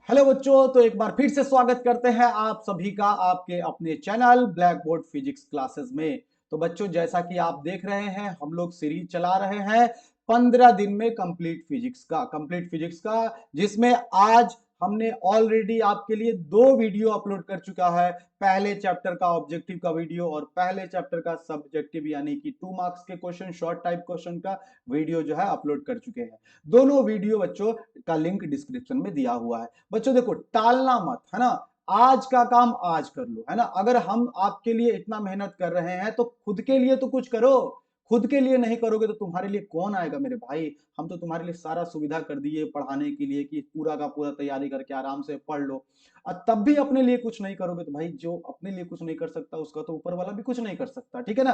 Hello बच्चों, तो एक बार फिर से स्वागत करते हैं आप सभी का आपके अपने channel black board physics classes में। तो बच्चों, जैसा कि आप देख रहे हैं, हम लोग सीरीज चला रहे हैं 15 दिन में कंप्लीट फिजिक्स का जिसमें आज हमने ऑलरेडी आपके लिए 2 वीडियो अपलोड कर चुका है। पहले चैप्टर का ऑब्जेक्टिव का वीडियो और पहले चैप्टर का सब्जेक्टिव यानी कि 2 मार्क्स के क्वेश्चन, शॉर्ट टाइप क्वेश्चन का वीडियो जो है अपलोड कर चुके हैं। दोनों वीडियो बच्चों का लिंक डिस्क्रिप्शन में दिया हुआ है। बच्चों देखो, टालना मत, है ना। आज का काम आज कर लो, है ना। अगर हम आपके लिए इतना मेहनत कर रहे हैं तो खुद के लिए तो कुछ करो। खुद के लिए नहीं करोगे तो तुम्हारे लिए कौन आएगा मेरे भाई। हम तो तुम्हारे लिए सारा सुविधा कर दिए पढ़ाने के लिए कि पूरा का पूरा तैयारी करके आराम से पढ़ लो। और तब भी अपने लिए कुछ नहीं करोगे तो भाई, जो अपने लिए कुछ नहीं कर सकता उसका तो ऊपर वाला भी कुछ नहीं कर सकता, ठीक है ना।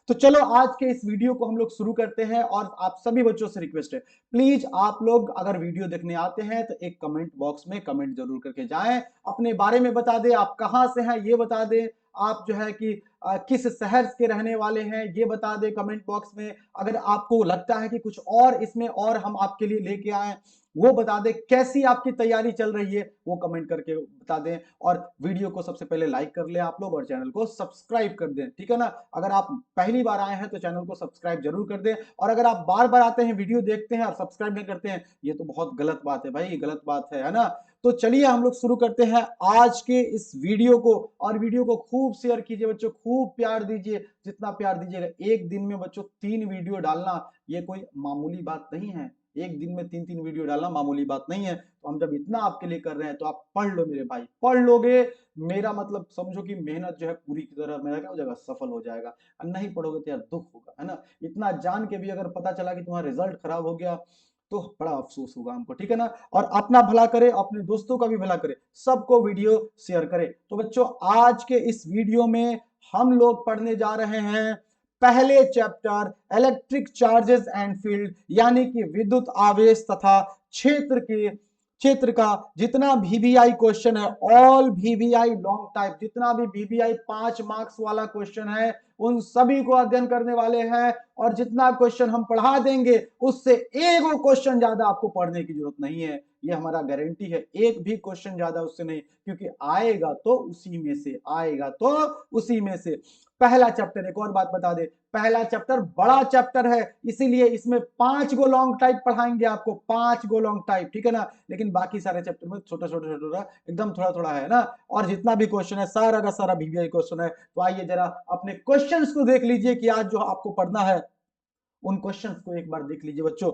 तो चलो आज के इस वीडियो को हम लोग शुरू करते हैं और आप सभी बच्चों से रिक्वेस्ट है, प्लीज आप लोग अगर वीडियो देखने आते हैं तो एक कमेंट बॉक्स में कमेंट जरूर करके जाएं। अपने बारे में बता दें, आप कहां से हैं ये बता दें। आप जो है कि किस शहर के रहने वाले हैं ये बता दें कमेंट बॉक्स में। अगर आपको लगता है कि कुछ और इसमें और हम आपके लिए लेके आए वो बता दें। कैसी आपकी तैयारी चल रही है वो कमेंट करके बता दें। और वीडियो को सबसे पहले लाइक कर लें आप लोग और चैनल को सब्सक्राइब कर दें, ठीक है ना। अगर आप पहली बार आए हैं तो चैनल को सब्सक्राइब जरूर कर दें। और अगर आप बार बार आते हैं, वीडियो देखते हैं और सब्सक्राइब नहीं करते हैं, ये तो बहुत गलत बात है भाई, गलत बात है ना। तो चलिए हम लोग शुरू करते हैं आज के इस वीडियो को। और वीडियो को खूब शेयर कीजिए बच्चों, खूब प्यार दीजिए। जितना प्यार दीजिएगा, एक दिन में बच्चों 3 वीडियो डालना ये कोई मामूली बात नहीं है। एक दिन में 3-3 वीडियो डालना मामूली बात नहीं है। तो हम जब इतना आपके लिए कर रहे हैं तो आप पढ़ लो मेरे भाई, पढ़ लोगे। मेरा मतलब समझो कि मेहनत जो है पूरी की तरह मेरा क्या हो जाएगा, सफल हो जाएगा। और नहीं पढ़ोगे तो यार दुख होगा, है ना। इतना जान के भी अगर पता चला कि तुम्हारा रिजल्ट खराब हो गया तो बड़ा अफसोस होगा हमको, ठीक है ना। और अपना भला करे, अपने दोस्तों का भी भला करे, सबको वीडियो शेयर करे। तो बच्चों, आज के इस वीडियो में हम लोग पढ़ने जा रहे हैं पहले chapter electric charges and field, यानी कि विद्युत आवेश तथा क्षेत्र का जितना वीवीआई क्वेश्चन है, ऑल वीवीआई लॉन्ग टाइप, जितना भी वीवीआई 5 मार्क्स वाला क्वेश्चन है उन सभी को अध्ययन करने वाले हैं। और जितना क्वेश्चन हम पढ़ा देंगे उससे एक क्वेश्चन ज्यादा आपको पढ़ने की जरूरत नहीं है, ये हमारा गारंटी है। एक भी क्वेश्चन ज्यादा उससे नहीं, क्योंकि आएगा तो उसी में से, आएगा तो उसी में से। पहला चैप्टर, एक और बात बता दे, पहला चैप्टर बड़ा चैप्टर है, इसीलिए इसमें 5 गो लॉन्ग टाइप पढ़ाएंगे आपको, 5 गो लॉन्ग टाइप, ठीक है ना। लेकिन बाकी सारे चैप्टर में छोटा छोटा छोटा एकदम थोड़ा थोड़ा है ना। और जितना भी क्वेश्चन है सारा का सारा वीवीआई क्वेश्चन है। तो आइए जरा अपने क्वेश्चंस को देख लीजिए कि आज जो आपको पढ़ना है उन क्वेश्चंस को एक बार देख लीजिए बच्चों।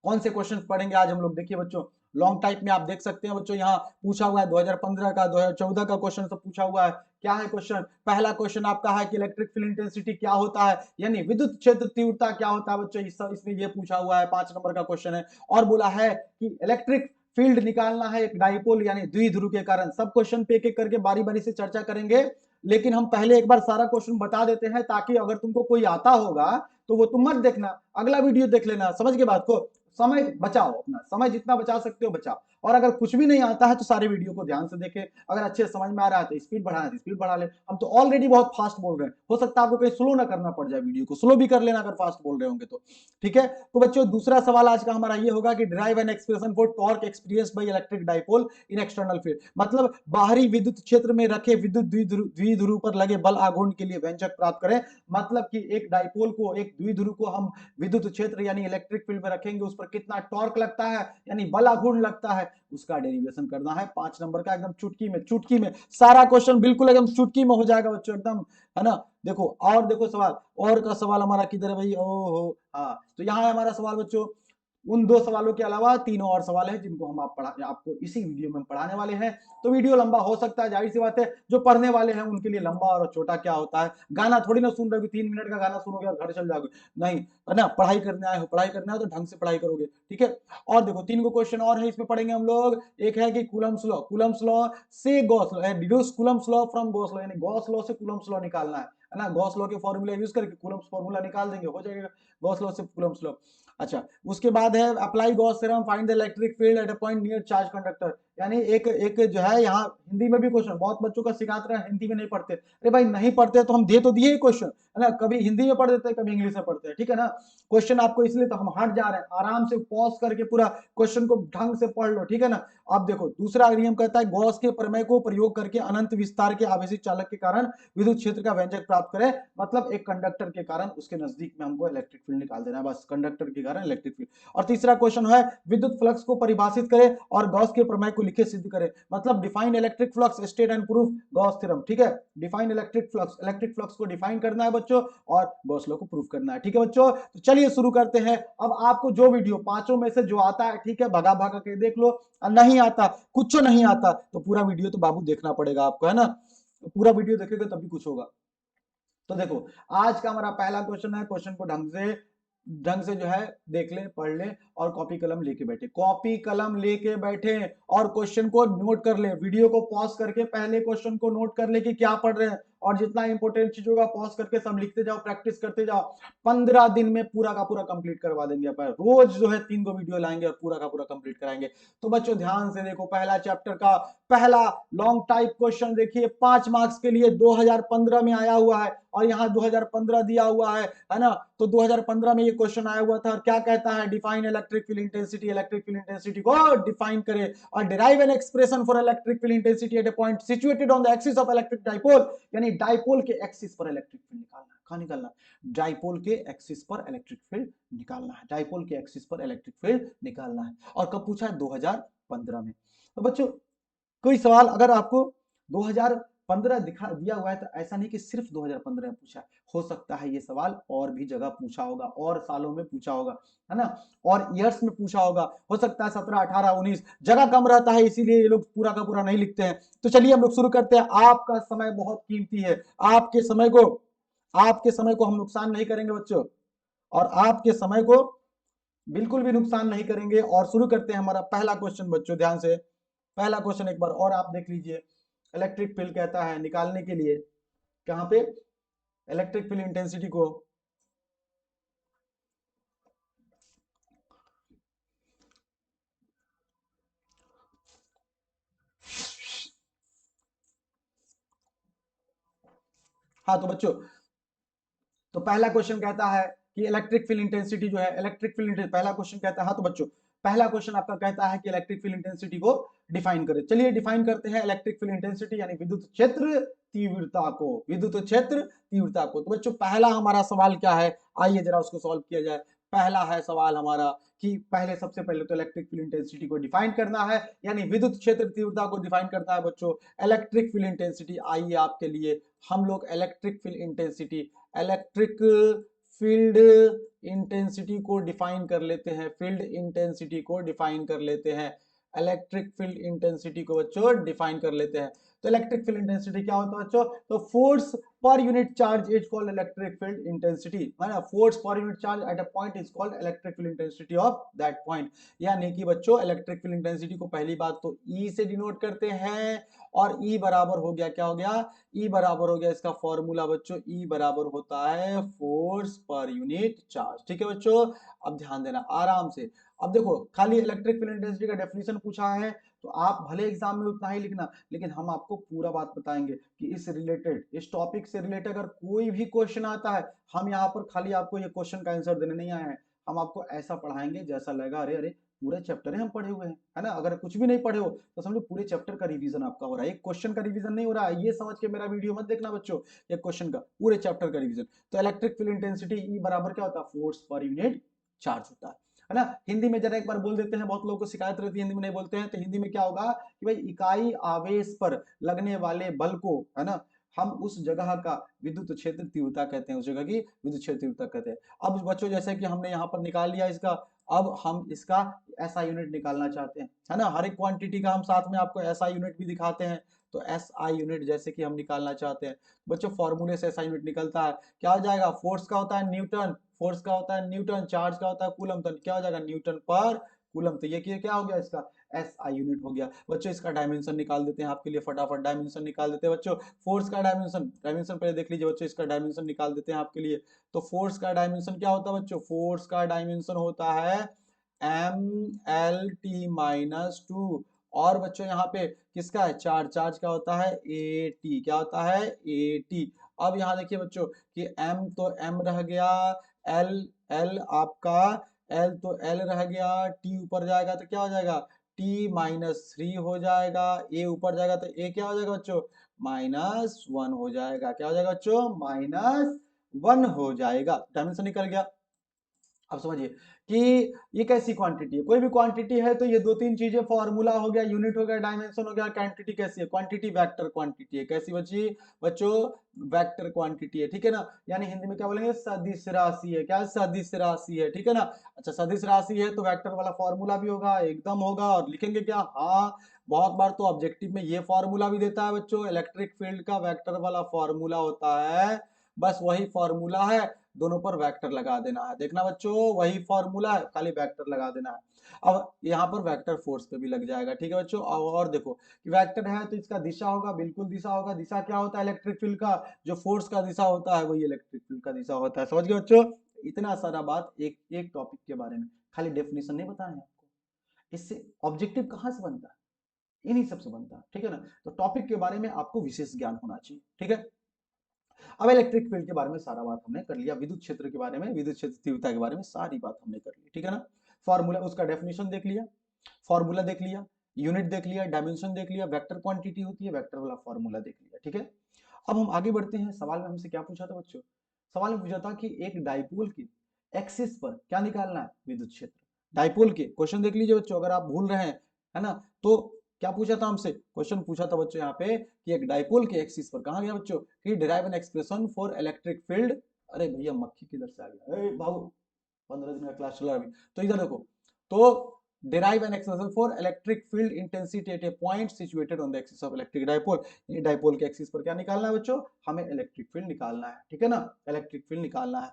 कौन से क्वेश्चन पढ़ेंगे आज हम लोग, देखिए बच्चों। लॉन्ग टाइप में आप देख सकते हैं बच्चों, यहाँ पूछा हुआ है 2015 का, 2014 का क्वेश्चन सब पूछा हुआ है। क्या है क्वेश्चन? पहला क्वेश्चन आपका है कि इलेक्ट्रिक फील्ड इंटेंसिटी क्या होता है, यानी विद्युत क्षेत्र तीव्रता क्या होता है बच्चों। इसमें ये पूछा हुआ है, 5 नंबर का क्वेश्चन है। और बोला है कि इलेक्ट्रिक फील्ड निकालना है एक डाइपोल यानी द्विध्रुव के कारण। सब क्वेश्चन पे एक एक करके बारी बारी से चर्चा करेंगे, लेकिन हम पहले एक बार सारा क्वेश्चन बता देते हैं ताकि अगर तुमको कोई आता होगा तो वो तुम मत देखना, अगला वीडियो देख लेना। समझ के बात को, समय बचाओ, अपना समय जितना बचा सकते हो बचाओ। और अगर कुछ भी नहीं आता है तो सारे वीडियो को ध्यान से देखें। अगर अच्छे समझ में आ रहा है तो स्पीड बढ़ाना है तो स्पीड बढ़ा ले। हम तो ऑलरेडी बहुत फास्ट बोल रहे हैं, हो सकता है आपको कहीं स्लो ना करना पड़ जाए, वीडियो को स्लो भी कर लेना अगर फास्ट बोल रहे होंगे तो, ठीक है। तो बच्चों, दूसरा सवाल आज का हमारा ये होगा कि drive an expression for torque experience by electric dipole in external field, मतलब बाहरी विद्युत क्षेत्र में रखे विद्युत द्विध्रुव पर लगे बल आघूर्ण के लिए व्यंजक प्राप्त करें। मतलब कि एक डाइपोल को, एक द्विध्रुव को हम विद्युत क्षेत्र यानी इलेक्ट्रिक फील्ड में रखेंगे, उस पर कितना टॉर्क लगता है यानी बल आघूर्ण लगता है, उसका डेरिवेशन करना है। 5 नंबर का, एकदम चुटकी में, चुटकी में सारा क्वेश्चन बिल्कुल एकदम चुटकी में हो जाएगा बच्चों, एकदम, है ना। देखो, और देखो सवाल, और का सवाल हमारा किधर है भाई, ओहो हाँ, तो यहाँ है हमारा सवाल बच्चों। उन 2 सवालों के अलावा 3 और सवाल है जिनको हम आपको इसी वीडियो में पढ़ाने वाले हैं। तो वीडियो लंबा हो सकता है, जाहिर सी बात है, जो पढ़ने वाले हैं उनके लिए लंबा और छोटा क्या होता है। गाना थोड़ी ना सुन रहे हो, 3 मिनट का गाना सुनोगे और घर चल जाओगे, नहीं, है ना। पढ़ाई करने आए हो, पढ़ाई करने आए तो ढंग से पढ़ाई करोगे, ठीक है। और देखो 3 गो क्वेश्चन और है, इसमें पढ़ेंगे हम लोग। एक है कि कूलम्स लॉ से Gauss law, deduce Coulomb's law from Gauss law, यानी गॉस लॉ से कूलम्स लॉ निकालना है ना। गॉस लॉ के फॉर्मूला यूज करके कूलम्स फॉर्मूला निकाल देंगे, हो जाएगा गॉस लॉ से कूलम्स लॉ। अच्छा, उसके बाद है apply Gauss theorem, find the electric field at a point near charge conductor. यानी एक एक जो है यहाँ हिंदी में भी क्वेश्चन बहुत बच्चों का शिकायत रहा है हिंदी में नहीं पढ़ते, अरे भाई नहीं पढ़ते तो हम दे तो दिए ही क्वेश्चन, है ना, कभी हिंदी में पढ़ देते हैं कभी इंग्लिश में पढ़ते हैं, ठीक है ना। क्वेश्चन आपको इसलिए तो हम हट जा रहे हैं, आराम से पॉज करके पूरा क्वेश्चन को ढंग से पढ़ लो, ठीक है ना। अब देखो दूसरा नियम कहता है गॉस के प्रमेय को प्रयोग करके अनंत विस्तार के आवेशित चालक के कारण विद्युत क्षेत्र का व्यंजक प्राप्त करें, मतलब एक कंडक्टर के कारण उसके नजदीक में हमको इलेक्ट्रिक फील्ड निकाल देना है, बस कंडक्टर के कारण इलेक्ट्रिक फील्ड। और तीसरा क्वेश्चन है विद्युत फ्लक्स को परिभाषित करें और गॉस के प्रमेय को लिखे सिद्ध करें, मतलब define electric flux state and proof Gauss theorem, ठीक है। डिफाइन इलेक्ट्रिक फ्लक्स को डिफाइन करना है बच्चों और गॉस लॉ को प्रूफ करना है, ठीक है बच्चों। तो चलिए शुरू करते हैं। अब आपको जो वीडियो पांचों में से जो आता है, ठीक है, भगा भगा के देख लो, नहीं आता कुछ नहीं आता तो पूरा वीडियो तो बाबू देखना पड़ेगा आपको, है ना, पूरा वीडियो देखेगा तभी कुछ होगा। तो देखो आज का हमारा पहला क्वेश्चन है, क्वेश्चन को ढंग से जो है देख ले पढ़ ले और कॉपी कलम लेके बैठे, कॉपी कलम लेके बैठे और क्वेश्चन को नोट कर ले, वीडियो को पॉज करके पहले क्वेश्चन को नोट कर ले कि क्या पढ़ रहे हैं और जितना इंपॉर्टेंट चीज होगा पॉज करके सब लिखते जाओ, प्रैक्टिस करते जाओ। 15 दिन में पूरा का पूरा कंप्लीट करवा देंगे अपन, रोज जो है 3 गो वीडियो लाएंगे और पूरा का पूरा कंप्लीट कराएंगे। तो बच्चों ध्यान से देखो, पहला चैप्टर का पहला लॉन्ग टाइप क्वेश्चन देखिए, 5 मार्क्स के लिए 2015 में आया हुआ है और यहाँ 2015 दिया हुआ है ना। तो 2015 में ये क्वेश्चन आया हुआ था और क्या कहता है, define electric field intensity, electric field intensity को डिफाइन करे और derive an expression for electric field intensity at A point situated on the axis of electric dipole, यानी डाइपोल के एक्सिस पर इलेक्ट्रिक फील्ड निकालना है। कहां निकालना है, डाइपोल के एक्सिस पर इलेक्ट्रिक फील्ड निकालना है, डाइपोल के एक्सिस पर इलेक्ट्रिक फील्ड निकालना है। और कब पूछा है, 2015 में। तो बच्चों कोई सवाल अगर आपको 2015 दिखा दिया हुआ है तो ऐसा नहीं कि सिर्फ 2015 में पूछा है, हो सकता है ये सवाल और भी जगह पूछा होगा और सालों में पूछा होगा, है ना, और ईयर्स में पूछा होगा, हो सकता है 17 18 19, जगह कम रहता है इसीलिए ये लोग पूरा का पूरा नहीं लिखते हैं। तो चलिए हम लोग शुरू करते हैं, आपका समय बहुत कीमती है, आपके समय को हम नुकसान नहीं करेंगे बच्चों, और आपके समय को बिल्कुल भी नुकसान नहीं करेंगे। और शुरू करते हैं हमारा पहला क्वेश्चन बच्चों, ध्यान से पहला क्वेश्चन एक बार और आप देख लीजिए। इलेक्ट्रिक फील्ड कहता है निकालने के लिए, कहां पे, इलेक्ट्रिक फील्ड इंटेंसिटी को हाँ तो बच्चों, तो पहला क्वेश्चन कहता है कि इलेक्ट्रिक फील्ड इंटेंसिटी जो है, इलेक्ट्रिक फील्ड पहला क्वेश्चन कहता है, हाँ तो बच्चों पहला क्वेश्चन आपका कहता है कि इलेक्ट्रिक फील्ड इंटेंसिटी को डिफाइन करें। चलिए डिफाइन करते हैं इलेक्ट्रिक फील्ड इंटेंसिटी यानी विद्युत क्षेत्र तीव्रता को, विद्युत क्षेत्र तीव्रता को। तो बच्चों पहला हमारा सवाल क्या है, आइए जरा उसको सॉल्व किया जाए। पहला है सवाल हमारा कि पहले सबसे पहले तो इलेक्ट्रिक फील्ड इंटेंसिटी को डिफाइन करना है, यानी विद्युत क्षेत्र तीव्रता को डिफाइन करना है बच्चों। इलेक्ट्रिक फील्ड इंटेंसिटी, आइए आपके लिए हम लोग electric field intensity, electric field intensity को डिफाइन कर लेते हैं, फील्ड इंटेंसिटी को डिफाइन कर लेते हैं, इलेक्ट्रिक फील्ड इंटेंसिटी को बच्चों डिफाइन कर लेते हैं। तो इलेक्ट्रिक फील्ड इंटेंसिटी क्या होता है बच्चों, तो force per unit charge is called electric field intensity, है force per unit charge at a point is called electric field intensity of that point. यानी कि बच्चों इलेक्ट्रिक फील्ड इंटेंसिटी को पहली बात तो ई से डिनोट करते हैं, और ई बराबर हो गया, क्या हो गया, ई बराबर हो गया इसका फॉर्मूला बच्चों, ई बराबर होता है फोर्स पर यूनिट चार्ज, ठीक है बच्चों। अब ध्यान देना आराम से। अब देखो खाली इलेक्ट्रिक फील्ड इंटेंसिटी का डेफिनेशन पूछा है तो आप भले एग्जाम में उतना ही लिखना, लेकिन हम आपको पूरा बात बताएंगे कि इस रिलेटेड, इस टॉपिक से रिलेटेड अगर कोई भी क्वेश्चन आता है, हम यहाँ पर खाली आपको ये क्वेश्चन का आंसर देने नहीं आए हैं, हम आपको ऐसा पढ़ाएंगे जैसा लगेगा अरे अरे पूरे चैप्टर हम पढ़े हुए हैं, है ना। अगर कुछ भी नहीं पढ़े हो तो समझो पूरे चैप्टर का रिवीजन आपका हो रहा है, एक क्वेश्चन का रिवीजन नहीं हो रहा है, ये समझ के मेरा वीडियो मत देखना बच्चों, एक क्वेश्चन का पूरे चैप्टर का रिवीजन। तो इलेक्ट्रिक फील्ड इंटेंसिटी ई बराबर क्या होता है, फोर्स पर यूनिट चार्ज होता है ना। हिंदी में जरा एक बार बोल देते हैं, बहुत लोगों को शिकायत रहती है हिंदी में नहीं बोलते हैं, तो हिंदी में क्या होगा कि भाई इकाई आवेश पर लगने वाले बल को, है ना, हम उस जगह का विद्युत क्षेत्र तीव्रता कहते हैं, उस जगह की विद्युत क्षेत्र तीव्रता कहते हैं। अब बच्चों जैसे कि हमने यहाँ पर निकाल लिया इसका, अब हम इसका एसआई यूनिट निकालना चाहते हैं, है ना, हर एक क्वांटिटी का हम साथ में आपको एसआई यूनिट भी दिखाते हैं। तो एसआई यूनिट जैसे कि हम निकालना चाहते हैं बच्चों, फॉर्मूले से एसआई यूनिट निकलता है, क्या हो जाएगा, फोर्स का होता है न्यूटन, फोर्स का होता है न्यूटन, चार्ज का होता है कूलम, तो क्या हो जाएगा न्यूटन पर कूलम। तो ये क्या हो गया इसका एसआई यूनिट हो गया बच्चों। इसका डायमेंशन निकाल देते हैं आपके लिए, फटाफट डायमेंशन निकाल देते हैं बच्चों। फोर्स का डायमेंशन, डायमेंशन पहले देख लीजिए बच्चों, इसका डायमेंशन निकाल देते हैं आपके लिए। तो फोर्स का डायमेंशन क्या होता है बच्चों, फोर्स का डायमेंशन होता है M L T minus two, और बच्चों यहाँ पे किसका है, चार्ज, चार्ज क्या होता है, ए टी, क्या होता है, ए टी। अब यहाँ देखिए बच्चों कि m तो m रह गया, l, l आपका l तो l रह गया, t ऊपर जाएगा तो क्या हो जाएगा, t-3 हो जाएगा, a ऊपर जाएगा तो a क्या हो जाएगा बच्चों, -1 हो जाएगा, क्या हो जाएगा बच्चों, -1 हो जाएगा। डायमेंशन निकल गया। अब समझिए कि ये कैसी क्वांटिटी है, कोई भी क्वांटिटी है तो ये दो तीन चीजें, फॉर्मूला हो गया, यूनिट हो गया, डायमेंशन हो गया, क्वांटिटी कैसी है, क्वांटिटी वेक्टर क्वांटिटी है, कैसी बची बच्चों, वेक्टर क्वांटिटी है, ठीक है ना। यानी हिंदी में क्या बोलेंगे, सदिश राशि है, क्या सदिश राशि है, ठीक है ना। अच्छा सदिश राशि है तो वेक्टर वाला फॉर्मूला भी होगा, एकदम होगा। और लिखेंगे क्या, हाँ बहुत बार तो ऑब्जेक्टिव में ये फॉर्मूला भी देता है बच्चों, इलेक्ट्रिक फील्ड का वेक्टर वाला फॉर्मूला होता है, बस वही फॉर्मूला है, दोनों पर वेक्टर लगा देना है। देखना बच्चों वही फॉर्मूला है, खाली वेक्टर लगा देना है। अब यहाँ पर वेक्टर फोर्स पे भी लग जाएगा, ठीक है बच्चों। और देखो कि वेक्टर है तो इसका दिशा होगा, बिल्कुल दिशा होगा। दिशा क्या होता है इलेक्ट्रिक फील्ड का, जो फोर्स का दिशा होता है वही इलेक्ट्रिक फील्ड का दिशा होता है। समझ गए बच्चों, इतना सारा बात एक एक टॉपिक के बारे में, खाली डेफिनेशन नहीं बताना है आपको, इससे ऑब्जेक्टिव कहाँ से बनता है, इन्हीं सबसे बनता है, ठीक है ना। तो टॉपिक के बारे में आपको विशेष ज्ञान होना चाहिए, ठीक है। अब इलेक्ट्रिक फील्ड के बारे में सारा बात हमने कर लिया, विद्युत क्षेत्र के बारे में, विद्युत क्षेत्र तीव्रता के बारे में सारी बात हमने कर ली, ठीक है ना। फॉर्मूला, उसका डेफिनेशन देख लिया, फॉर्मूला देख लिया, यूनिट देख लिया, डायमेंशन देख लिया, वेक्टर क्वांटिटी होती है, वेक्टर वाला फॉर्मूला देख लिया, ठीक है। अब हम आगे बढ़ते हैं। सवाल में हमसे क्या पूछा था बच्चों, सवाल में पूछा था कि एक डाइपोल की एक्सिस पर क्या निकालना है, विद्युत क्षेत्र। डाइपोल के क्वेश्चन देख लीजिए बच्चों, अगर आप भूल रहे हैं, है ना, तो क्या पूछा था हमसे, क्वेश्चन पूछा था बच्चों यहाँ पे कि एक डाइपोल के एक्सिस पर, कहाँ गया बच्चों, कि derive an expression for electric field. अरे भैया मक्खी किधर से आ गया, ए बाबू 15 दिन का क्लास चल रहा है अभी, तो इधर देखो, तो derive an expression for electric field intensity at a point situated on the axis of electric dipole। ये डाइपोल के एक्सिस पर क्या निकालना है बच्चों, हमें इलेक्ट्रिक फील्ड निकालना है, ठीक है ना, इलेक्ट्रिक फील्ड निकालना है।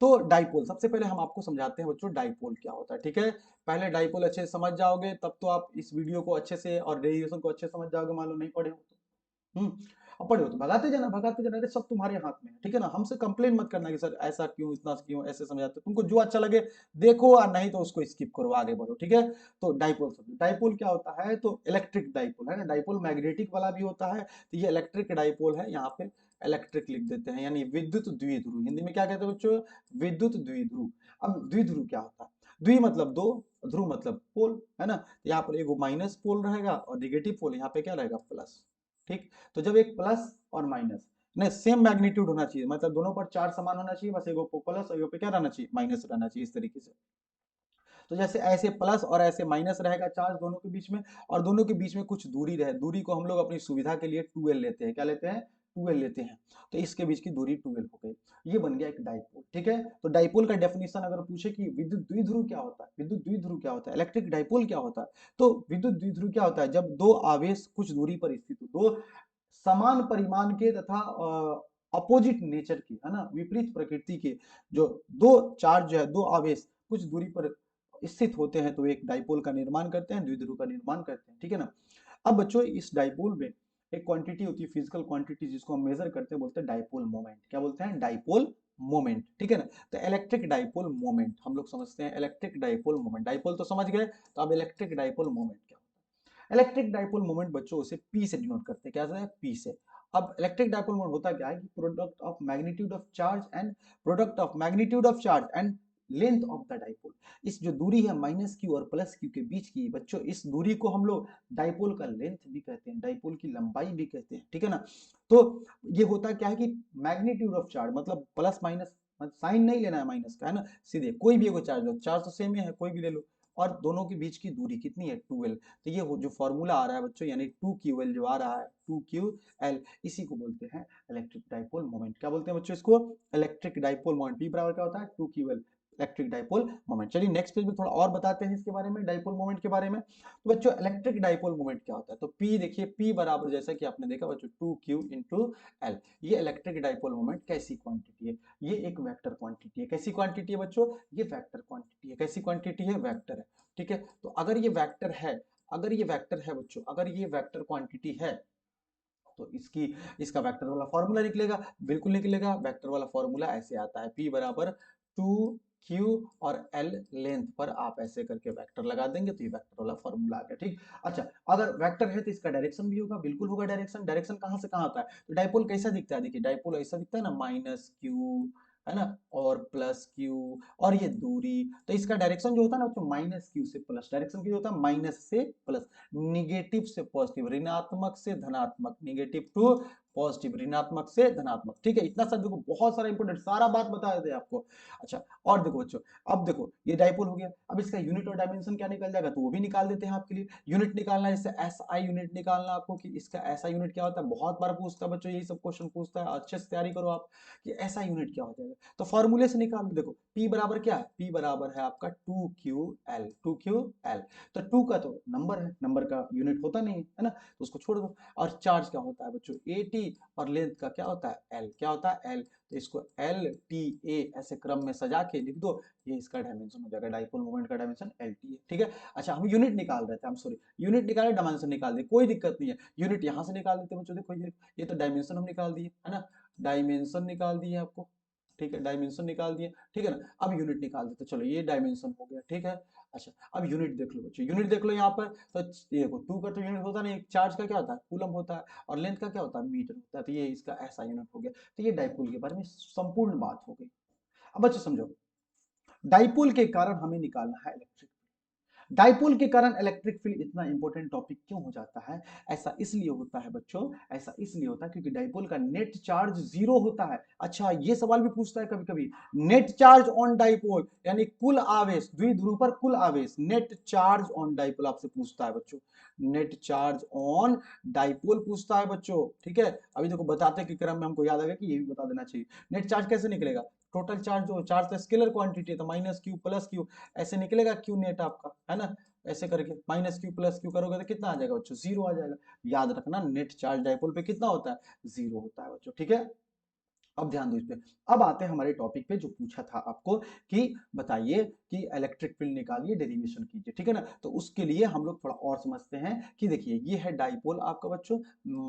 तो डाइपोल, सबसे पहले हम आपको समझाते हैं बच्चों डाइपोल क्या होता है, ठीक है। पहले डाइपोल अच्छे से समझ जाओगे तब तो आप इस वीडियो को अच्छे से और डेरिवेशन को अच्छे से समझ जाओगे, मान लो नहीं पढ़े हो तो। अब पढ़े हो तो भगाते जाना, अरे सब तुम्हारे हाथ में है, ठीक है ना। हमसे कंप्लेन मत करना कि सर ऐसा क्यों, इतना क्यों ऐसे समझाते हो, तुमको जो अच्छा लगे देखो, और नहीं तो उसको स्किप करो, आगे बढ़ो, ठीक है। तो डाइपोल समझो, डाइपोल क्या होता है, तो इलेक्ट्रिक डाइपोल है ना, डाइपोल मैग्नेटिक वाला भी होता है, तो ये इलेक्ट्रिक डाइपोल है, यहाँ पे इलेक्ट्रिक लिख देते हैं, यानी विद्युत द्विध्रुव, हिंदी में क्या कहते हैं बच्चों, विद्युत द्विध्रुव। अब द्विध्रुव क्या होता है, द्वि मतलब दो, ध्रुव मतलब पोल, है ना। यहाँ पर एक माइनस पोल रहेगा और निगेटिव पोल, यहाँ पे क्या रहेगा, प्लस, ठीक। तो जब एक प्लस और माइनस नहीं, सेम मैग्नीट्यूड होना चाहिए, मतलब दोनों पर चार्ज समान होना चाहिए, बस एगो प्लस और एगो पे क्या रहना चाहिए, माइनस रहना चाहिए, इस तरीके से। तो जैसे ऐसे प्लस और ऐसे माइनस रहेगा चार्ज दोनों के बीच में, और दोनों के बीच में कुछ दूरी रहे, दूरी को हम लोग अपनी सुविधा के लिए 2l लेते हैं, क्या लेते हैं, 2l लेते हैं। तो इसके बीच की दूरी 2l हो गई, ये बन गया एक डाइपोल, ठीक है। तो डाइपोल का डेफिनेशन अगर पूछे कि विद्युत द्विध्रुव क्या होता है, विद्युत द्विध्रुव क्या होता है, इलेक्ट्रिक डाइपोल क्या होता है, तो विद्युत द्विध्रुव क्या होता है, जब दो आवेश कुछ दूरी पर स्थित हो, दो समान परिमाण के तथा अपोजिट नेचर के, है ना, विपरीत प्रकृति के, जो दो चार्ज जो है, दो आवेश कुछ दूरी पर स्थित होते हैं, तो एक डाइपोल का निर्माण करते हैं, द्विध्रुव का निर्माण करते हैं, ठीक है ना। अब बच्चों इस डाइपोल में एक क्वांटिटी होती है, फिजिकल क्वांटिटी, जिसको हम मेजर करते हैं, बोलते हैं डाइपोल मोमेंट, क्या बोलते हैं, डाइपोल मोमेंट, ठीक है ना। तो इलेक्ट्रिक डाइपोल मोमेंट हम लोग समझते हैं, इलेक्ट्रिक डाइपोल मोमेंट, डाइपोल तो समझ गए, तो अब इलेक्ट्रिक डाइपोल मोमेंट क्या होता है। इलेक्ट्रिक डाइपोल मोमेंट बच्चों उसे पी से डिनोट करते हैं, क्या है, पी से। अब इलेक्ट्रिक डाइपोल मोमेंट होता क्या है कि product of magnitude of charge and product of magnitude of charge and length of the dipole. इस जो दूरी है माइनस क्यू और प्लस क्यू के बीच की बच्चों, इस दूरी को हम लोग डाइपोल का लेंथ भी कहते हैं, डाइपोल की लंबाई भी कहते हैं, ठीक है ना। तो ये होता क्या है कि मैग्नीट्यूड ऑफ चार्ज मतलब प्लस माइनस, साइन नहीं लेना है माइनस का, है ना, सीधे कोई भी एगो चार्ज लो, चार्ज तो सेम ही है, कोई भी ले लो, और दोनों के बीच की दूरी कितनी है, 2l। तो ये जो फॉर्मूला आ रहा है बच्चों, यानी 2ql जो आ रहा है, 2ql, इसी को बोलते हैं इलेक्ट्रिक डाइपोल मोमेंट। क्या बोलते हैं बच्चों इसको, इलेक्ट्रिक डाइपोल मोमेंट। पी बराबर क्या होता है, 2ql, इलेक्ट्रिक डाइपोल मोमेंट। चलिए नेक्स्ट पेज में थोड़ा और बताते हैं इसके बारे में, डाइपोल मोमेंट के बारे में। तो बच्चों इलेक्ट्रिक डाइपोल मोमेंट क्या होता है, तो पी देखिए, पी बराबर जैसा कि आपने देखा बच्चों 2q इंटू एल। ये इलेक्ट्रिक डाइपोल मोमेंट कैसी क्वांटिटी है, ये एक वेक्टर क्वांटिटी है। कैसी क्वांटिटी है बच्चों, ये वेक्टर क्वांटिटी है। कैसी क्वांटिटी है, वेक्टर है, ठीक है। तो अगर ये वेक्टर है, अगर ये वेक्टर है बच्चों, अगर ये वेक्टर क्वांटिटी है, तो इसका वेक्टर वाला फॉर्मूला निकलेगा, बिल्कुल निकलेगा। वेक्टर वाला फॉर्मूला ऐसे आता है, p बराबर 2 क्यू और एल लेंथ पर आप ऐसे करके वेक्टर लगा देंगे तो ये वेक्टर वाला फॉर्मूला आ गया। ठीक, अच्छा अगर वेक्टर है तो इसका डायरेक्शन भी होगा, बिल्कुल होगा डायरेक्शन। डायरेक्शन कहां से कहां होता है? तो डाइपोल कैसा दिखता है? देखिए डाइपोल ऐसा दिखता है ना, माइनस क्यू है ना, और प्लस क्यू, और ये दूरी, तो इसका डायरेक्शन जो होता है ना बच्चों माइनस क्यू से प्लस, डायरेक्शन क्या होता है? माइनस से प्लस, निगेटिव से पॉजिटिव, ऋणात्मक से धनात्मक, निगेटिव टू पॉजिटिव, ऋणात्मक से धनात्मक। ठीक है, इतना सा देखो, बहुत सारा इंपोर्टेंट सारा बात बता देते हैं आपको। अच्छा और देखो बच्चों, अब देखो ये डाइपोल हो गया, अब इसका यूनिट और डायमेंशन क्या निकल जाएगा तो वो भी निकाल देते हैं आपके लिए। यूनिट निकालना है, जैसे एस आई यूनिट निकालना आपको, कि इसका ऐसा यूनिट क्या होता है, बहुत बार पूछता है बच्चों, यही सब क्वेश्चन पूछता है, अच्छे से तैयारी करो आप कि ऐसा यूनिट क्या हो जाएगा। तो फॉर्मूले से निकाल लो, देखो P बराबर क्या है? P बराबर है आपका 2QL, 2QL। तो 2 का तो नंबर है, नंबर का यूनिट होता नहीं है ना, तो उसको छोड़ दो। और चार्ज क्या होता है बच्चों? AT, और लेंथ का क्या होता है? L, क्या होता है? L। तो इसको LTA ऐसे क्रम में सजा के लिख दो, ये इसका डायमेंशन हो जाएगा, डाइपोल मोमेंट का डायमेंशन LTA। ठीक है, अच्छा हम यूनिट निकाल रहे थे, हम सॉरी यूनिट निकाले, डायमेंशन निकाल दे, कोई दिक्कत नहीं है, यूनिट यहां से निकाल देते बच्चों। देखो ये तो डायमेंशन हम निकाल दिए है ना, डायमेंशन निकाल दिए आपको। ठीक है, डायमेंशन निकाल दिए, ठीक है ना। अब यूनिट निकाल देते, चलो ये डायमेंशन हो गया। ठीक है, अच्छा अब यूनिट देख लो बच्चों, यूनिट देख लो यहाँ पर, तो ये देखो 2 का तो यूनिट होता नहीं, चार्ज का क्या होता है? कूलम होता है, और लेंथ का क्या होता है? मीटर होता है, तो ये इसका ऐसा यूनिट हो गया। तो ये डाइपोल के बारे में संपूर्ण बात हो गई। अब बच्चों समझो, डाइपोल के कारण हमें निकालना है इलेक्ट्रिक, डाइपोल के कारण इलेक्ट्रिक फील्ड इतना इंपॉर्टेंट टॉपिक क्यों हो जाता है? ऐसा इसलिए होता है बच्चों, ऐसा इसलिए होता है क्योंकि डाइपोल का नेट चार्ज जीरो होता है। अच्छा ये सवाल भी पूछता है कभी कभी, नेट चार्ज ऑन डाइपोल यानी कुल आवेश, द्विध्रुव पर कुल आवेश, नेट चार्ज ऑन डाइपोल आपसे पूछता है बच्चों, नेट चार्ज ऑन डाइपोल पूछता है बच्चों। ठीक है, अभी देखो बताते के क्रम में हमको याद आ गया कि ये भी बता देना चाहिए। नेट चार्ज कैसे निकलेगा? टोटल चार्ज, जो चार्ज तो स्केलर क्वांटिटी है, तो माइनस क्यू प्लस क्यू ऐसे निकलेगा, क्यू नेट आपका है ना, ऐसे करके माइनस क्यू प्लस क्यू करोगे तो कितना आ जाएगा बच्चों? जीरो आ जाएगा। याद रखना नेट चार्ज डाइपोल पे कितना होता है? जीरो होता है बच्चों। ठीक है, अब ध्यान दो इस पे। अब आते हैं हमारे टॉपिक पे जो पूछा था आपको कि बताइए कि इलेक्ट्रिक फील्ड निकालिए, डेरिवेशन कीजिए। ठीक है ना, तो उसके लिए हम लोग थोड़ा और समझते हैं कि देखिए ये है डाइपोल आपका बच्चों,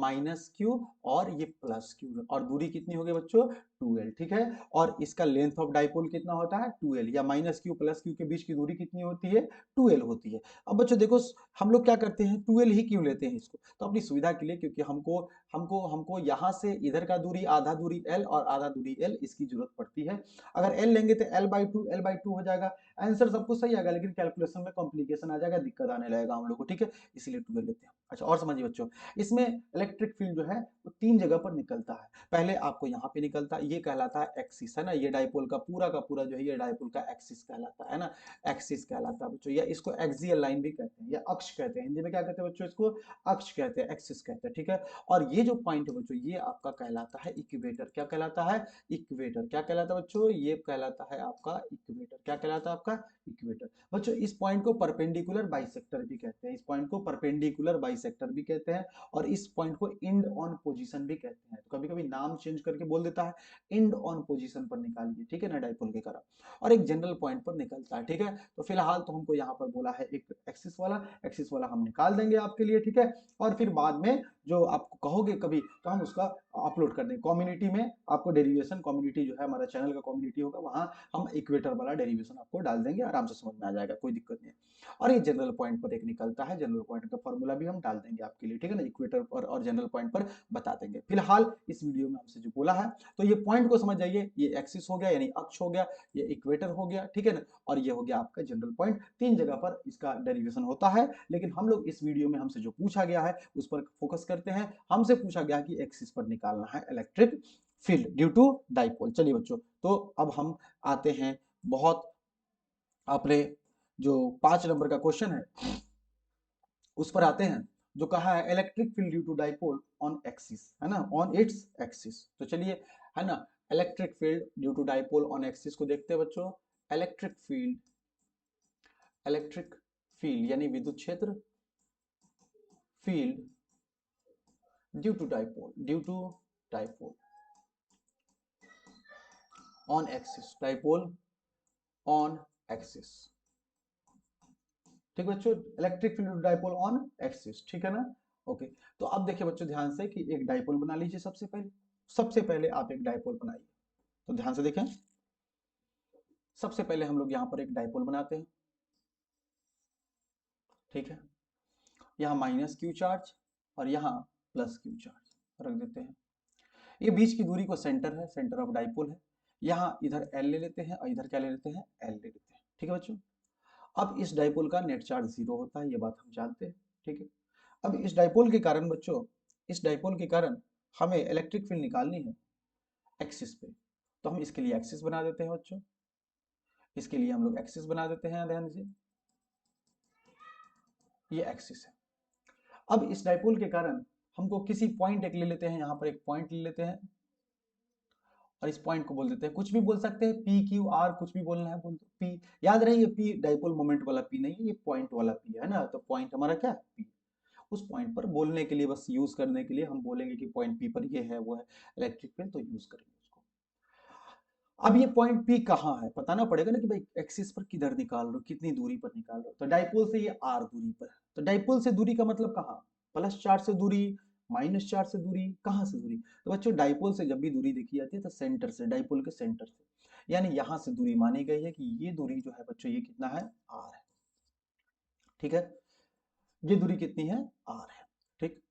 माइनस क्यू और ये प्लस क्यू, और दूरी कितनी होगी बच्चों? 2L। ठीक है, और इसका लेंथ ऑफ डाइपोल कितना होता है? 2L, या माइनस क्यू प्लस क्यू के बीच की दूरी कितनी होती है? 2L होती है। अब बच्चों देखो हम लोग क्या करते हैं, 2L ही क्यों लेते हैं इसको? तो अपनी सुविधा के लिए, क्योंकि हमको हमको हमको यहां से इधर का दूरी आधा दूरी L और आधा दूरी L इसकी जरूरत पड़ती है। अगर L लेंगे तो L/2 हो जाएगा। आंसर सब कुछ सही आएगा, लेकिन कैलकुलेशन में कॉम्प्लिकेशन आ जाएगा, दिक्कत आने लगेगा हम लोग को। ठीक है, इसीलिए 12 लेते हैं। अच्छा और समझिए बच्चों, इसमें इलेक्ट्रिक फील्ड जो है वो 3 जगह पर निकलता है। पहले आपको यहाँ पे निकलता है, ये कहलाता है एक्सिस है ना, ये डाइपोल का पूरा जो है ये डाइपोल का एक्सिस कहलाता है ना, एक्सिस कहलाता है बच्चों, या इसको एक्सियल लाइन भी कहते हैं, या अक्ष कहते हैं, हिंदी में क्या कहते हैं बच्चों? इसको अक्ष कहते हैं, एक्सिस कहते हैं। ठीक है, और ये जो पॉइंट है बच्चों ये आपका कहलाता है इक्वेटर। क्या कहलाता है? इक्वेटर। क्या कहलाता है बच्चों? ये कहलाता है आपका इक्वेटर। क्या कहलाता है आपका? इक्वेटर। बच्चों इस पॉइंट को परपेंडिकुलर बाइसेक्टर भी कहते हैं, इस पॉइंट को परपेंडिकुलर बाइसेक्टर भी कहते हैं, और इस पॉइंट को इंड ऑन पोजीशन भी कहते हैं। तो कभी कभी नाम चेंज करके बोल देता है, इंड ऑन पोजीशन पर निकालिए। ठीक है ना, डाइपोल के कारण, और एक जनरल पॉइंट पर निकलता है। ठीक है, तो फिलहाल तो हमको यहाँ पर बोला है एक एक्सिस वाला हम निकाल देंगे आपके लिए। ठीक है, और फिर बाद में जो आपको कहोगे कभी तो हम उसका अपलोड कर देंगे कम्युनिटी में, आपको डेरिवेशन कम्युनिटी जो है हमारा चैनल का कम्युनिटी होगा, वहां हम इक्वेटर वाला डेरिवेशन आपको डाल देंगे, आराम से समझ में आ जाएगा, कोई दिक्कत नहीं है। और ये जनरल पॉइंट पर एक निकलता है, जनरल पॉइंट का फॉर्मूला भी हम डाल देंगे आपके लिए। ठीक है ना, इक्वेटर पर और जनरल पॉइंट पर बता देंगे। फिलहाल इस वीडियो में हमसे जो बोला है तो ये पॉइंट को समझ जाइए, ये एक्सिस हो गया यानी अक्ष हो गया, ये इक्वेटर हो गया। ठीक है ना, और ये हो गया आपका जनरल पॉइंट। 3 जगह पर इसका डेरिवेशन होता है, लेकिन हम लोग इस वीडियो में हमसे जो पूछा गया है उस पर फोकस करते हैं। हमसे पूछा गया कि एक्सिस पर निकालना है electric field due to dipole. चलिए बच्चों, तो अब हम आते हैं बहुत अपने जो 5 नंबर का क्वेश्चन है उस पर आते हैं, जो कहा है electric field due to dipole on axis, है ना, ऑन इट्स एक्सिस। तो चलिए, है ना, electric field due to dipole on axis को देखते हैं बच्चों। इलेक्ट्रिक फील्ड, इलेक्ट्रिक फील्ड यानी विद्युत क्षेत्र, field due to dipole, due to dipole on axis, dipole on axis. ठीक बच्चों, electric field dipole on axis. ठीक है ना, ओके। तो अब देखिए बच्चों ध्यान से कि एक डाइपोल बना लीजिए। सबसे पहले आप एक डाइपोल बनाइए, तो ध्यान से देखें। सबसे पहले हम लोग यहाँ पर एक डाइपोल बनाते हैं, ठीक है। यहाँ माइनस क्यू चार्ज और यहाँ प्लस क्यू चार्ज रख देते हैं। ये बीच की दूरी को सेंटर है, सेंटर ऑफ डाइपोल है। यहाँ इधर एल ले लेते हैं और इधर क्या ले लेते हैं, एल ले लेते हैं, ठीक है बच्चों। अब इस डाइपोल का नेट चार्ज 0 होता है, ये बात हम जानते हैं, ठीक है। अब इस डाइपोल के कारण बच्चों, इस डाइपोल के कारण हमें इलेक्ट्रिक फील्ड निकालनी है एक्सिस पे, तो हम इसके लिए एक्सिस बना देते हैं बच्चों। इसके लिए हम लोग एक्सिस बना देते हैं, ध्यान से, ये एक्सिस है। अब इस डाइपोल के कारण हमको किसी पॉइंट एक ले लेते हैं, यहाँ पर एक पॉइंट ले लेते हैं और इस पॉइंट को बोल देते हैं, कुछ भी बोल सकते हैं, पी क्यू आर, कुछ भी बोलना है बोल दो, पी। याद रहे ये पी डाइपोल मोमेंट वाला पी नहीं है, ये पॉइंट वाला पी है ना, तो पॉइंट हमारा क्या है, पी। उस पॉइंट पर बोलने के लिए, बस यूज करने के लिए हम बोलेंगे कि पॉइंट पी पर ये है, वो है इलेक्ट्रिक फील्ड, तो यूज करेंगे उसको। अब ये पॉइंट पी कहाँ है, बताना पड़ेगा ना कि भाई एक्सिस पर किधर निकाल रहे हो, कितनी दूरी पर निकाल रहे हो, तो डाइपोल से ये आर दूरी पर है। तो डाइपोल से दूरी का मतलब कहाँ, प्लस चार्ज से दूरी, माइनस चार्ज से दूरी, कहाँ से दूरी, तो बच्चों डाइपोल से जब भी दूरी देखी जाती है तो सेंटर से, डाइपोल के सेंटर से, यानी यहां से दूरी मानी गई है कि ये दूरी जो है बच्चों, ये कितना है, आर है, ठीक है। ये दूरी कितनी है, आर है, ठीक।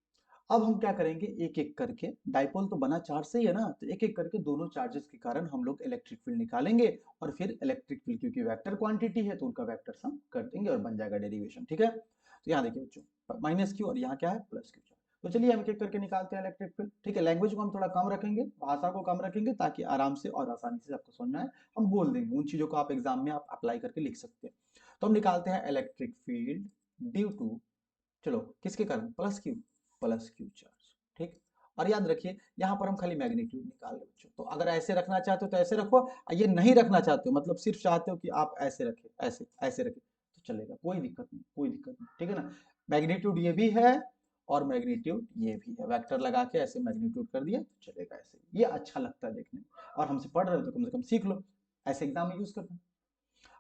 अब हम क्या करेंगे, एक एक करके, डाइपोल तो बना चार्ज से ही है ना, तो एक एक करके दोनों चार्जेस के कारण हम लोग इलेक्ट्रिक फील्ड निकालेंगे और फिर इलेक्ट्रिक फील्ड, क्योंकि वेक्टर क्वांटिटी है तो उनका वेक्टर सम कर देंगे और बन जाएगा डेरिवेशन, ठीक है। तो यहाँ देखिए बच्चों, माइनस क्यू और यहाँ क्या है, प्लस क्यू। तो चलिए हम एक एक करके निकालते हैं इलेक्ट्रिक फील्ड, ठीक है। लैंग्वेज को हम थोड़ा कम रखेंगे, भाषा को कम रखेंगे, ताकि आराम से और आसानी से आपको समझ में आए। हम बोल देंगे उन चीजों को, आप एग्जाम में आप अप्लाई करके लिख सकते हैं। तो हम निकालते हैं इलेक्ट्रिक फील्ड ड्यू टू, चलो किसके कारण, plus Q, plus Q charge, ठीक। और याद रखिए यहाँ पर हम खाली मैग्नीट्यूड निकाल रहे बच्चों, तो अगर ऐसे रखना चाहते हो तो ऐसे रखो, ये नहीं रखना चाहते हो, मतलब सिर्फ चाहते हो कि आप ऐसे रखें, ऐसे ऐसे रखें तो चलेगा, कोई दिक्कत नहीं, कोई दिक्कत नहीं, ठीक है ना। मैग्नीट्यूड ये भी है और मैग्नीट्यूड ये भी है, वेक्टर लगा के ऐसे मैग्नीट्यूड कर दिया तो चलेगा, ऐसे ये अच्छा लगता है देखने में, और हमसे पढ़ रहे हो तो कम से कम सीख लो, ऐसे एग्जाम में यूज करना।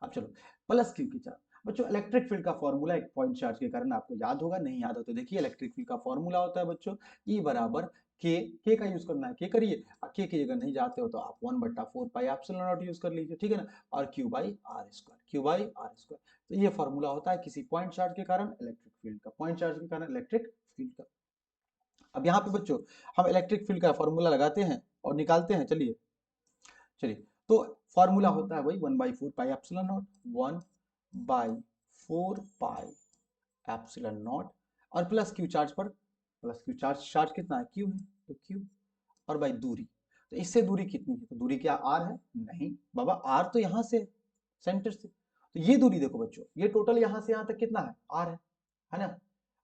अब चलो, प्लस क्यू की चार्ज, बच्चों इलेक्ट्रिक फील्ड का फॉर्मूला एक पॉइंट चार्ज के कारण आपको याद होगा, नहीं याद हो तो देखिए, इलेक्ट्रिक फील्ड का फॉर्मूला होता है बच्चों, ई बराबर के का यूज करना है, के करिए, के की जगह नहीं जाते हो तो आप 1/4 पाई एप्सिलॉन नॉट यूज कर लीजिए, ठीक है ना, और Q by R square, Q by R square. तो ये फॉर्मूला होता है किसी पॉइंट चार्ज के कारण इलेक्ट्रिक फील्ड का, पॉइंट चार्ज के कारण इलेक्ट्रिक फील्ड का। अब यहाँ पे बच्चों हम इलेक्ट्रिक फील्ड का फॉर्मूला लगाते हैं और निकालते हैं, चलिए चलिए। तो फॉर्मूला होता है वही 1/4 pi epsilon not, 1/4 pi epsilon not, और प्लस क्यू चार्ज पर, प्लस क्यू चार्ज, चार्ज कितना है, क्यू है, तो क्यू, और बाई दूरी, तो इससे दूरी कितनी है, तो दूरी क्या आर है, नहीं बाबा, आर तो यहाँ से सेंटर से, तो ये दूरी देखो बच्चों, ये टोटल यहाँ से यहाँ तक कितना है, आर है ना।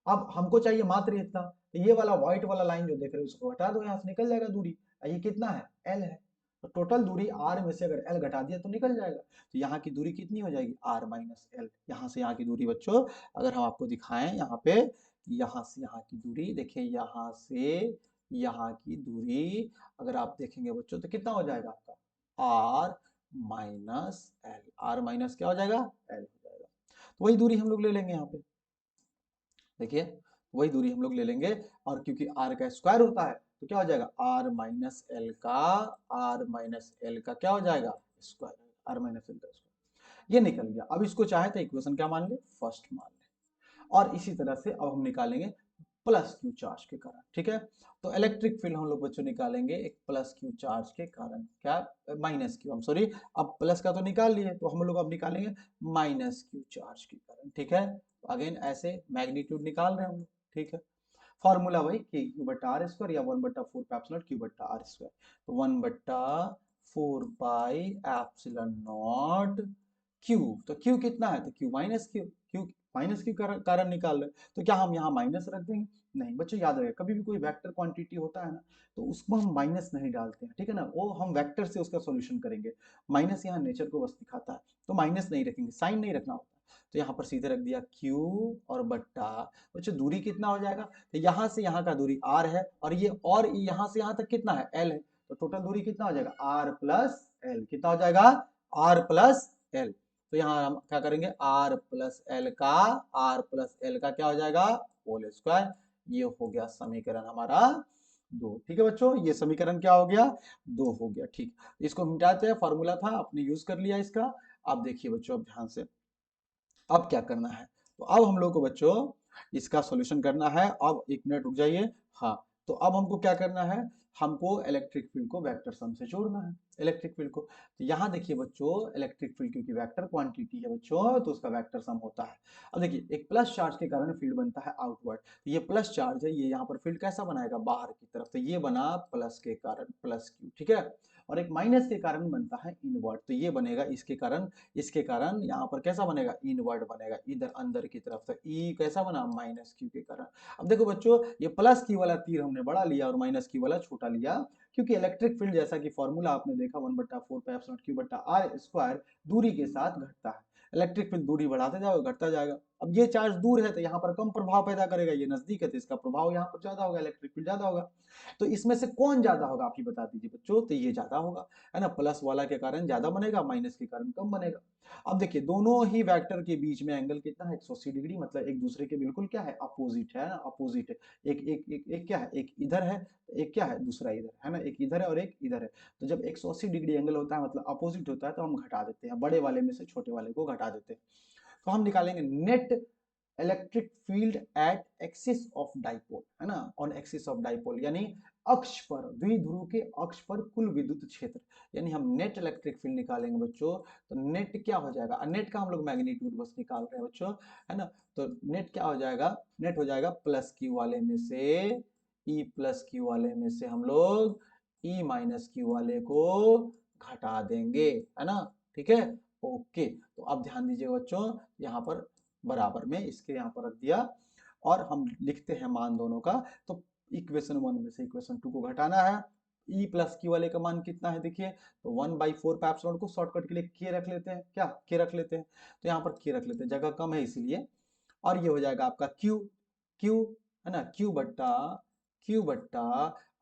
अब हमको चाहिए मात्र इतना, तो ये वाला व्हाइट वाला लाइन जो देख रहे हो उसको हटा दो, यहाँ से निकल जाएगा दूरी, ये कितना है, एल है, तो टोटल दूरी आर में से अगर एल घटा दिया तो निकल जाएगा, तो यहाँ की दूरी कितनी हो जाएगी, आर माइनस एल। यहाँ से यहाँ की दूरी बच्चों, अगर हम आपको दिखाएं यहाँ पे, यहाँ से यहाँ की दूरी देखिए, यहाँ से यहाँ की दूरी अगर आप देखेंगे बच्चों तो कितना हो जाएगा आपका, R minus L, R minus क्या हो जाएगा, एल हो जाएगा। तो वही दूरी हम लोग ले लेंगे यहाँ पे, देखिए वही दूरी हम लोग ले लेंगे, और क्योंकि r का स्क्वायर होता है तो क्या हो जाएगा, r माइनस एल का, r माइनस एल का क्या हो जाएगा, स्क्वायर, r माइनस एल का स्क्वायर, ये निकल गया। अब इसको चाहे तो इक्वेशन क्या मान ले, फर्स्ट मान ले, और इसी तरह से अब हम निकालेंगे प्लस क्यू चार्ज के कारण, ठीक है। तो इलेक्ट्रिक फील्ड हम लोग बच्चों निकालेंगे एक प्लस क्यू चार्ज के कारण, क्या, माइनस क्यू, हम सॉरी, अब प्लस का तो निकाल लिए, तो हम लोग अब निकालेंगे माइनस क्यू चार्ज के कारण, ठीक है। अगेन ऐसे मैग्नीट्यूड निकाल रहे हैं हम लोग, ठीक है। फॉर्मूला वही के क्यू बट्टा आर स्क्वायर या 1/4 एप्सिलॉन क्यू बट्टा आर स्क्वायर, तो 1/4 पाई एप्सिलॉन नॉट क्यू, तो क्यू कितना है, तो Q minus Q, Q minus Q कारण निकाल रहे हैं, तो क्या हम यहाँ माइनस रख देंगे, नहीं बच्चों, याद रहे कभी भी कोई वेक्टर क्वांटिटी होता है ना, तो उसको हम माइनस नहीं डालते हैं, ठीक है ना, वो हम वेक्टर से उसका सॉल्यूशन करेंगे, माइनस यहाँ नेचर को बस दिखाता है, तो माइनस नहीं रखेंगे, साइन नहीं रखना होता, तो यहाँ पर सीधे रख दिया क्यू और बट्टा, बच्चों दूरी कितना हो जाएगा, तो यहाँ से यहाँ का दूरी आर है, और यहाँ से यहाँ तक कितना है, एल है, तो टोटल दूरी कितना हो जाएगा, आर प्लस एल, कितना हो जाएगा, आर प्लस एल। तो यहाँ हम क्या करेंगे, आर प्लस एल का, आर प्लस एल का क्या हो जाएगा, होल स्क्वायर, ये हो गया समीकरण हमारा 2, ठीक है बच्चों, ये समीकरण क्या हो गया, 2 हो गया, ठीक। इसको मिटाते हैं, फॉर्मूला था आपने यूज कर लिया इसका, अब देखिए बच्चों, अब ध्यान से अब क्या करना है, तो अब हम लोग को बच्चों इसका सॉल्यूशन करना है। अब एक मिनट रुक जाइए। हाँ, तो अब हमको क्या करना है, हमको इलेक्ट्रिक फील्ड को वेक्टर सम से जोड़ना है, इलेक्ट्रिक फील्ड को। तो यहाँ देखिए बच्चों, इलेक्ट्रिक फील्ड क्योंकि वेक्टर क्वांटिटी है बच्चों, तो उसका वेक्टर सम होता है। अब देखिए, एक प्लस चार्ज के कारण फील्ड बनता है आउटवर्ड, तो ये प्लस चार्ज है, ये यहाँ पर फील्ड कैसा बनाएगा, बाहर की तरफ, तो ये बना प्लस के कारण प्लस क्यू, ठीक है। और एक माइनस के कारण बनता है इनवर्ड, तो ये बनेगा इसके कारण, इसके कारण यहाँ पर कैसा बनेगा, इनवर्ड बनेगा इधर अंदर की तरफ, तो ई कैसा बना, माइनस क्यू के कारण। अब देखो बच्चों, ये प्लस क्यू वाला तीर हमने बड़ा लिया और माइनस क्यू वाला छोटा लिया, क्योंकि इलेक्ट्रिक फील्ड जैसा कि फॉर्मूला आपने देखा 1/4π/Q/R² दूरी के साथ घटता है। इलेक्ट्रिक फील्ड दूरी बढ़ाते जाओगे घटता जाएगा। अब ये चार्ज दूर है तो यहाँ पर कम प्रभाव पैदा करेगा, ये नजदीक है तो इसका प्रभाव यहाँ पर ज्यादा होगा, इलेक्ट्रिक फील्ड ज्यादा होगा। तो इसमें से कौन ज्यादा होगा आप ही बता दीजिए बच्चों, तो ये ज्यादा होगा, है ना, प्लस वाला के कारण ज्यादा बनेगा, माइनस के कारण कम बनेगा। अब देखिए, दोनों ही वेक्टर के बीच में एंगल कितना है, 180 डिग्री, मतलब एक दूसरे के बिल्कुल क्या है, अपोजिट है ना, अपोजिट है। एक एक एक एक क्या है, एक इधर है, एक क्या है, दूसरा इधर है ना, एक इधर है और एक इधर है। तो जब 180 डिग्री एंगल होता है मतलब अपोजिट होता है, तो हम घटा देते हैं, बड़े वाले में से छोटे वाले को घटा देते हैं। तो हम निकालेंगे net electric field at axis of dipole, है ना, ऑन एक्सिस ऑफ डाइपोल, यानी अक्ष पर, द्विध्रुव के अक्ष पर कुल विद्युत क्षेत्र, यानी हम नेट इलेक्ट्रिक फील्ड निकालेंगे बच्चों। तो नेट क्या हो जाएगा, नेट का हम लोग मैग्नीट्यूड बस निकाल रहे हैं बच्चों, है ना। तो नेट क्या हो जाएगा, नेट हो जाएगा प्लस क्यू वाले में से ई प्लस क्यू वाले में से हम लोग ई माइनस क्यू वाले को घटा देंगे, है ना, ठीक है। ओके, तो अब ध्यान दीजिए बच्चों, यहाँ पर बराबर में इसके यहाँ पर रख दिया और हम लिखते हैं मान दोनों का। तो इक्वेशन 1 में से इक्वेशन 2 को घटाना है। ई प्लस क्यू वाले का मान कितना है, देखिए, तो 1/4 को शॉर्टकट के लिए के रख लेते हैं, क्या के रख लेते हैं, तो यहाँ पर के रख लेते हैं, जगह कम है इसीलिए। और ये हो जाएगा आपका क्यू, क्यू, है ना, क्यू बट्टा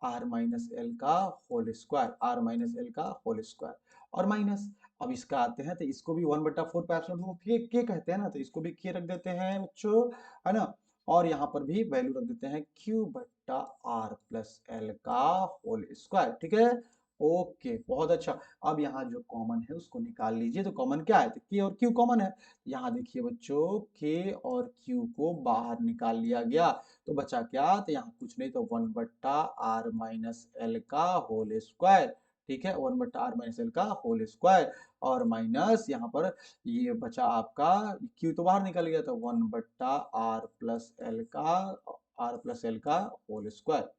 आर माइनस एल का whole square, R minus L का होल स्क्वायर, और माइनस, अब इसका आते हैं तो इसको भी 1/4 के कहते हैं ना, तो इसको भी के रख देते हैं बच्चों, है ना। और यहाँ पर भी वैल्यू रख देते हैं क्यू बट्टा आर प्लस एल का होल स्क्वायर, ठीक है। ओके, बहुत अच्छा। अब यहाँ जो कॉमन है उसको निकाल लीजिए, तो कॉमन क्या है, तो के और क्यू कॉमन है। यहाँ देखिए बच्चों, के और क्यू को बाहर निकाल लिया गया, तो बचा क्या, तो यहाँ कुछ नहीं, तो 1/r-l का होल स्क्वायर, ठीक है, 1/r-l का होल स्क्वायर, और माइनस यहाँ पर ये बचा आपका क्यू तो बाहर निकल गया, तो 1/r+l का होल स्क्वायर,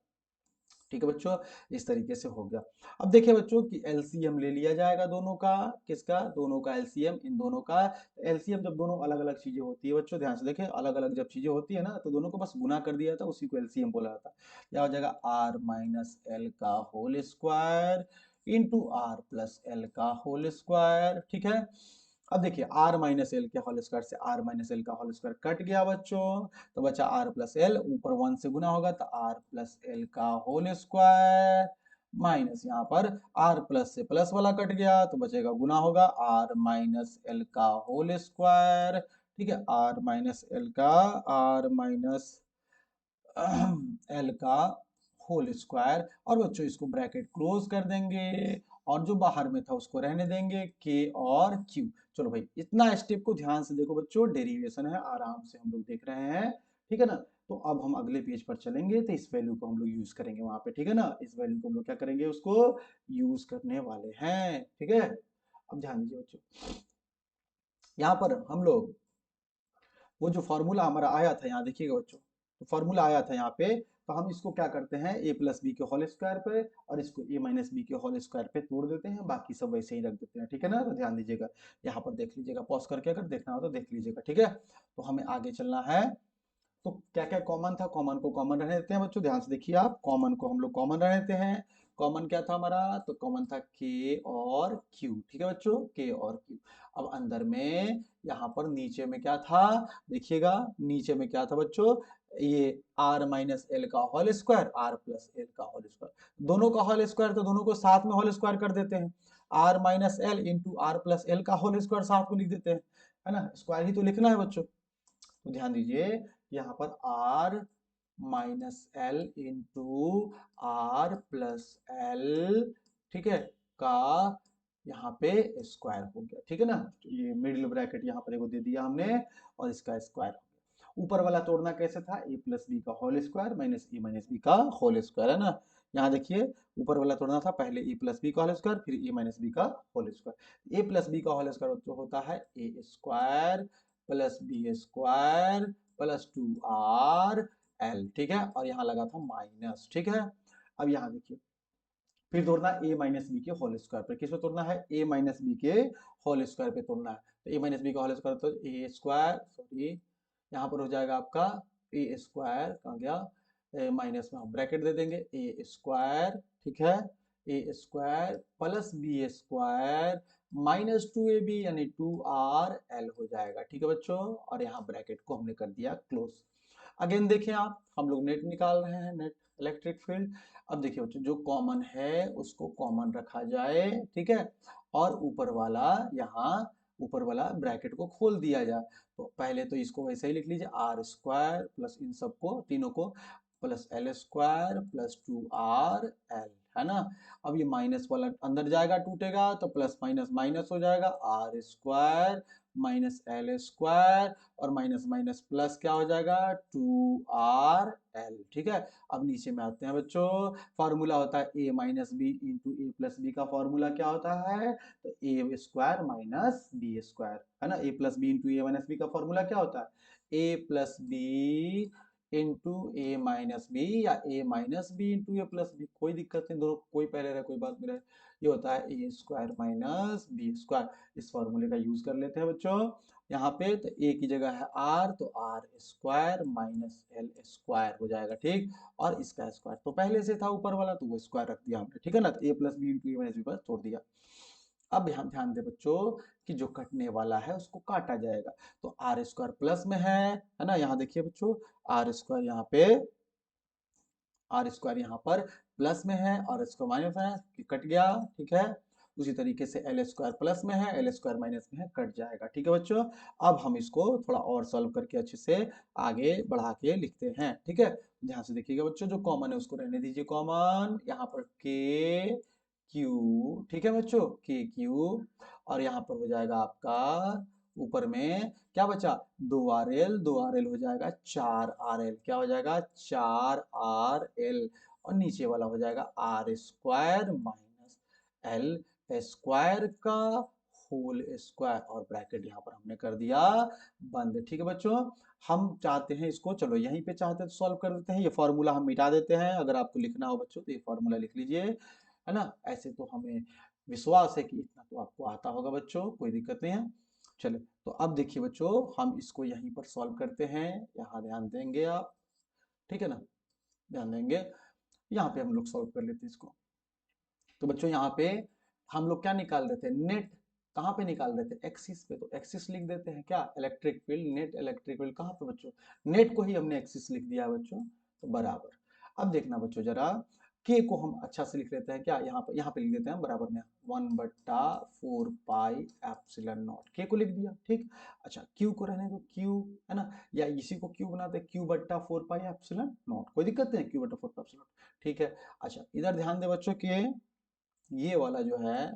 ठीक है बच्चों। इस तरीके से हो गया। अब देखिए बच्चों कि एलसीएम ले लिया जाएगा दोनों का, किसका, दोनों का एलसीएम, इन दोनों का। एलसीएम जब दोनों अलग अलग चीजें होती है बच्चों, ध्यान से देखें, अलग अलग जब चीजें होती है ना, तो दोनों को बस गुना कर दिया जाता है, उसी को एलसीएम बोला जाता है। क्या हो जाएगा, r-l का होल स्क्वायर इंटू r+l का होल स्क्वायर, ठीक है। अब देखिए, r-l के होल स्क्वायर से r-l का होल स्क्वायर कट गया बच्चों, तो बचा r+l, ऊपर 1 से गुना होगा तो r+l का होल स्क्वायर, माइनस यहाँ पर r प्लस से प्लस वाला कट गया तो बचेगा गुना होगा r-l का होल स्क्वायर, ठीक है, r-l का होल स्क्वायर, और बच्चों इसको ब्रैकेट क्लोज कर देंगे और जो बाहर में था उसको रहने देंगे, k और q। चलो भाई, इतना स्टेप को ध्यान से देखो बच्चों, डेरिवेशन है, आराम से हम लोग देख रहे हैं, ठीक है ना। तो अब हम अगले पेज पर चलेंगे, तो इस वैल्यू को हम लोग यूज करेंगे वहां पे, ठीक है ना, इस वैल्यू को हम लोग क्या करेंगे, उसको यूज करने वाले हैं, ठीक है। अब ध्यान दीजिए बच्चों, यहाँ पर हम लोग वो जो फॉर्मूला हमारा आया था, यहाँ देखिएगा बच्चों, तो फॉर्मूला आया था यहाँ पे, तो हम इसको क्या करते हैं, a प्लस बी के होल स्क्वायर पे और इसको a माइनस बी के होल स्क्वायर पे तोड़ देते हैं, बाकी सब वैसे ही रख देते हैं, ठीक है ना। तो ध्यान दीजिएगा, यहाँ पर देख लीजिएगा, पॉज करके अगर देखना हो तो देख लीजिएगा, ठीक है। तो हमें आगे चलना है। तो क्या क्या कॉमन था, कॉमन को कॉमन रहने देते हैं बच्चों, ध्यान से देखिए आप, कॉमन को हम लोग कॉमन रहने देते हैं। कॉमन क्या था हमारा, तो कॉमन था के और क्यू, ठीक है बच्चों, के और क्यू। अब अंदर में यहाँ पर नीचे में क्या था, देखिएगा नीचे में क्या था बच्चों, ये r-l का होल स्क्वायर, r+l का होल स्क्वायर, दोनों का होल स्क्वायर, तो दोनों को साथ में होल स्क्वायर कर देते हैं, r-l इंटू r+l का होल स्क्वायर साथ में लिख देते हैं, है ना, स्क्वायर ही तो लिखना है बच्चों। तो ध्यान दीजिए, यहाँ पर r-l इंटू r+l, ठीक है, का यहाँ पे स्क्वायर हो गया, ठीक है ना। ये मिडिल ब्रैकेट यहाँ पर एगो दे दिया हमने और इसका स्क्वायर हो गया। ऊपर वाला तोड़ना कैसे था, ए प्लस बी का whole square minus A minus B का होल स्क्वायर, है ना। यहाँ देखिए ऊपर वाला तोड़ना था, पहले ए प्लस बी का होल स्क्वायर फिर ए माइनस बी का whole square. A plus B का होल स्क्वायर जो होता है A square plus B square plus 2r L, ठीक है। और यहाँ लगा था माइनस, ठीक है। अब यहाँ देखिए फिर तोड़ना ए माइनस बी के होल स्क्वायर पे, किस पे तोड़ना है, ए माइनस बी के होल स्क्वायर पे तोड़ना है। तो ए माइनस बी का होल स्क्वायर तो ए स्क्वायर, सॉरी यहाँ पर हो जाएगा आपका ए स्क्वायर, कहाँ गया, माइनस में हम ब्रैकेट दे देंगे ए स्क्वायर, ठीक है, A square plus B square minus 2ab यानी 2rl हो जाएगा, ठीक है बच्चों। और यहाँ ब्रैकेट को हमने कर दिया क्लोज। अगेन देखें आप, हम लोग नेट निकाल रहे हैं, नेट इलेक्ट्रिक फील्ड। अब देखिए बच्चों जो कॉमन है उसको कॉमन रखा जाए, ठीक है, और ऊपर वाला यहाँ ऊपर वाला ब्रैकेट को खोल दिया जाए। तो पहले तो इसको वैसे ही लिख लीजिए आर स्क्वायर प्लस इन सबको तीनों को plus L square plus 2rl, है ना। अब ये माइनस वाला अंदर जाएगा टूटेगा तो प्लस माइनस माइनस हो जाएगा, R square minus L square और माइनस माइनस प्लस क्या हो जाएगा 2rl, ठीक है। अब नीचे में आते हैं बच्चों, फॉर्मूला होता है ए माइनस बी इंटू ए प्लस बी का फॉर्मूला क्या होता है, तो ए स्क्वायर माइनस बी स्क्वायर, है ना। ए प्लस बी इंटू ए माइनस बी का फॉर्मूला क्या होता है, ए प्लस बी इंटू ए माइनस बी या ए माइनस बी इंटू ए प्लस बी, कोई दिक्कत नहीं, दोनों कोई पहले रहे कोई बाद में रहे। ये होता है A square minus B square, इस फॉर्मूले का यूज कर लेते हैं बच्चों यहाँ पे। तो ए की जगह है आर, तो R square minus L square हो जाएगा, ठीक। और इसका स्क्वायर तो पहले से था ऊपर वाला तो वो स्क्वायर रख दिया हमने, ठीक है ना। तो ए प्लस बी इंटू ए माइनस बी पर छोड़ दिया। अब यहाँ ध्यान दे बच्चों कि जो कटने वाला है उसको काटा जाएगा। तो आर स्क्वायर प्लस में है ना। यहाँ देखिए बच्चों आर स्क्वायर यहाँ पे, आर स्क्वायर यहाँ पर प्लस में है और स्क्वायर माइनस में है, कट गया, ठीक है। उसी तरीके से एल स्क्वायर प्लस में है, एल स्क्वायर माइनस में है, कट जाएगा, ठीक है बच्चों। अब हम इसको थोड़ा और सॉल्व करके अच्छे से आगे बढ़ा के लिखते हैं, ठीक है। ध्यान से देखिएगा बच्चों, जो कॉमन है उसको रहने दीजिए कॉमन, यहाँ पर के क्यू, ठीक है बच्चों, के क्यू। और यहाँ पर हो जाएगा आपका ऊपर में क्या बचा, 2rl, 2rl हो जाएगा 4rl, क्या हो जाएगा 4rl। और नीचे वाला हो जाएगा R square minus L square का होल स्क्वायर और ब्रैकेट यहाँ पर हमने कर दिया बंद, ठीक है बच्चों। हम चाहते हैं इसको, चलो यहीं पे चाहते हैं तो सॉल्व कर देते हैं, ये फॉर्मूला हम मिटा देते हैं। अगर आपको लिखना हो बच्चों तो ये फॉर्मूला लिख लीजिए, है ना। ऐसे तो हमें विश्वास है कि इतना तो आपको आता होगा बच्चों, कोई दिक्कत नहीं है। चलो तो अब देखिए बच्चों हम इसको यहीं पर सॉल्व करते हैं, यहाँ ध्यान देंगे आप, ठीक है ना, ध्यान देंगे। यहाँ पे हम लोग सॉल्व कर लेते हैं इसको। तो बच्चों यहाँ पे हम लोग क्या निकाल रहे थे, नेट। कहाँ पे निकाल रहे थे, एक्सिस पे। तो एक्सिस लिख देते हैं क्या, electric field, net electric field कहाँ पे बच्चों, नेट को ही हमने एक्सिस लिख दिया बच्चों, तो बराबर। अब देखना बच्चों जरा, के को हम अच्छा से लिख लेते हैं क्या, यहाँ पे लिख देते हैं बराबर में 1/4 पाई एप्सिलॉन नॉट, के को लिख दिया, ठीक। अच्छा क्यू को रहने दो, क्यू, है ना, या इसी को क्यू बनाते हैं, Q/4 पाई एप्सिलॉन नॉट, कोई दिक्कत नहीं, Q/4 पाई एप्सिलॉन, ठीक है। अच्छा इधर ध्यान दे बच्चों कि ये वाला जो है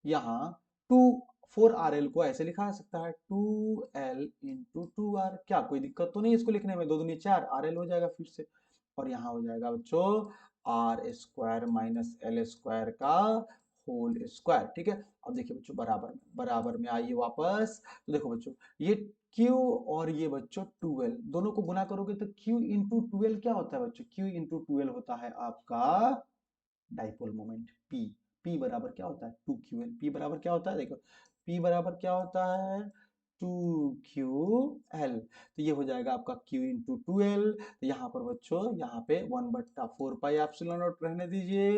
यहाँ 4rl को ऐसे लिखा जा सकता है 2l इंटू 2r, क्या कोई दिक्कत तो नहीं इसको लिखने में, 2 दूनी 4 rl हो जाएगा फिर से। और यहाँ हो जाएगा बच्चों R square minus L square का होल स्क्वायर, ठीक है। अब देखिए बच्चों बराबर में आइए वापस। तो देखो बच्चों ये Q और ये बच्चों 12 दोनों को गुना करोगे तो Q इंटू 12 क्या होता है बच्चों, Q इंटू 12 होता है आपका डाइपोल मोमेंट P। P बराबर क्या होता है 2ql, P बराबर क्या होता है देखो, P बराबर क्या होता है 2ql। तो ये हो जाएगा आपका Q इंटू 12। तो यहाँ पर बच्चों यहाँ पे 1/4 पाई एप्सिलॉन नॉट रहने दीजिए,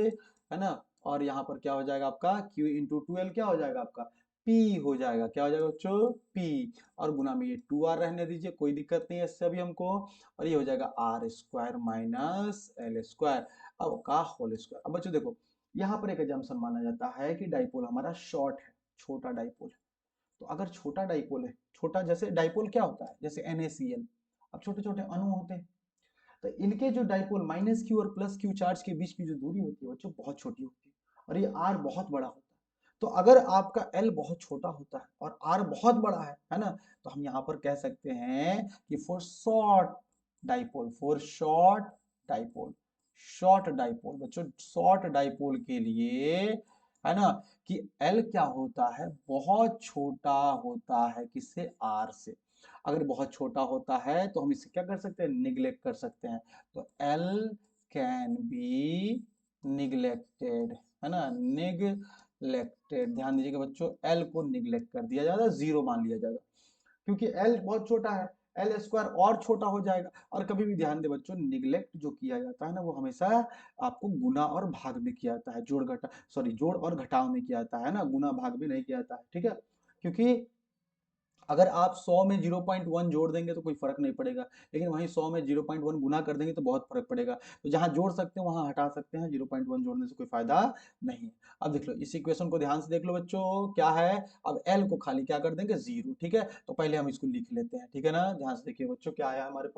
है ना। और यहाँ पर क्या हो जाएगा आपका Q इंटू 12 क्या हो जाएगा आपका P हो जाएगा, क्या हो जाएगा बच्चों P। और गुना में ये 2r रहने दीजिए, कोई दिक्कत नहीं है इससे अभी हमको। और ये हो जाएगा R square minus L square अब का होल स्क्वायर। अब बच्चों देखो यहाँ पर एक एजम्पशन माना जाता है कि डाइपोल हमारा शॉर्ट है, छोटा डाइपोल है। तो अगर छोटा डाइपोल है, छोटा जैसे डाइपोल क्या होता है, जैसे NaCl, अब छोटे छोटे अणु होते हैं, तो इनके जो डाइपोल माइनस क्यू और प्लस क्यू चार्ज के बीच की जो दूरी होती है बच्चों बहुत छोटी होती है। और ये आर बहुत बड़ा होता है। तो अगर आपका एल बहुत छोटा होता है और आर बहुत बड़ा है ना, तो हम यहाँ पर कह सकते हैं कि for short dipole, for short dipole बच्चों, शॉर्ट डाइपोल के लिए है ना, कि एल क्या होता है, बहुत छोटा होता है किससे, आर से। अगर बहुत छोटा होता है तो हम इसे क्या कर सकते हैं, निग्लेक्ट कर सकते हैं। तो एल कैन बी निग्लेक्टेड, है ना, निग्लेक्टेड। ध्यान दीजिएगा बच्चों, एल को निग्लेक्ट कर दिया जाएगा, जीरो मान लिया जाएगा, क्योंकि एल बहुत छोटा है, एल स्क्वायर और छोटा हो जाएगा। और कभी भी ध्यान दे बच्चों, निग्लेक्ट जो किया जाता है ना, वो हमेशा आपको गुना और भाग में किया जाता है, जोड़ और घटाव में किया जाता है ना, गुना भाग में नहीं किया जाता है, ठीक है। क्योंकि अगर आप 100 में 0.1 जोड़ देंगे तो कोई फर्क नहीं पड़ेगा, लेकिन वहीं 100 में 0.1 गुना कर देंगे तो बहुत फर्क पड़ेगा। तो जहां जोड़ सकते हैं वहां हटा सकते हैं, 0.1 जोड़ने से कोई फायदा नहीं है। अब देख लो इस इक्वेशन को ध्यान से देख लो बच्चों, क्या है, अब एल को खाली क्या कर देंगे, जीरो, ठीक है। तो पहले हम इसको लिख लेते हैं, ठीक है ना। ध्यान से देखिए बच्चों, क्या आया हमारे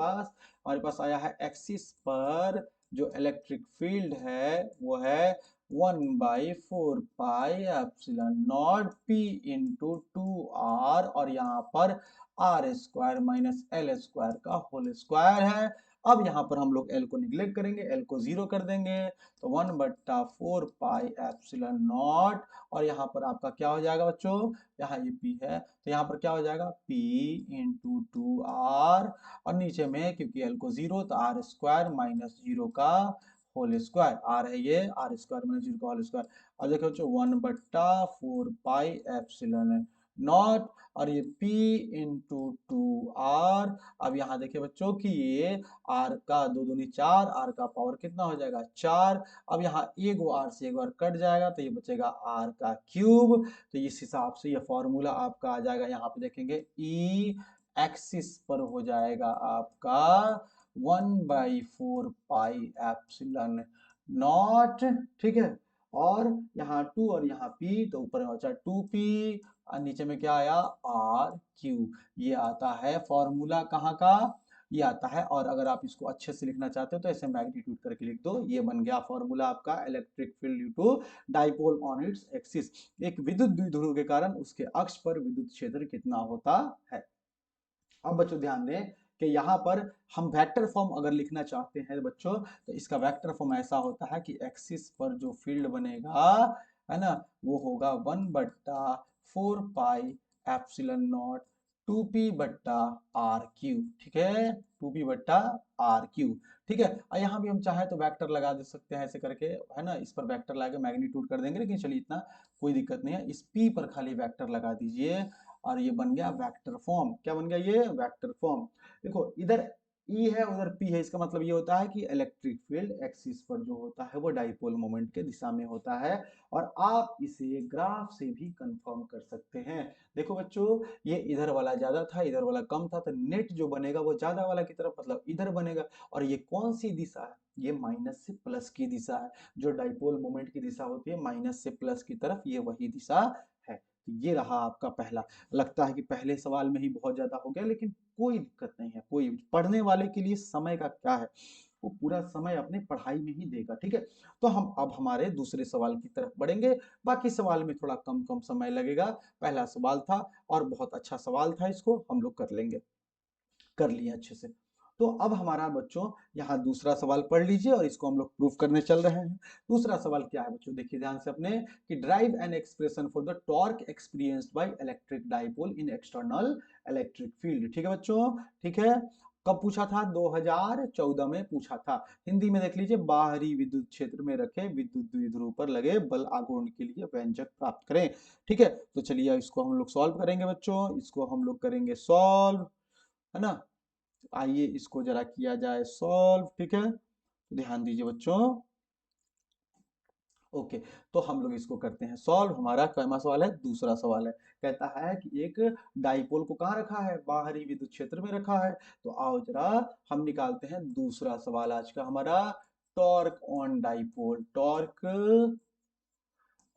पास आया है एक्सिस पर जो इलेक्ट्रिक फील्ड है वो है 1/4 pi epsilon naught P into 2r, और यहाँ पर R square minus L square का होल स्क्वायर है। अब यहाँ पर हम लोग एल को निग्लेक्ट करेंगे, एल को जीरो कर देंगे, तो 1/4 पाई एप्सिलॉन नॉट, और यहाँ पर आपका क्या हो जाएगा बच्चों, यहाँ ये पी है तो यहाँ पर क्या हो जाएगा, पी इंटू 2r, और नीचे में क्योंकि एल को जीरो तो आर स्क्वायर माइनस जीरो का होल स्क्वायर, आर है ये, आर स्क्वायर माइनस जीरो का होल स्क्वायर। अब देखो बच्चों 1/4 पाई एप्सिलॉन नॉट, और ये p इंटू 2r। अब यहाँ देखिए बच्चों कि ये r का दो दूनी चार, r का पावर कितना हो जाएगा, 4। अब यहाँ एक r से एक बार कट जाएगा तो ये बचेगा r का क्यूब। तो इस हिसाब से ये फॉर्मूला आपका आ जाएगा, यहाँ पे देखेंगे e एक्सिस पर हो जाएगा आपका 1/4 पाई एप्सिलॉन नॉट, ठीक है। और यहाँ 2 और यहाँ p, तो ऊपर में बचा 2p, और नीचे में क्या आया, आर क्यू। ये आता है फॉर्मूला कहाँ का, ये आता है। और अगर आप इसको अच्छे से लिखना चाहते हो तो ऐसे मैग्नीट्यूड करके लिख दो, ये बन गया फॉर्मूला आपका, electric field due to dipole on its axis. एक विद्युत द्विध्रुव के कारण उसके अक्ष पर विद्युत क्षेत्र कितना होता है। अब बच्चों ध्यान दें कि यहाँ पर हम वेक्टर फॉर्म अगर लिखना चाहते हैं बच्चों, तो इसका वेक्टर फॉर्म ऐसा होता है कि एक्सिस पर जो फील्ड बनेगा, है ना, वो होगा 1/4 pi epsilon not 2p/r Q, ठीक है, 2p/r क्यू, ठीक है। और यहाँ भी हम चाहे तो वेक्टर लगा दे सकते हैं ऐसे करके, है ना, इस पर वेक्टर लगा के मैग्नीट्यूड कर देंगे, लेकिन चलिए इतना कोई दिक्कत नहीं है, इस p पर खाली वेक्टर लगा दीजिए, और ये बन गया वेक्टर फॉर्म। क्या बन गया, ये वेक्टर फॉर्म। देखो इधर E है उधर P है, इसका मतलब ये होता है कि इलेक्ट्रिक फील्ड एक्सिस पर जो होता है वो डाइपोल मोमेंट के दिशा में होता है। और आप इसे ग्राफ से भी कंफर्म कर सकते हैं। देखो बच्चों, ये इधर वाला ज्यादा था, इधर वाला कम था, तो नेट जो बनेगा वो ज्यादा वाला की तरफ, मतलब इधर बनेगा। और ये कौन सी दिशा है, ये माइनस से प्लस की दिशा है। जो डाइपोल मोमेंट की दिशा होती है माइनस से प्लस की तरफ, ये वही दिशा है। तो ये रहा आपका पहला। लगता है कि पहले सवाल में ही बहुत ज्यादा हो गया, लेकिन कोई दिक्कत नहीं है, कोई पढ़ने वाले के लिए समय का क्या है, वो पूरा समय अपने पढ़ाई में ही देगा, ठीक है। तो हम अब हमारे दूसरे सवाल की तरफ बढ़ेंगे। बाकी सवाल में थोड़ा कम कम समय लगेगा, पहला सवाल था और बहुत अच्छा सवाल था, इसको हम लोग कर लेंगे, कर लिए अच्छे से। तो अब हमारा बच्चों यहाँ दूसरा सवाल पढ़ लीजिए और इसको हम लोग प्रूफ करने चल रहे हैं। दूसरा सवाल क्या है बच्चों, देखिए ध्यान से अपने, कि drive an expression for the torque experienced by electric dipole in external electric field, ठीक है बच्चों, ठीक है। कब पूछा था, 2014 में पूछा था। हिंदी में देख लीजिए, बाहरी विद्युत क्षेत्र में रखे विद्युत द्विध्रुव पर लगे बल आघूर्ण के लिए व्यंजक प्राप्त करें, ठीक है। तो चलिए इसको हम लोग सॉल्व करेंगे बच्चों, इसको हम लोग करेंगे सॉल्व, है ना। आइए इसको जरा किया जाए सॉल्व, ठीक है। तो ध्यान दीजिए बच्चों, ओके। तो हम लोग इसको करते हैं सॉल्व। हमारा कैमा सवाल है, दूसरा सवाल है। कहता है कि एक डाइपोल को कहाँ रखा है, बाहरी विद्युत क्षेत्र में रखा है। तो आओ जरा हम निकालते हैं दूसरा सवाल आज का हमारा, torque on dipole, torque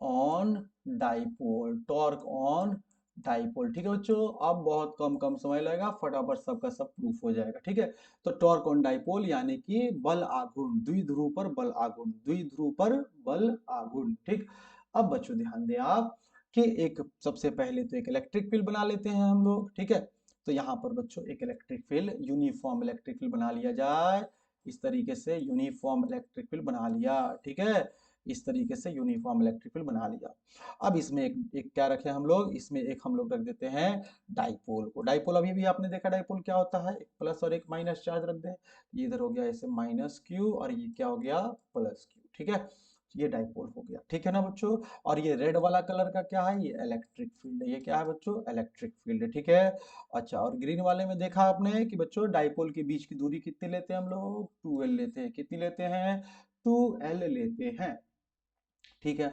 on dipole, torque on dipole. ठीक है बच्चों, अब बहुत कम कम समय लगेगा, फटाफट सबका सब प्रूफ हो जाएगा। ठीक है, तो टॉर्क ऑन डाइपोल यानी कि बल आघूर्ण, द्विध्रुव पर बल आघूर्ण, द्विध्रुव पर बल आघूर्ण। ठीक, अब बच्चों ध्यान दें आप कि एक सबसे पहले तो एक इलेक्ट्रिक फील्ड बना लेते हैं हम लोग। ठीक है, तो यहाँ पर बच्चों एक electric field, uniform electric field बना लिया जाए। इस तरीके से यूनिफॉर्म इलेक्ट्रिक फील्ड बना लिया। ठीक है, इस तरीके से यूनिफॉर्म इलेक्ट्रिक फील्ड बना लिया। अब इसमें एक क्या रखे हम लोग, इसमें एक हम लोग रख देते हैं डाइपोल को। डाइपोल अभी भी आपने देखा डाइपोल क्या होता है, एक प्लस और एक माइनस चार्ज रख दे। ये इधर हो गया ऐसे माइनस क्यू और ये क्या हो गया प्लस क्यू। ठीक है, ये डाइपोल हो गया। ठीक है ना बच्चों, और ये रेड वाला कलर का क्या है, ये इलेक्ट्रिक फील्ड है। ये क्या है बच्चों, इलेक्ट्रिक फील्ड है। ठीक है, अच्छा, और ग्रीन वाले में देखा आपने कि बच्चों डाइपोल के बीच की दूरी कितनी लेते हैं हम लोग, 2l लेते हैं। कितनी लेते हैं, 2l लेते हैं। ठीक है,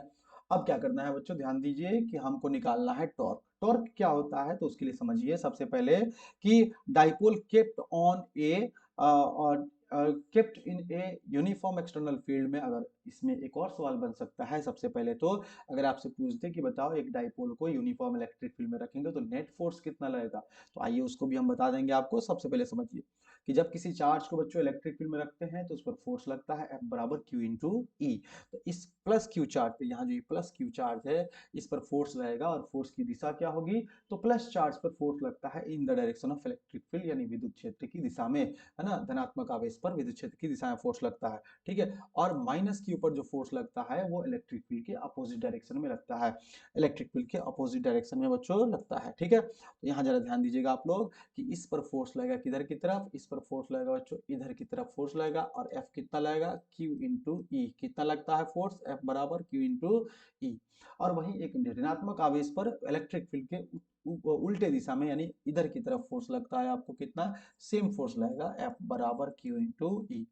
अब क्या करना है बच्चों, ध्यान दीजिए कि हमको निकालना है टॉर्क। टॉर्क क्या होता है तो उसके लिए समझिए सबसे पहले कि डाइपोल केप्ट ऑन ए और kept in a uniform external field में। अगर इसमें एक और सवाल बन सकता है, सबसे पहले तो अगर आपसे पूछते कि बताओ एक डाइपोल को यूनिफॉर्म इलेक्ट्रिक फील्ड में रखेंगे तो नेट फोर्स कितना लगेगा, तो आइए उसको भी हम बता देंगे आपको। सबसे पहले समझिए कि जब किसी चार्ज को बच्चों इलेक्ट्रिक फील्ड में रखते हैं तो उस पर फोर्स लगता है F बराबर Q इंटू ई। तो इस प्लस क्यू चार्ज पे, यहाँ जो ये प्लस क्यू चार्ज है इस पर फोर्स रहेगा, और फोर्स की दिशा क्या होगी, तो प्लस चार्ज पर फोर्स लगता है in the direction of electric field, यानी विद्युत क्षेत्र की दिशा में, है ना, धनात्मक आवेश पर विद्युत क्षेत्र की दिशा में फोर्स लगता है। ठीक है, और माइनस के ऊपर जो फोर्स लगता है वो इलेक्ट्रिक फील्ड के अपोजिट डायरेक्शन में लगता है, इलेक्ट्रिक फील्ड के अपोजिट डायरेक्शन में बच्चों लगता है। ठीक है, तो यहाँ जरा ध्यान दीजिएगा आप लोग कि इस पर फोर्स लगेगा किधर की तरफ, इस पर फोर्स लगेगा बच्चों इधर की तरफ फोर्स लगेगा, और F कितना लगेगा, Q इंटू ई। कितना लगता है फोर्स, F बराबर Q इंटू ई। और वहीं एक ऋणात्मक आवेश पर इलेक्ट्रिक फील्ड के उल्टे दिशा में यानी इधर की तरफ फोर्स लगता है, आपको कितना सेम फोर्स लगेगा, F बराबर Q इंटू ई।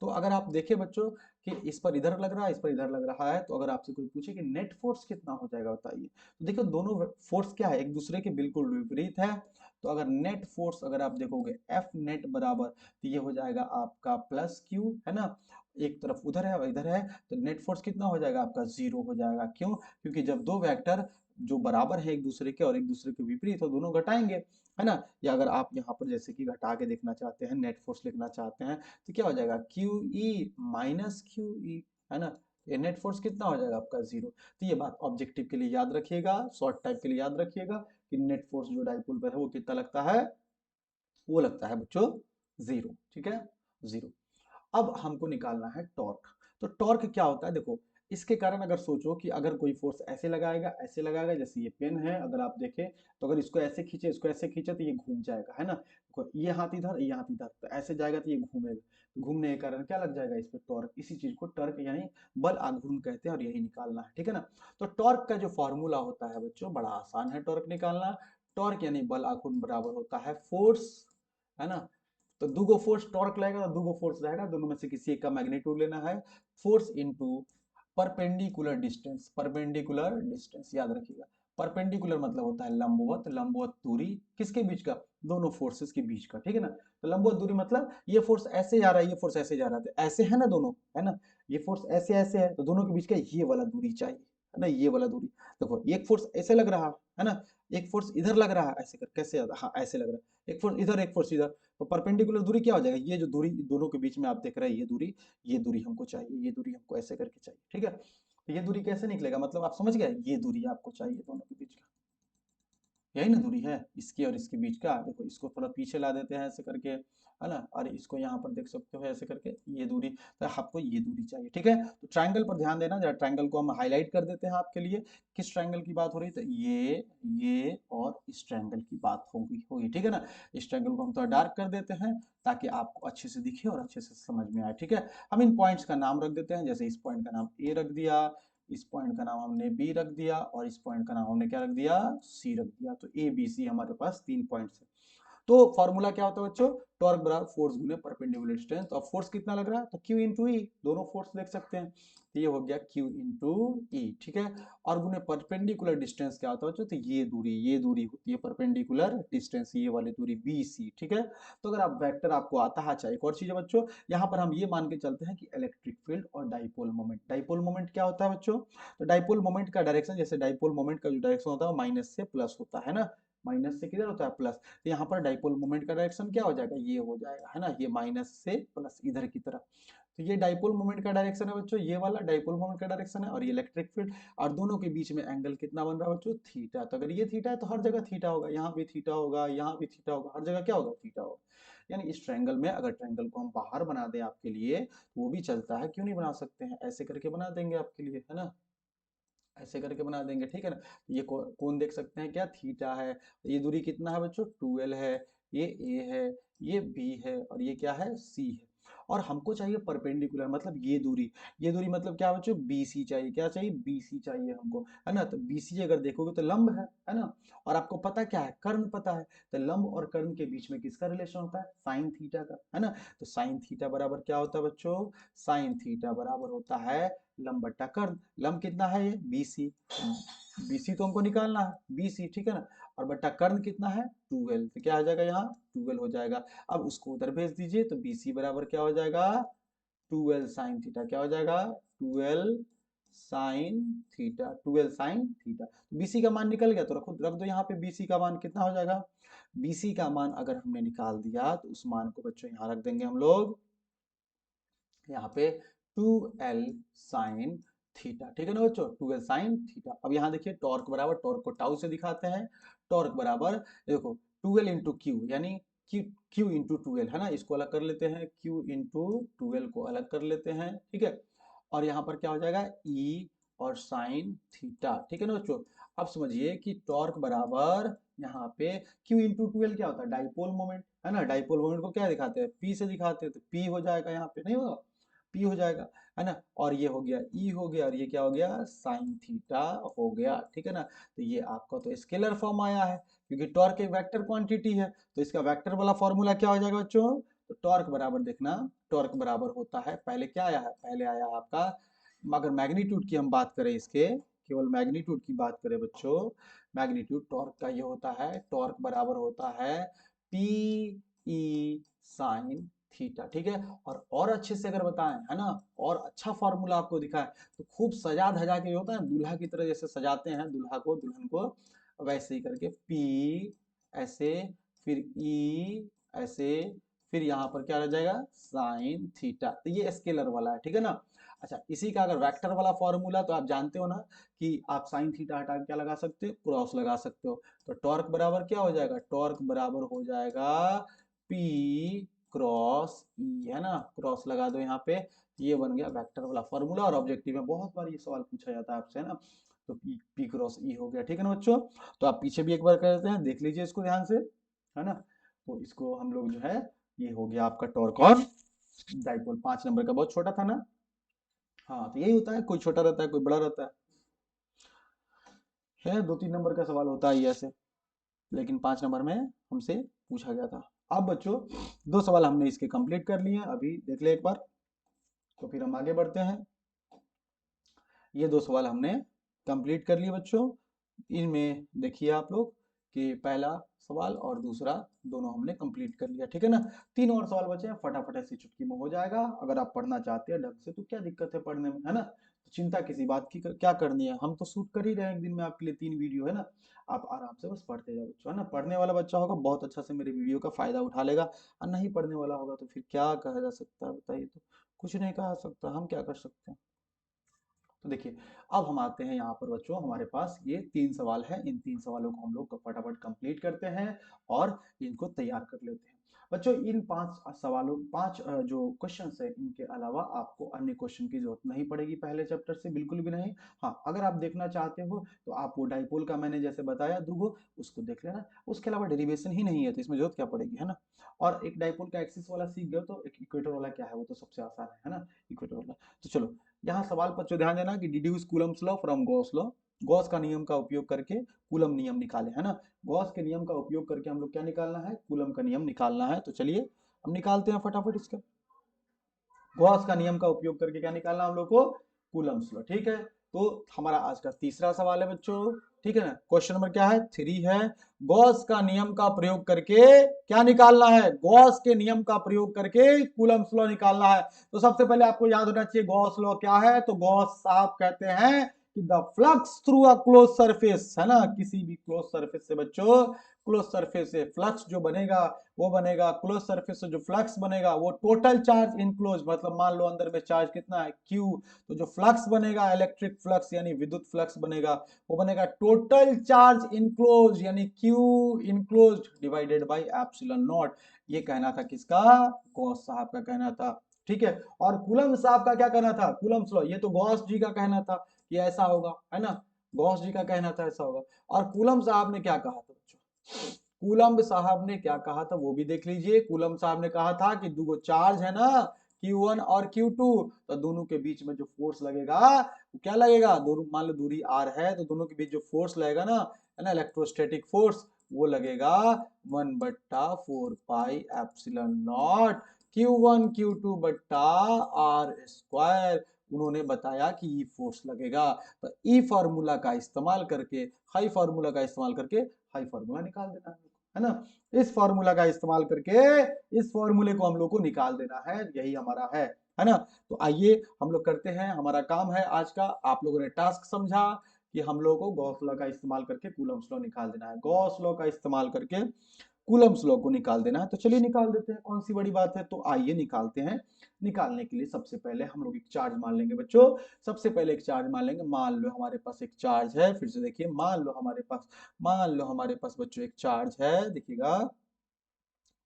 तो अगर आप देखें बच्चों कि इस पर इधर लग रहा है, इस पर इधर लग रहा है, तो अगर आपसे कोई पूछे कि नेट फोर्स कितना हो जाएगा बताइए, तो देखो दोनों फोर्स क्या है, एक दूसरे के बिल्कुल विपरीत है। तो अगर नेट फोर्स अगर आप देखोगे एफ नेट बराबर, तो ये हो जाएगा आपका प्लस क्यू, है ना, एक तरफ उधर है और इधर है, तो नेट फोर्स कितना हो जाएगा आपका, जीरो हो जाएगा। क्यों, क्योंकि जब दो वेक्टर जो बराबर है एक दूसरे के और एक दूसरे के विपरीत हो, दोनों घटाएंगे, है ना। या अगर आप यहाँ पर जैसे कि घटा के देखना चाहते हैं, नेट फोर्स लिखना चाहते हैं, तो क्या हो जाएगा Q E minus Q E, है ना, ये नेट फोर्स कितना हो जाएगा आपका जीरो। तो ये बात ऑब्जेक्टिव के लिए याद रखिएगा, शॉर्ट टाइप के लिए याद रखिएगा कि नेट फोर्स जो डाइपोल पर है वो कितना लगता है, वो लगता है बच्चों जीरो। ठीक है, जीरो। अब हमको निकालना है टॉर्क। तो टॉर्क क्या होता है, देखो इसके कारण अगर सोचो कि अगर कोई फोर्स ऐसे लगाएगा, जैसे ये पेन है अगर आप देखें, तो अगर इसको ऐसे खींचे इसको ऐसे खींचे तो ये घूम जाएगा, है ना, देखो ये हाथ इधर ये हाथ इधर, तो ऐसे जाएगा तो ये घूमेगा, तो घूमने के कारण क्या लग जाएगा इस पे टॉर्क। इसी चीज को टॉर्क यानी बल आघूर्ण कहते हैं, और यही निकालना है। ठीक है ना, तो टॉर्क का जो फॉर्मूला होता है बच्चों बड़ा आसान है टॉर्क निकालना। टॉर्क यानी बल आघूर्ण बराबर होता है फोर्स, है ना, तो दूगो फोर्स टॉर्क लगेगा तो दूगो फोर्स रहेगा, दोनों में से किसी एक का मैग्नीट्यूड लेना है, force into perpendicular distance. Perpendicular distance याद रखिएगा, परपेंडिकुलर मतलब होता है लंबवत, लंबवत दूरी किसके बीच का, दोनों फोर्सेस के बीच का। ठीक है ना, तो लंबवत दूरी मतलब ये फोर्स ऐसे जा रहा है ये फोर्स ऐसे जा रहा है, तो ऐसे है ना दोनों, है ना, ये फोर्स ऐसे ऐसे है, तो दोनों के बीच का ये वाला दूरी चाहिए, है ना, ये वाला दूरी। देखो एक फोर्स ऐसे लग रहा है ना, एक फोर्स इधर लग रहा है ऐसे कर, कैसे, हाँ ऐसे लग रहा है, एक फोर्स इधर एक फोर्स इधर, तो परपेंडिकुलर दूरी क्या हो जाएगा, ये जो दूरी दोनों के बीच में आप देख रहे हैं ये दूरी हमको चाहिए, ये दूरी हमको ऐसे करके चाहिए। ठीक है, तो ये दूरी कैसे निकलेगा, मतलब आप समझ गए, ये दूरी आपको चाहिए दोनों के बीच का, यही ना दूरी है इसके और इसके बीच का। देखो इसको थोड़ा पीछे ला देते हैं ऐसे करके, है ना, और इसको यहाँ पर देख सकते हो ऐसे करके, ये दूरी, तो आपको ये दूरी चाहिए। ठीक है, तो ट्रायंगल पर ध्यान देना जरा, ट्रायंगल को हम हाईलाइट कर देते हैं आपके लिए। किस ट्रायंगल की बात हो रही है, तो ये और इस ट्रायंगल की बात होगी होगी। ठीक है ना, इस ट्रायंगल को हम थोड़ा डार्क कर देते हैं ताकि आपको अच्छे से दिखे और अच्छे से समझ में आए। ठीक है, हम इन पॉइंट्स का नाम रख देते हैं, जैसे इस पॉइंट का नाम ए रख दिया, इस पॉइंट का नाम हमने बी रख दिया, और इस पॉइंट का नाम हमने क्या रख दिया, सी रख दिया। तो ए बी सी हमारे पास 3 पॉइंट्स है। तो फॉर्मूला क्या होता है बच्चों, टॉर्क बराबर फोर्स गुने परपेंडिकुलर डिस्टेंस, और फोर्स कितना लग रहा है तो Q इंटू ई, दोनों फोर्स देख सकते हैं, तो ये हो गया Q इंटू ई, ठीक है। और गुने परपेंडिकुलर डिस्टेंस क्या होता है बच्चों, तो ये दूरी होती है परपेंडिकुलर डिस्टेंस, ये वाली दूरी BC, ठीक है। तो अगर आप वेक्टर आपको आता है, अच्छा एक और चीज है बच्चों, यहाँ पर हम ये मान के चलते हैं कि इलेक्ट्रिक फील्ड और डाइपोल मोमेंट, डाइपोल मोमेंट क्या होता है बच्चों, तो डाइपोल मोमेंट का डायरेक्शन, जैसे डाइपोल मोमेंट का जो डायरेक्शन होता है वो माइनस से प्लस होता है ना, माइनस से किधर होता है प्लस, तो यहाँ पर डाइपोल मोमेंट का डायरेक्शन क्या हो जाएगा, ये हो जाएगा है ना, ये माइनस से प्लस इधर की तरफ, तो ये डाइपोल मोमेंट का डायरेक्शन है बच्चों, ये वाला डाइपोल मोमेंट का डायरेक्शन है, और ये इलेक्ट्रिक फील्ड, और दोनों के बीच में एंगल कितना बन रहा है बच्चों, थीटा, तो अगर ये थीटा है तो हर जगह थीटा होगा, यहाँ भी थीटा होगा, यहाँ भी थीटा होगा, हर जगह क्या होगा, थीटा होगा। यानी इस ट्रायंगल में अगर ट्रायंगल को हम बाहर बना दें आपके लिए तो वो भी चलता है, क्यों नहीं बना सकते हैं, ऐसे करके बना देंगे आपके लिए, है ना, ऐसे करके बना देंगे, ठीक है ना। ये कौन देख सकते हैं क्या, थीटा है, ये दूरी कितना है बच्चों 12 है, ये ए है, ये बी है, और ये क्या है सी है, और हमको चाहिए परपेंडिकुलर, मतलब ये दूरी मतलब क्या बच्चों BC चाहिए, क्या चाहिए BC चाहिए हमको, है ना, तो BC अगर देखोगे तो लंब है ना, और आपको पता क्या है, कर्ण पता है, तो लंब और कर्ण के बीच में किसका रिलेशन होता है, साइन थीटा का, है ना, तो साइन थीटा बराबर क्या होता है बच्चों, साइन थीटा बराबर होता है लंब बट्टा कर्ण, लंब कितना है ये BC, BC तो हमको निकालना है BC, ठीक है ना, और बट्टा कर्ण कितना है 12, तो क्या आ जाएगा यहाँ 12 हो जाएगा, अब उसको उधर भेज दीजिए तो BC बराबर क्या हो जाएगा 12 साइन थीटा, क्या हो जाएगा 12 sine theta, 12 sine theta, BC का मान निकल गया, तो रख दो यहाँ पे BC का मान कितना हो जाएगा, BC का मान अगर हमने निकाल दिया तो उस मान को बच्चों यहाँ रख देंगे हम लोग, यहाँ पे 2L साइन थीटा, ठीक है ना बच्चों, 2L साइन थीटा। अब यहाँ देखिए टॉर्क बराबर, टॉर्क को टाउ से दिखाते हैं, टॉर्क बराबर देखो 2L इंटू क्यू, यानी Q इंटू 2L, है ना, इसको अलग कर लेते हैं, Q इंटू 2L को अलग कर लेते हैं, ठीक है, और यहाँ पर क्या हो जाएगा E और साइन थीटा, ठीक है ना बच्चों। अब समझिए कि टॉर्क बराबर यहाँ पे Q इंटू 2L क्या होता है, डाइपोल मोमेंट, है ना, डाइपोल मोमेंट को क्या दिखाते हैं, P से दिखाते हैं, तो P हो जाएगा, यहाँ पे नहीं होगा, P हो जाएगा, है ना, और ये हो गया E हो गया, और ये क्या हो गया साइन थीटा हो गया, ठीक है ना, तो ये आपका तो स्केलर फॉर्म आया है, क्योंकि टॉर्क एक वेक्टर क्वांटिटी है, तो इसका वेक्टर वाला फॉर्मूला क्या हो जाएगा बच्चों, तो टॉर्क बराबर देखना, टॉर्क बराबर होता है, पहले क्या आया है, पहले आया आपका, अगर मैग्नीट्यूड की हम बात करें, इसके केवल मैग्नीट्यूड की बात करें बच्चों, मैग्नीट्यूड टॉर्क का ये होता है, टॉर्क बराबर होता है पी ई साइन थीटा, ठीक है, और अच्छे से अगर बताएं, है ना, और अच्छा फॉर्मूला आपको दिखाएं, तो खूब सजा धजा के होता है दूल्हा की तरह, जैसे सजाते हैं दूल्हा को दुल्हन को, वैसे ही करके पी ऐसे, फिर ई ऐसे, फिर यहाँ पर क्या रह जाएगा साइन थीटा, तो ये स्केलर वाला है, ठीक है ना। अच्छा इसी का अगर वेक्टर वाला फॉर्मूला तो आप जानते हो ना, कि आप साइन थीटा हटा के क्या लगा सकते हो, क्रॉस लगा सकते हो, तो टॉर्क बराबर क्या हो जाएगा, टॉर्क बराबर हो जाएगा P क्रॉस ई, है ना, क्रॉस लगा दो यहाँ पे, ये बन गया वेक्टर वाला फॉर्मूला, और ऑब्जेक्टिव में बहुत बार ये सवाल पूछा जाता है आपसे, है ना, तो P क्रॉस ई हो गया, ठीक है ना बच्चों। तो आप पीछे भी एक बार कर देते हैं, देख लीजिए इसको ध्यान से, है ना, तो इसको हम लोग जो है, ये हो गया आपका टॉर्क और डाइपोल, 5 नंबर का बहुत छोटा था ना, हाँ तो यही होता है, कोई छोटा रहता है कोई बड़ा रहता है 2-3 नंबर का सवाल होता है ये ऐसे, लेकिन 5 नंबर में हमसे पूछा गया था। अब बच्चों 2 सवाल हमने इसके कंप्लीट कर लिए हैं, अभी देख ले एक बार, तो फिर हम आगे बढ़ते हैं। ये 2 सवाल हमने कंप्लीट कर लिए बच्चों, इनमें देखिए आप लोग कि पहला सवाल और दूसरा दोनों हमने कंप्लीट कर लिया, ठीक है ना। 3 और सवाल बचे हैं, फटाफट ऐसी चुटकी में हो जाएगा, अगर आप पढ़ना चाहते हैं ढंग से तो क्या दिक्कत है पढ़ने में, है ना, तो चिंता किसी बात की क्या करनी है, हम तो शूट कर ही रहे हैं एक दिन में आपके लिए 3 वीडियो, है ना, आप आराम से बस पढ़ते जाओ बच्चों, है ना, पढ़ने वाला बच्चा होगा बहुत अच्छा से मेरे वीडियो का फायदा उठा लेगा, और नहीं पढ़ने वाला होगा तो फिर क्या कहा जा सकता है बताइए, तो कुछ नहीं कहा सकता, हम क्या कर सकते हैं। तो देखिए अब हम आते हैं यहाँ पर बच्चों, हमारे पास ये 3 सवाल है, इन 3 सवालों को हम लोग फटाफट कंप्लीट करते हैं और इनको तैयार कर लेते हैं बच्चों। इन 5 सवालों, 5 जो क्वेश्चन है, इनके अलावा आपको अन्य क्वेश्चन की जरूरत नहीं पड़ेगी पहले चैप्टर से, बिल्कुल भी नहीं। हाँ अगर आप देखना चाहते हो तो आप वो डाइपोल का मैंने जैसे बताया दूगो, उसको देख लेना, उसके अलावा डेरिवेशन ही नहीं है तो इसमें जरूरत क्या पड़ेगी, है ना। और एक डाइपोल का एक्सिस वाला सीख गए तो एक इक्वेटर वाला क्या है, वो तो सबसे आसान है ना, इक्वेटर वाला। तो चलो यहाँ सवाल पर जो ध्यान देना कि deduce Coulomb's law from Gauss law, Gauss का नियम का उपयोग करके कूलम नियम निकाले, है ना। गॉस के नियम का उपयोग करके हम लोग क्या निकालना है, कूलम का नियम निकालना है। तो चलिए हम निकालते हैं फटाफट इसका। गॉस का नियम का उपयोग करके क्या निकालना हम लोग को, कूलम्स लॉ। ठीक है, तो हमारा आज का तीसरा सवाल है बच्चों। ठीक है ना, क्वेश्चन नंबर क्या है, 3 है। गॉस का नियम का प्रयोग करके क्या निकालना है, गॉस के नियम का प्रयोग करके कूलम्स लॉ निकालना है। तो सबसे पहले आपको याद होना चाहिए गॉस लॉ क्या है। तो गॉस साहब कहते हैं कि the flux through a close surface, है ना, किसी भी क्लोज सरफेस से बच्चों, क्लोज सरफेस से फ्लक्स जो बनेगा वो बनेगा, क्लोज सरफेस से जो फ्लक्स बनेगा वो टोटल चार्ज इनक्लोज, मतलब मान लो अंदर में चार्ज कितना है, क्यू। तो जो फ्लक्स बनेगा इलेक्ट्रिक फ्लक्स यानी विद्युत फ्लक्स बनेगा, वो बनेगा टोटल चार्ज इनक्लोज यानी Q enclose divided by epsilon not. ये कहना था किसका, गॉस साहब का कहना था। ठीक है, और कूलम साहब का क्या कहना था, कूलम्स लॉ, ये तो गॉस जी का कहना था कि ऐसा होगा, है ना, गॉस जी का कहना था ऐसा होगा। और कूलम साहब ने क्या कहा था बच्चों, कूलम्ब साहब ने क्या कहा था वो भी देख लीजिए। कूलम्ब साहब ने कहा था कि दो चार्ज है ना, Q1 और Q2, तो दोनों के बीच में जो फोर्स लगेगा वो क्या लगेगा, दोनों मान लो दूरी r है तो दोनों के बीच जो फोर्स लगेगा ना, है ना, इलेक्ट्रोस्टैटिक फोर्स, वो लगेगा 1/4 pi epsilon not Q1 Q2 बट्टा आर स्क्वायर। उन्होंने बताया कि ये फोर्स लगेगा। तो ई फार्मूला का इस्तेमाल करके, हाई फार्मूला का इस्तेमाल करके हाई फार्मूला निकाल देना है ना, इस फार्मूला का इस्तेमाल करके इस फार्मूले को हम लोग को निकाल देना है, यही हमारा है ना। तो आइए हम लोग करते हैं, हमारा काम है आज का, आप लोगों ने टास्क समझा कि हम लोगों को गॉस लॉ का इस्तेमाल करके कूलम्स लॉ निकाल देना है, गॉस लॉ का इस्तेमाल करके कूलम्स लॉ को निकाल देना है। तो चलिए निकाल देते हैं, कौन सी बड़ी बात है। तो आइए निकालते हैं। निकालने के लिए सबसे पहले हम लोग एक चार्ज मान लेंगे बच्चों, सबसे पहले एक चार्ज मान लेंगे। मान लो हमारे पास एक चार्ज है, फिर से देखिए, मान लो हमारे पास बच्चों एक चार्ज है, देखिएगा,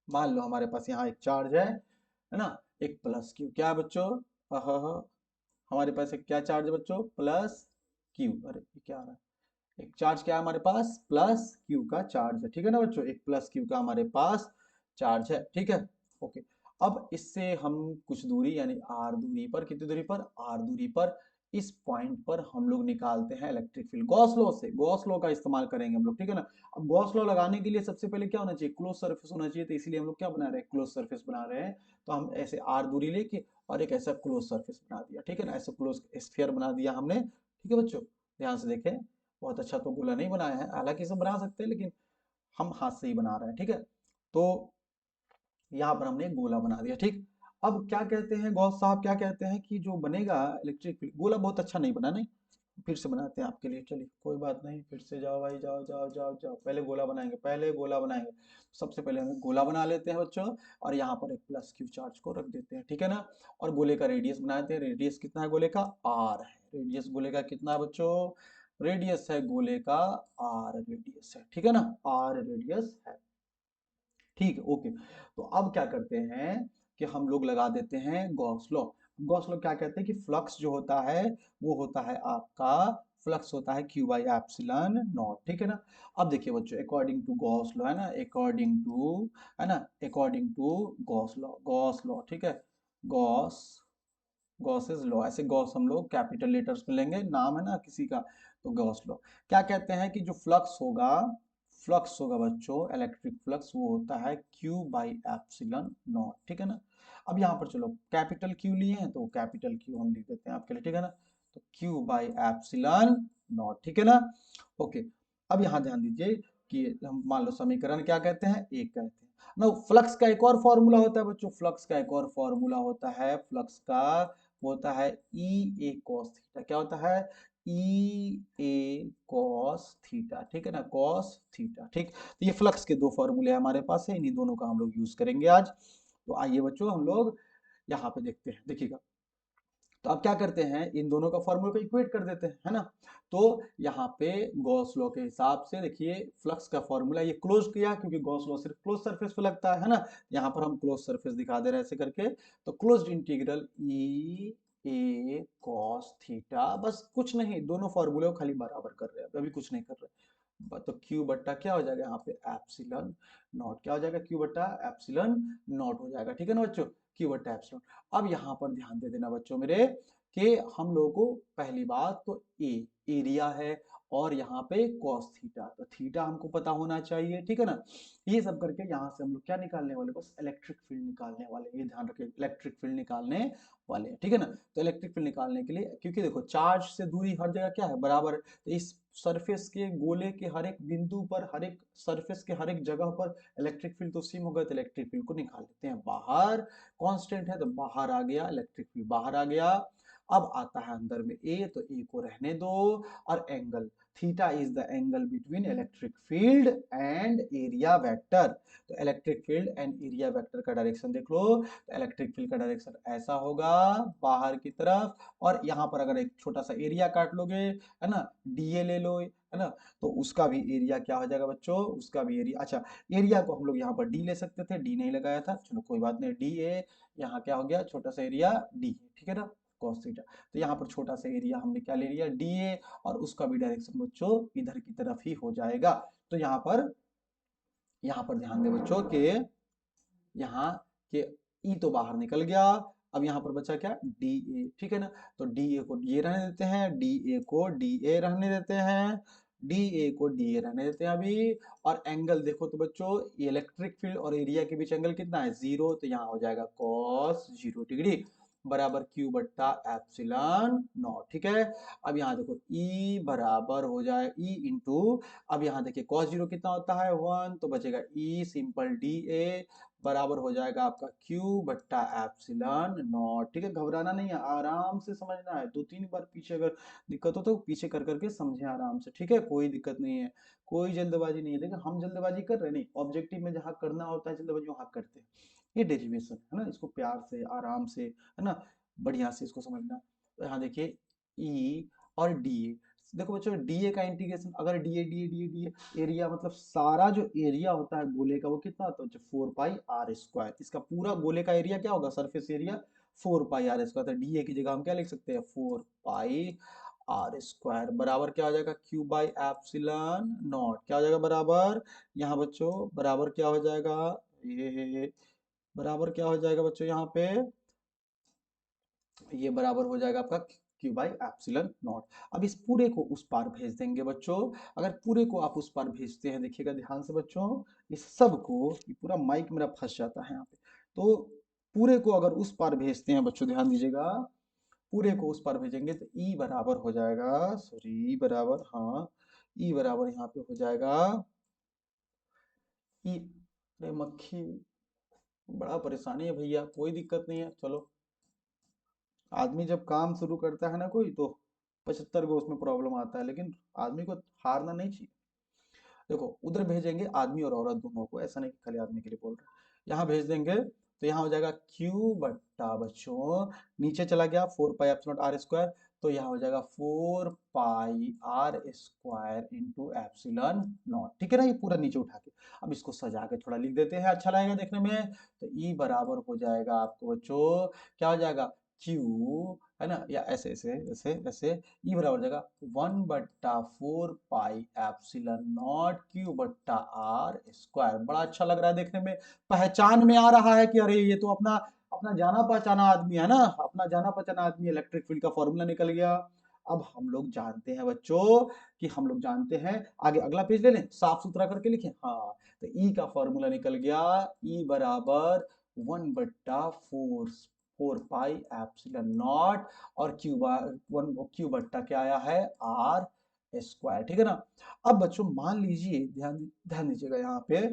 मान लो हमारे पास यहाँ एक चार्ज है ना, एक प्लस क्यू, क्या है बच्चों, हमारे पास एक क्या चार्ज है बच्चों, प्लस क्यू। अरे ये क्या आ रहा है, एक चार्ज क्या है हमारे पास, प्लस क्यू का चार्ज है, ठीक है ना बच्चों, एक प्लस क्यू का हमारे पास चार्ज है, ठीक है, ओके। अब इससे हम कुछ दूरी यानी आर दूरी पर, कितनी दूरी पर, आर दूरी पर, इस पॉइंट पर हम लोग निकालते हैं इलेक्ट्रिक फील्ड गॉस लॉ से, गॉस लॉ का इस्तेमाल करेंगे हम लोग, ठीक है ना। अब गॉस लॉ लगाने के लिए सबसे पहले क्या होना चाहिए, क्लोज सरफेस होना चाहिए, तो इसीलिए हम लोग क्या बना रहे हैं, क्लोज सरफेस बना रहे हैं। तो हम ऐसे आर दूरी लेके और एक ऐसा क्लोज सरफेस बना दिया, ठीक है ना, ऐसा क्लोज स्फीयर बना दिया हमने, ठीक है बच्चों, ध्यान से देखें। बहुत अच्छा तो गोला नहीं बनाया है, हालांकि इसे बना सकते हैं लेकिन हम हाथ से ही बना रहे हैं, ठीक है। तो यहाँ पर हमने गोला बना दिया, ठीक। अब क्या कहते हैं गौस साहब, क्या कहते हैं कि जो बनेगा इलेक्ट्रिक फील्ड, गोला बहुत अच्छा नहीं बना, नहीं, फिर से बनाते हैं आपके लिए, चलिए कोई बात नहीं, फिर से जाओ भाई, जाओ जाओ जाओ जाओ, पहले गोला बनाएंगे, पहले गोला बनाएंगे। सबसे पहले हम गोला बना लेते हैं बच्चों, और यहाँ पर एक प्लस क्यू चार्ज को रख देते हैं, ठीक है ना। और गोले का रेडियस बनाते हैं, रेडियस कितना है गोले का, आर है, रेडियस गोले का कितना है बच्चों, रेडियस है गोले का, आर रेडियस है, ठीक है ना, आर रेडियस है, ठीक है, ओके। तो अब क्या करते हैं कि हम लोग लगा देते हैं गॉस लॉ। गॉस लॉ क्या कहते हैं कि फ्लक्स जो होता है वो होता है आपका, फ्लक्स होता है क्यू बाई एप्सिलॉन नॉट, ठीक है ना। अब देखिए बच्चों, अकॉर्डिंग टू गॉस लॉ, है ना, अकॉर्डिंग टू, है ना, according to Gauss law, Gauss law, ठीक है, गॉस, गॉसेस लॉ, ऐसे गॉस हम लोग कैपिटल लेटर्स में लेंगे, नाम है ना किसी का, तो गॉस लॉ क्या कहते हैं कि जो फ्लक्स होगा, फ्लक्स होगा बच्चों, इलेक्ट्रिक फ्लक्स, वो होता है क्यू बाई एप्सिलॉन नॉट, ठीक है ना। अब यहाँ पर चलो कैपिटल क्यू लिए हैं तो कैपिटल क्यू हम लिख देते हैं आपके लिए, ठीक है ना, तो क्यू बाई एप्सिलॉन नॉट, ठीक है ना, ओके। अब यहाँ ध्यान दीजिए कि हम मान लो समीकरण क्या कहते हैं, एक कहते हैं ना। फ्लक्स का एक और फॉर्मूला होता है बच्चों, फ्लक्स का एक और फॉर्मूला होता है, फ्लक्स का वो होता है ई ए कॉस थीटा, क्या होता है, ई ए कॉस थीटा, ठीक है ना, कॉस थीटा, ठीक। तो ये फ्लक्स के दो फॉर्मूले हमारे पास है, इन्हीं दोनों का हम लोग यूज करेंगे आज। तो आइए बच्चों हम लोग यहाँ पे देखते हैं, देखिएगा। तो अब क्या करते हैं, इन दोनों का फॉर्मूला को इक्वेट कर देते हैं, है ना। तो यहाँ पे गॉस लॉ के हिसाब से देखिए, फ्लक्स का फॉर्मूला ये क्लोज किया क्योंकि गॉस लॉ सिर्फ क्लोज सरफेस पे लगता है ना, यहाँ पर हम क्लोज सरफेस दिखा दे रहे हैं ऐसे करके। तो क्लोज्ड इंटीग्रल ई ए कॉस थीटा, बस कुछ नहीं, दोनों फॉर्मूले को खाली बराबर कर रहे हैं, अभी कुछ नहीं कर रहे, तो क्यू बट्टा क्या हो जाएगा यहाँ पे एप्सिलॉन नॉट, क्या हो जाएगा क्यू बट्टा एप्सिलॉन नॉट हो जाएगा, ठीक है ना बच्चों, क्यू बट्टा एप्सिलॉन। अब यहाँ पर ध्यान दे देना बच्चों मेरे कि हम लोगों को पहली बात तो एरिया है और यहाँ पे कॉस थीटा, तो थीटा हमको पता होना चाहिए, ठीक है ना। ये सब करके यहाँ से हम लोग क्या निकालने वाले, बस इलेक्ट्रिक फील्ड निकालने वाले, ये ध्यान रखें इलेक्ट्रिक फील्ड निकालने वाले हैं, ठीक है ना। तो इलेक्ट्रिक फील्ड निकालने के लिए, क्योंकि देखो चार्ज से दूरी हर जगह क्या है, बराबर है, तो इस सरफेस के गोले के हर एक बिंदु पर, हर एक सरफेस के हर एक जगह पर इलेक्ट्रिक फील्ड तो सेम होगा, तो इलेक्ट्रिक फील्ड को निकाल लेते हैं बाहर। कांस्टेंट है तो बाहर आ गया, इलेक्ट्रिक फील्ड बाहर आ गया। अब आता है अंदर में ए, तो ए को रहने दो, और angle theta is the angle between electric field and area vector. तो electric field and area vector का डायरेक्शन देख लो, तो इलेक्ट्रिक फील्ड का डायरेक्शन ऐसा होगा बाहर की तरफ, और यहाँ पर अगर एक छोटा सा एरिया काट लोगे, है ना, डीए ले लो, है ना, तो उसका भी एरिया क्या हो जाएगा बच्चों, उसका भी एरिया, अच्छा एरिया को हम लोग यहाँ पर डी ले सकते थे, डी नहीं लगाया था, चलो कोई बात नहीं, डी ए, यहाँ क्या हो गया छोटा सा एरिया डी, ठीक है ना, cos थीटा। तो यहाँ पर छोटा सा एरिया हमने क्या ले लिया डी ए, और उसका भी डायरेक्शन बच्चों इधर की तरफ ही हो जाएगा। तो यहाँ पर ध्यान दे बच्चों कि यहाँ के ई तो बाहर निकल गया, अब यहाँ पर बचा क्या डी ए, ठीक है ना। तो डी ए को ये रहने देते हैं, डी ए को डी ए रहने देते हैं, डी ए को डी ए रहने देते हैं अभी। और एंगल देखो तो बच्चों, इलेक्ट्रिक फील्ड और एरिया के बीच एंगल कितना है, जीरो, तो यहाँ हो जाएगा cos 0 डिग्री बराबर क्यू बट्टा एप्सिलॉन नॉट, ठीक है। अब यहाँ देखो ई बराबर हो जाए ई इंटू, अब यहाँ देखिए cos 0 कितना होता है 1, तो बचेगा ई सिंपल डी ए बराबर हो जाएगा आपका क्यू बट्टा एप्सिलॉन नॉट, ठीक है। घबराना नहीं है, आराम से समझना है, 2-3 बार पीछे अगर दिक्कत हो तो पीछे कर करके समझे आराम से, ठीक है, कोई दिक्कत नहीं है, कोई जल्दबाजी नहीं है। देखिए हम जल्दबाजी कर रहे नहीं, ऑब्जेक्टिव में जहाँ करना होता है जल्दबाजी वहां करते हैं। ये डेरिवेशन है ना, इसको प्यार से आराम से, है ना, बढ़िया से इसको समझना। तो यहाँ देखिए ई और डी ए, देखो बच्चों डीए का इंटीग्रेशन, अगर DA DA DA DA area मतलब सारा जो एरिया होता है गोले का वो कितना होता है 4 पाई r स्क्वायर, इसका पूरा गोले का एरिया क्या होगा सरफेस एरिया 4 पाई r स्क्वायर, तो डीए की जगह हम क्या लिख सकते हैं 4 पाई r स्क्वायर बराबर क्या हो जाएगा क्यू बाई एप्सिलॉन नॉट, क्या हो जाएगा बराबर, यहाँ बच्चों बराबर क्या हो जाएगा, ये बराबर क्या हो जाएगा बच्चों यहाँ पे, ये बराबर हो जाएगा आपका क्यू बाई एप्सिलॉन नॉट। अब इस पूरे को उस पार भेज देंगे बच्चों, अगर पूरे को आप उस पार भेजते हैं, देखिएगा ध्यान से बच्चों, इस सब को, ये पूरा माइक मेरा फंस जाता है यहाँ पे, तो पूरे को अगर उस पार भेजते हैं बच्चों ध्यान दीजिएगा, पूरे को उस पार भेजेंगे तो ई बराबर हो जाएगा, सॉरी ई बराबर, हाँ ई बराबर यहाँ पे हो जाएगा ई, अरे मक्खी, बड़ा परेशानी है भैया, कोई दिक्कत नहीं है, चलो आदमी जब काम शुरू करता है ना कोई, तो 75 गो उसमें प्रॉब्लम आता है, लेकिन आदमी को हारना नहीं चाहिए। देखो उधर भेजेंगे आदमी और औरत दोनों को, ऐसा नहीं कि खाली आदमी के लिए बोल रहे हैं, यहाँ भेज देंगे तो यहाँ हो जाएगा क्यू बट्टा बच्चों, नीचे चला गया 4 पाई एप्सिलॉन r स्क्वायर, तो यहाँ हो जाएगा 4 पाई r square into epsilon not, ठीक है ना, ये पूरा नीचे उठा के। अब इसको सजा के थोड़ा लिख देते हैं, अच्छा लगेगा देखने में, तो ई बराबर हो जाएगा आपको बच्चों, क्या हो जाएगा क्यू, है ना, या ऐसे ऐसे ऐसे ऐसे, ई बराबर हो जाएगा 1/4 पाई एप्सिलॉन नॉट क्यू बट्टा r स्क्वायर। बड़ा अच्छा लग रहा है देखने में, पहचान में आ रहा है कि अरे ये तो अपना अपना जाना पहचाना आदमी है ना, अपना जाना पहचाना आदमी, इलेक्ट्रिक फील्ड का फॉर्मूला निकल गया। अब हम लोग जानते हैं बच्चों कि हम लोग जानते हैं, आगे अगला पेज ले लें साफ सुथरा करके लिखें, हाँ, तो ई का फॉर्मूला निकल गया, ई बराबर 1/4 4 पाई एप्सिलॉन नॉट, और क्यू बट्टा क्या आया है r स्क्वायर, ठीक है ना। अब बच्चों मान लीजिए, ध्यान ध्यान दीजिएगा यहाँ पे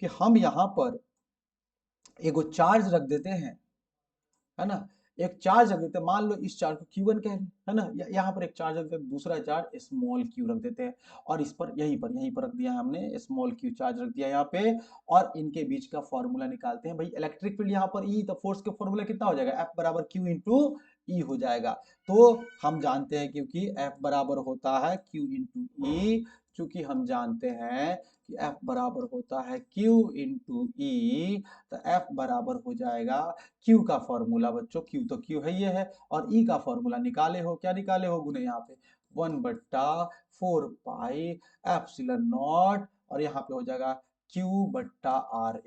कि हम यहाँ पर एगो चार्ज रख देते हैं, है ना, एक चार्ज रख देते हैं, मान लो इस चार्ज को Q1 कह रहे हैं, है ना, यहाँ पर एक चार्ज रख देते हैं, दूसरा चार्ज स्मॉल q रख देते हैं, और इस पर यहीं पर रख दिया है हमने स्मॉल q चार्ज रख दिया यहाँ पे, और इनके बीच का फॉर्मूला निकालते हैं भाई, इलेक्ट्रिक फील्ड यहाँ पर E, तो फोर्स के फॉर्मूला कितना हो जाएगा F बराबर Q इंटू E हो जाएगा। तो हम जानते हैं क्योंकि F बराबर होता है Q इंटू E, चूंकि हम जानते हैं कि F बराबर होता है Q इंटू E, तो F बराबर हो जाएगा Q का फॉर्मूला बच्चों, Q तो Q है ये है, और E का फॉर्मूला निकाले हो, क्या निकाले हो गुने यहाँ पे 1/4 पाई एप्सिलॉन नॉट, और यहाँ पे हो जाएगा Q/r²।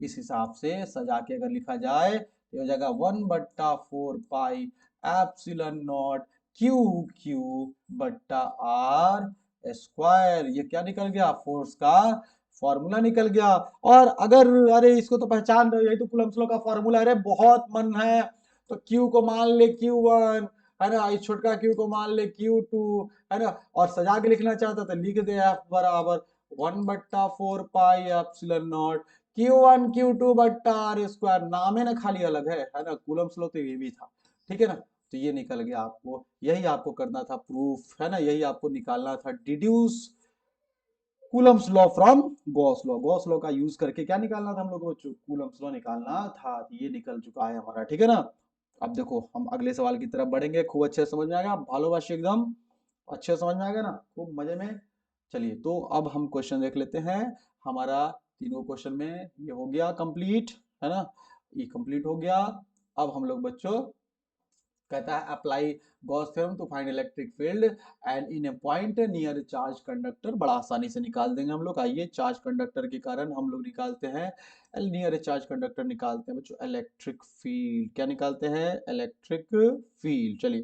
इस हिसाब से सजा के अगर लिखा जाए तो हो जाएगा 1/4 पाई एप्सिलॉन नॉट Q/r²। ये क्या निकल गया? फोर्स का फॉर्मूला निकल गया। और अगर अरे इसको तो पहचान रहे हो, यही तो कूलम्ब्स लॉ का फॉर्मूला। अरे बहुत मन है तो Q को मान ले Q1, है ना, इस छोटका Q को मान ले Q2, है ना, और सजा के लिखना चाहता तो लिख दे F बराबर 1/4 pi epsilon not Q1 Q2/r²। नाम है ना खाली अलग है ना, कूलम्ब्स लॉ तो ये भी था, ठीक है ना। तो ये निकल गया आपको, यही आपको करना था प्रूफ, है ना, यही आपको निकालना था, deduce Coulomb's law from Gauss law. Gauss law का यूज करके क्या निकालना था हम लोग को बच्चों? कूलम्ब्स लॉ निकालना था। ये निकल चुका है हमारा, ठीक है ना। अब देखो हम अगले सवाल की तरफ बढ़ेंगे, खूब अच्छे से समझ में आएगा, भालोबाशी एकदम अच्छे से समझ में आएगा ना, खूब मजे में। चलिए तो अब हम क्वेश्चन देख लेते हैं। हमारा तीनों क्वेश्चन में ये हो गया कंप्लीट, है ना, ये कंप्लीट हो गया। अब हम लोग बच्चों कहता है apply Gauss theorem to find electric field and in a point near charge conductor. बड़ा आसानी से निकाल देंगे हम लोग। आइए, चार्ज कंडक्टर के कारण हम लोग निकालते हैं, नियर चार्ज कंडक्टर निकालते हैं बच्चों इलेक्ट्रिक फील्ड। क्या निकालते हैं? Electric field. चलिए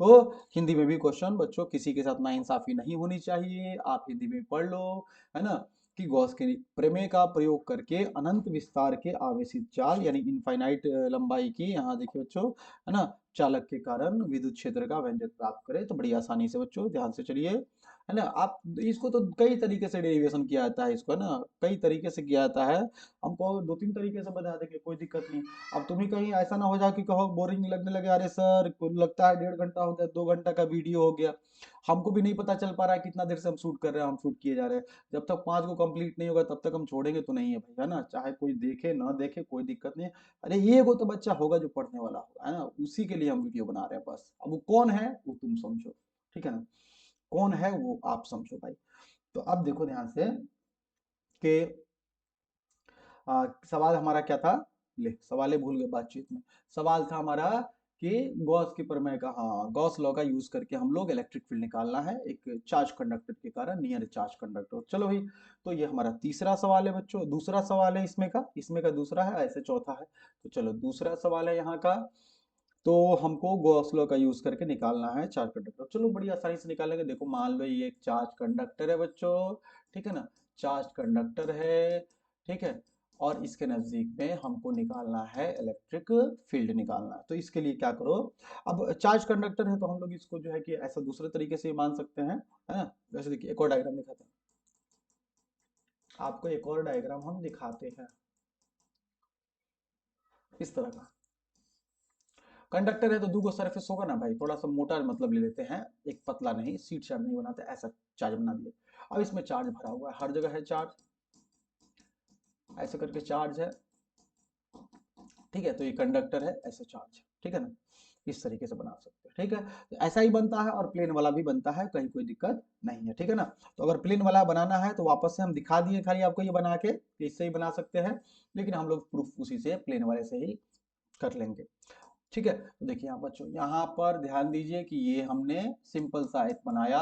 तो हिंदी में भी क्वेश्चन बच्चों, किसी के साथ नाइंसाफी नहीं होनी चाहिए, आप हिंदी में पढ़ लो, है ना, कि गॉस के प्रमेय का प्रयोग करके अनंत विस्तार के आवेशित चार्ज यानी इनफाइनाइट लंबाई की, यहाँ देखिए बच्चों, है ना, चालक के कारण विद्युत क्षेत्र का व्यंजक प्राप्त करें। तो बड़ी आसानी से बच्चों ध्यान से चलिए, है ना। आप इसको तो कई तरीके से डेरिवेशन किया जाता है, इसको, है ना, कई तरीके से किया जाता है। हमको 2-3 तरीके से बता देंगे, कोई दिक्कत नहीं। अब तुम्हें कहीं ऐसा ना हो जाए कि कहो बोरिंग लगने लगे, अरे सर लगता है 1.5 घंटा हो गया, 2 घंटा का वीडियो हो गया, हमको भी नहीं पता चल पा रहा है कितना देर से हम शूट कर रहे हैं, हम शूट किए जा रहे हैं। जब तक 5 को कंप्लीट नहीं होगा तब तक हम छोड़ेंगे तो नहीं है भाई, है ना, चाहे कोई देखे ना देखे कोई दिक्कत नहीं है। अरे ये वो तो बच्चा होगा जो पढ़ने वाला होगा, है ना, उसी के लिए हम वीडियो बना रहे हैं बस। अब वो कौन है वो तुम समझो, ठीक है ना, कौन है वो आप समझो भाई। तो अब देखो ध्यान से कि सवाल हमारा क्या था, ले सवाल भूल गए बातचीत में। सवाल था हमारा कि गॉस की प्रमेय का, हाँ, गॉस लॉ का यूज करके हम लोग इलेक्ट्रिक फील्ड निकालना है एक चार्ज कंडक्टर के कारण नियर चार्ज कंडक्टर। चलो भाई, तो ये हमारा तीसरा सवाल है बच्चों, दूसरा सवाल है इसमें का दूसरा है, ऐसे चौथा है। तो चलो दूसरा सवाल है यहाँ का। तो हमको गॉस लॉ का यूज करके निकालना है चार्ज कंडक्टर। चलो बड़ी आसानी से निकालेंगे। देखो मान लो ये एक चार्ज कंडक्टर है बच्चों, ठीक है ना, चार्ज कंडक्टर है, ठीक है, और इसके नजदीक में हमको निकालना है इलेक्ट्रिक फील्ड निकालना है। तो इसके लिए क्या करो, अब चार्ज कंडक्टर है तो हम लोग इसको जो है कि ऐसा दूसरे तरीके से मान सकते हैं, है ना। जैसे देखिए एक और डायग्राम दिखाते हैं आपको, एक और डायग्राम हम दिखाते हैं इस तरह का। कंडक्टर है तो 2 सरफेस होगा ना भाई, थोड़ा सा मोटा मतलब ले लेते हैं, एक पतला नहीं, सीट चार्ज नहीं बनाते, ऐसा चार्ज बना दिए। अब इसमें चार्ज भरा हुआ है, हर जगह है चार्ज, ऐसे करके चार्ज है, ठीक है। तो ये कंडक्टर है, ऐसे चार्ज है, ठीक है ना, इस तरीके से बना सकते हैं, ठीक है। तो ऐसा ही बनता है और प्लेन वाला भी बनता है, कहीं कोई दिक्कत नहीं है, ठीक है ना। तो अगर प्लेन वाला बनाना है तो वापस से हम दिखा दिए खाली आपको ये बना के, इससे ही बना सकते हैं, लेकिन हम लोग प्रूफ उसी से प्लेन वाले से ही कर लेंगे, ठीक है। तो देखिए यहाँ बच्चों, यहाँ पर ध्यान दीजिए कि ये हमने सिंपल सा एक बनाया,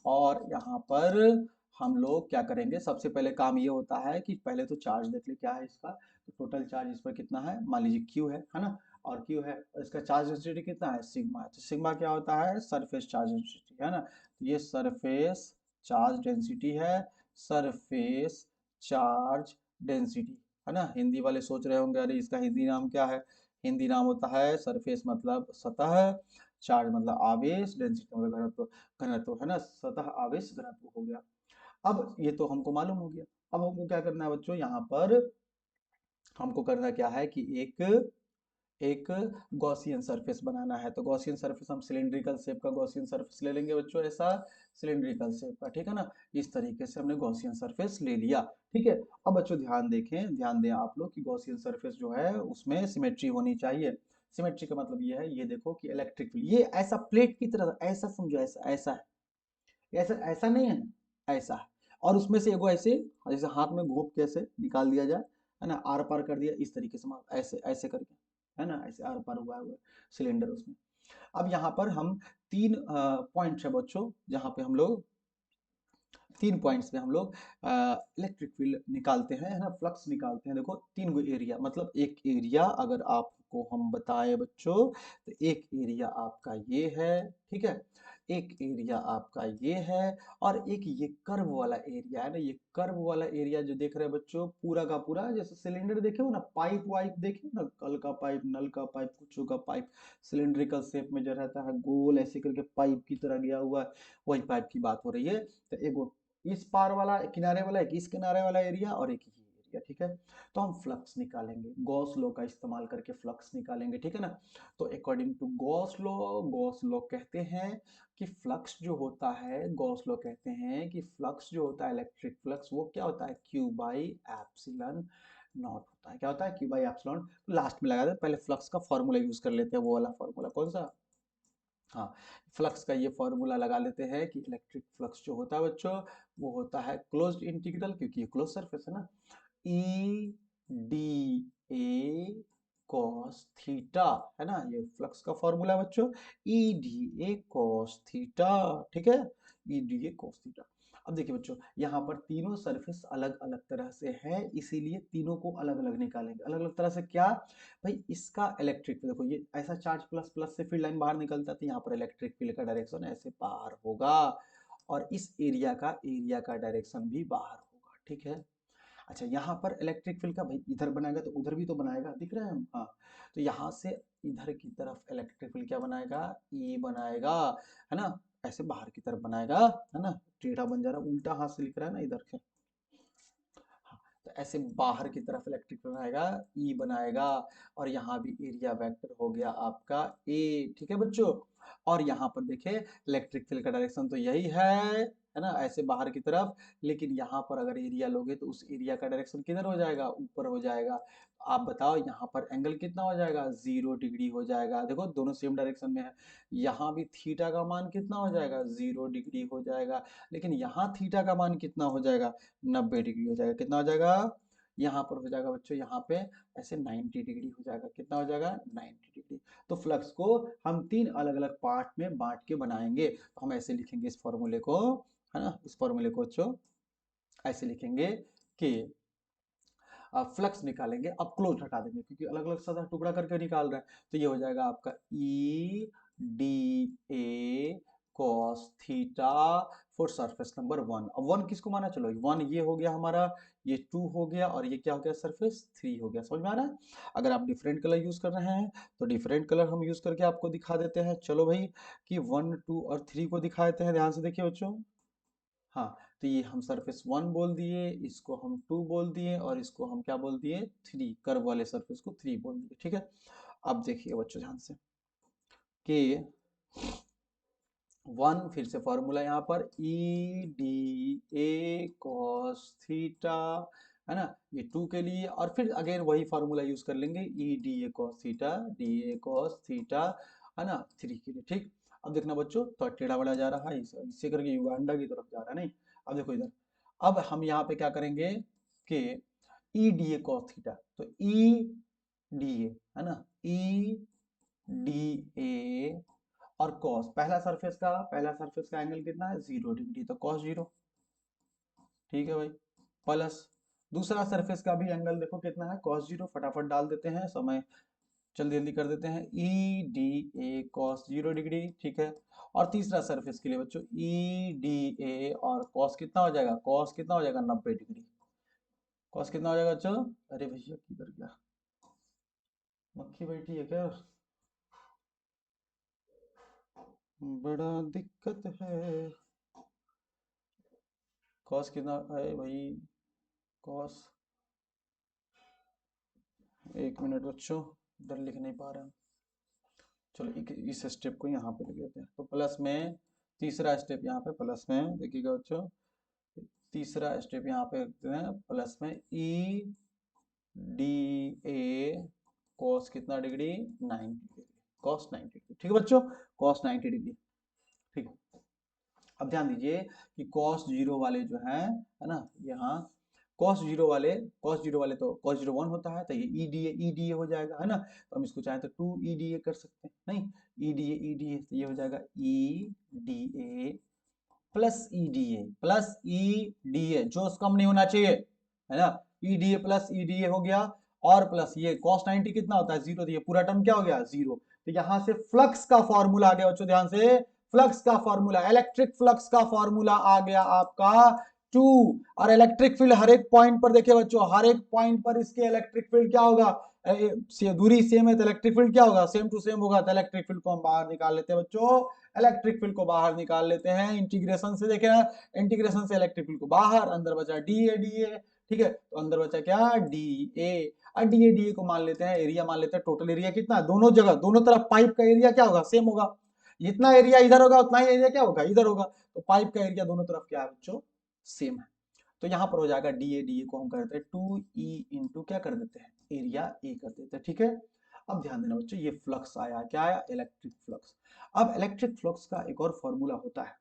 और यहाँ पर हम लोग क्या करेंगे, सबसे पहले काम ये होता है कि पहले तो चार्ज देख ले क्या है इसका। तो टोटल चार्ज इस पर कितना है, मान लीजिए क्यू है ना, और क्यू है, और इसका चार्ज डेंसिटी कितना है, सिग्मा है। तो सिग्मा क्या होता है, सरफेस चार्ज डेंसिटी, है ना। तो ये सरफेस चार्ज डेंसिटी है, सरफेस चार्ज डेंसिटी, है ना। हिंदी वाले सोच रहे होंगे अरे इसका हिंदी नाम क्या है, हिंदी नाम होता है सरफेस मतलब सतह, चार्ज मतलब आवेश, डेंसिटी मतलब घनत्व, घनत्व, है ना, सतह आवेश घनत्व हो गया। अब ये तो हमको मालूम हो गया। अब हमको क्या करना है बच्चों, यहाँ पर हमको करना क्या है कि एक एक गॉसियन सरफेस बनाना है। तो गॉसियन सरफेस हम सिलिंड्रिकल शेप का गॉसियन सरफेस ले लेंगे बच्चों, ऐसा सिलिंड्रिकल शेप का, ठीक है ना। इस तरीके से हमने गॉसियन सरफेस ले लिया, ठीक है। अब बच्चों ध्यान देखें, ध्यान दें आप लोग कि गॉसियन सरफेस जो है उसमें सिमेट्री होनी चाहिए। सिमेट्री का मतलब ये है, ये देखो कि इलेक्ट्रिक फील्ड ये ऐसा प्लेट की तरह, ऐसा समझो, ऐसा ऐसा है, ऐसा ऐसा नहीं है ना, ऐसा है। और उसमें से एगो ऐसे, जैसे हाथ में घोप के ऐसे निकाल दिया जाए, है ना, आर पार कर दिया इस तरीके से, ऐसे ऐसे करके, है ना, ऐसे आर पार हुआ है सिलेंडर उसमें। अब यहाँ पर हम 3 पॉइंट्स है बच्चों, जहाँ पे हम लोग 3 पॉइंट्स में हम लोग इलेक्ट्रिक फील्ड निकालते हैं, है ना, फ्लक्स निकालते हैं। देखो 3 गो एरिया, मतलब एक एरिया अगर आपको हम बताएं बच्चों, तो एक एरिया आपका ये है, ठीक है, एक एरिया आपका ये है, और एक ये कर्व वाला एरिया है ना, ये कर्व वाला एरिया जो देख रहे हैं बच्चों, पूरा का पूरा जैसे सिलेंडर देखे हो ना, पाइप वाइप देखे हो ना, कल का पाइप, नल का पाइप, कुछ का पाइप, सिलेंड्रिकल शेप में जो रहता है, गोल ऐसे करके पाइप की तरह गया हुआ है, वही पाइप की बात हो रही है। तो एक इस पार वाला किनारे वाला, एक इस किनारे वाला एरिया, और एक ये एरिया, ठीक है। तो हम फ्लक्स निकालेंगे, गॉस लॉ का इस्तेमाल करके फ्लक्स निकालेंगे, ठीक है ना। तो अकॉर्डिंग टू गॉस लॉ कहते हैं कि फ्लक्स जो होता है, गॉस लॉ कहते हैं कि फ्लक्स जो होता है, इलेक्ट्रिक फ्लक्स, वो क्या होता है, क्यू बाई एप्सिलॉन नॉट होता है। क्या होता है, क्यू बाई एप्सिलॉन। लास्ट में लगा दे, पहले फ्लक्स का फॉर्मूला यूज कर लेते हैं, वो वाला फॉर्मूला कौन सा, हाँ, फ्लक्स का ये फॉर्मूला लगा लेते हैं कि इलेक्ट्रिक फ्लक्स जो होता है बच्चों, वो होता है क्लोज्ड इंटीग्रल, क्योंकि ये क्लोज सरफेस है ना, E D A cos theta, है ना, ये फ्लक्स का फॉर्मूला है बच्चों, E D A cos theta, ठीक है, E D A cos theta. अब देखिए बच्चों, यहाँ पर तीनों सरफेस अलग अलग तरह से है, इसीलिए तीनों को अलग अलग निकालेंगे। अलग अलग तरह से क्या, भाई इसका इलेक्ट्रिक फील्ड देखो, ये ऐसा चार्ज प्लस प्लस से फील्ड लाइन बाहर निकलता है, तो यहाँ पर इलेक्ट्रिक फील्ड का डायरेक्शन ऐसे बाहर होगा, और इस एरिया का डायरेक्शन भी बाहर होगा, ठीक है। अच्छा, यहाँ पर इलेक्ट्रिक फील्ड का भाई इधर बनाएगा तो उधर भी तो बनाएगा, दिख रहा है हम, हाँ, तो यहाँ से इधर की तरफ इलेक्ट्रिक फील्ड क्या बनाएगा, ई बनाएगा, है ना, ऐसे बाहर की तरफ बनाएगा, है ना, टेढ़ा बन जा रहा, उल्टा हाथ से लिख रहा है ना इधर से, हाँ, तो ऐसे बाहर की तरफ इलेक्ट्रिक बनाएगा, ई बनाएगा, और यहाँ भी एरिया वेक्टर हो गया आपका ए, ठीक है बच्चों। और यहाँ पर देखे इलेक्ट्रिक फील्ड का डायरेक्शन तो यही है ना, ऐसे बाहर की तरफ, लेकिन यहाँ पर अगर एरिया लोगे तो उस एरिया का डायरेक्शन किधर हो जाएगा, ऊपर हो जाएगा। आप बताओ यहाँ पर एंगल कितना हो जाएगा, 0 डिग्री हो जाएगा, देखो दोनों सेम डायरेक्शन में है। यहाँ भी थीटा का मान कितना हो जाएगा, 0 डिग्री हो जाएगा, लेकिन यहाँ थीटा का मान कितना हो जाएगा, 90 डिग्री हो जाएगा। कितना हो जाएगा, यहाँ पर हो जाएगा बच्चों, यहाँ पे ऐसे 90 डिग्री हो जाएगा। कितना हो जाएगा, 90 डिग्री। तो फ्लक्स को हम 3 अलग अलग पार्ट में बांट के बनाएंगे, तो हम ऐसे लिखेंगे इस फॉर्मूले को, है ना, इस फॉर्मूले को बच्चों ऐसे लिखेंगे कि फ्लक्स निकालेंगे, अब क्लोज हटा देंगे क्योंकि अलग अलग सतह टुकड़ा करके निकाल रहे हैं, तो ये हो जाएगा आपका E D A cos theta for surface number 1। अब 1 किसको माना, चलो 1 ये हो गया हमारा, ये 2 हो गया, और ये क्या हो गया, सरफेस 3 हो गया। समझ में आ रहा है। अगर आप डिफरेंट कलर यूज कर रहे हैं तो डिफरेंट कलर हम यूज करके आपको दिखा देते हैं। चलो भाई, कि 1 2 और 3 को दिखा देते हैं, ध्यान से देखिए बच्चों। हाँ, तो ये हम सरफेस 1 बोल दिए, इसको हम 2 बोल दिए, और इसको हम क्या बोल दिए, 3, कर्व वाले सरफेस को 3 बोल दिए, ठीक है। अब देखिए बच्चों ध्यान से कि 1 फिर से फॉर्मूला यहाँ पर E D A cos theta, है ना, ये 2 के लिए, और फिर अगेन वही फॉर्मूला यूज कर लेंगे, E D A cos theta, D A cos theta, है ना, 3 के लिए, ठीक। अब देखना बच्चों, तो टेढ़ा बड़ा जा रहा है, इससे करके युगांडा की तरफ जा रहा है, नहीं। अब देखो इधर, अब हम यहाँ पे क्या करेंगे कि E D A cos theta, तो ई डी ए, है ना, ई डी ए और कॉस, पहला सरफेस का एंगल कितना है, 0 डिग्री, तो कॉस 0, ठीक है भाई, प्लस दूसरा सरफेस का भी एंगल देखो कितना है, कॉस 0, फटाफट डाल देते हैं, समय जल्दी जल्दी कर देते हैं, E D A cos 0 degree, ठीक है। और तीसरा सरफेस के लिए बच्चों ई डी ए और कॉस कितना हो जाएगा, कॉस कितना हो जाएगा, 90 डिग्री। कॉस कितना हो जाएगा बच्चों, अरे भैया किधर गया, मक्खी बैठी है क्या, बड़ा दिक्कत है। कॉस कितना है भाई, कॉस, 1 मिनट बच्चों, इधर लिख नहीं पा रहे हैं। चलो इस स्टेप को यहाँ पे लिख देते हैं, तो प्लस में तीसरा स्टेप यहाँ पे प्लस में देखिएगा बच्चों, तीसरा स्टेप यहाँ पे रखते हैं प्लस में, ई डी ए कॉस कितना डिग्री, 90 डिग्री, कॉस 90 डिग्री, ठीक है बच्चों, कॉस 90 डिग्री, ठीक है। अब ध्यान दीजिए कि कॉस 0 वाले जो है ना, यहाँ कॉस जीरो वाले तो कॉस जीरो 1 होता है, तो ये ईडीए हो जाएगा, है ना। तो हम इसको चाहें तो 2 ईडीए कर सकते हैं, नहीं ईडीए तो ये हो जाएगा ईडीए प्लस ईडीए, जो कम नहीं होना चाहिए, है ना। ईडीए प्लस ईडीए हो गया, और प्लस ये कॉस 90 कितना होता है 0, तो ये पूरा टर्म क्या हो गया 0। तो यहां से फ्लक्स का फॉर्मूला आ गया बच्चों, ध्यान से, फ्लक्स का फॉर्मूला, इलेक्ट्रिक फ्लक्स का फॉर्मूला आ गया आपका 2। और इलेक्ट्रिक फील्ड हर एक पॉइंट पर देखिए बच्चों, हर एक पॉइंट पर इसके इलेक्ट्रिक फील्ड क्या होगा, दूरी सेम है तो इलेक्ट्रिक फील्ड क्या होगा, सेम टू सेम होगा। तो इलेक्ट्रिक फील्ड को हम बाहर निकाल लेते हैं बच्चों, इलेक्ट्रिक फील्ड को बाहर निकाल लेते हैं इंटीग्रेशन से, देखे इंटीग्रेशन से इलेक्ट्रिक फील्ड को बाहर, अंदर बचा डीए, ठीक है। तो अंदर बचा क्या डीए, और डीए को मान लेते हैं एरिया, मान लेते हैं टोटल एरिया कितना है, दोनों जगह दोनों तरफ पाइप का एरिया क्या होगा, सेम होगा। जितना एरिया इधर होगा उतना ही एरिया क्या होगा इधर होगा, तो पाइप का एरिया दोनों तरफ क्या है बच्चों, सेम है। तो यहाँ पर हो जाएगा डीए को हम कर देते हैं 2E इंटू क्या कर देते हैं, एरिया ए कर देते हैं, ठीक है। अब ध्यान देना बच्चों, ये फ्लक्स आया, क्या आया, इलेक्ट्रिक फ्लक्स। अब इलेक्ट्रिक फ्लक्स का एक और फॉर्मूला होता है,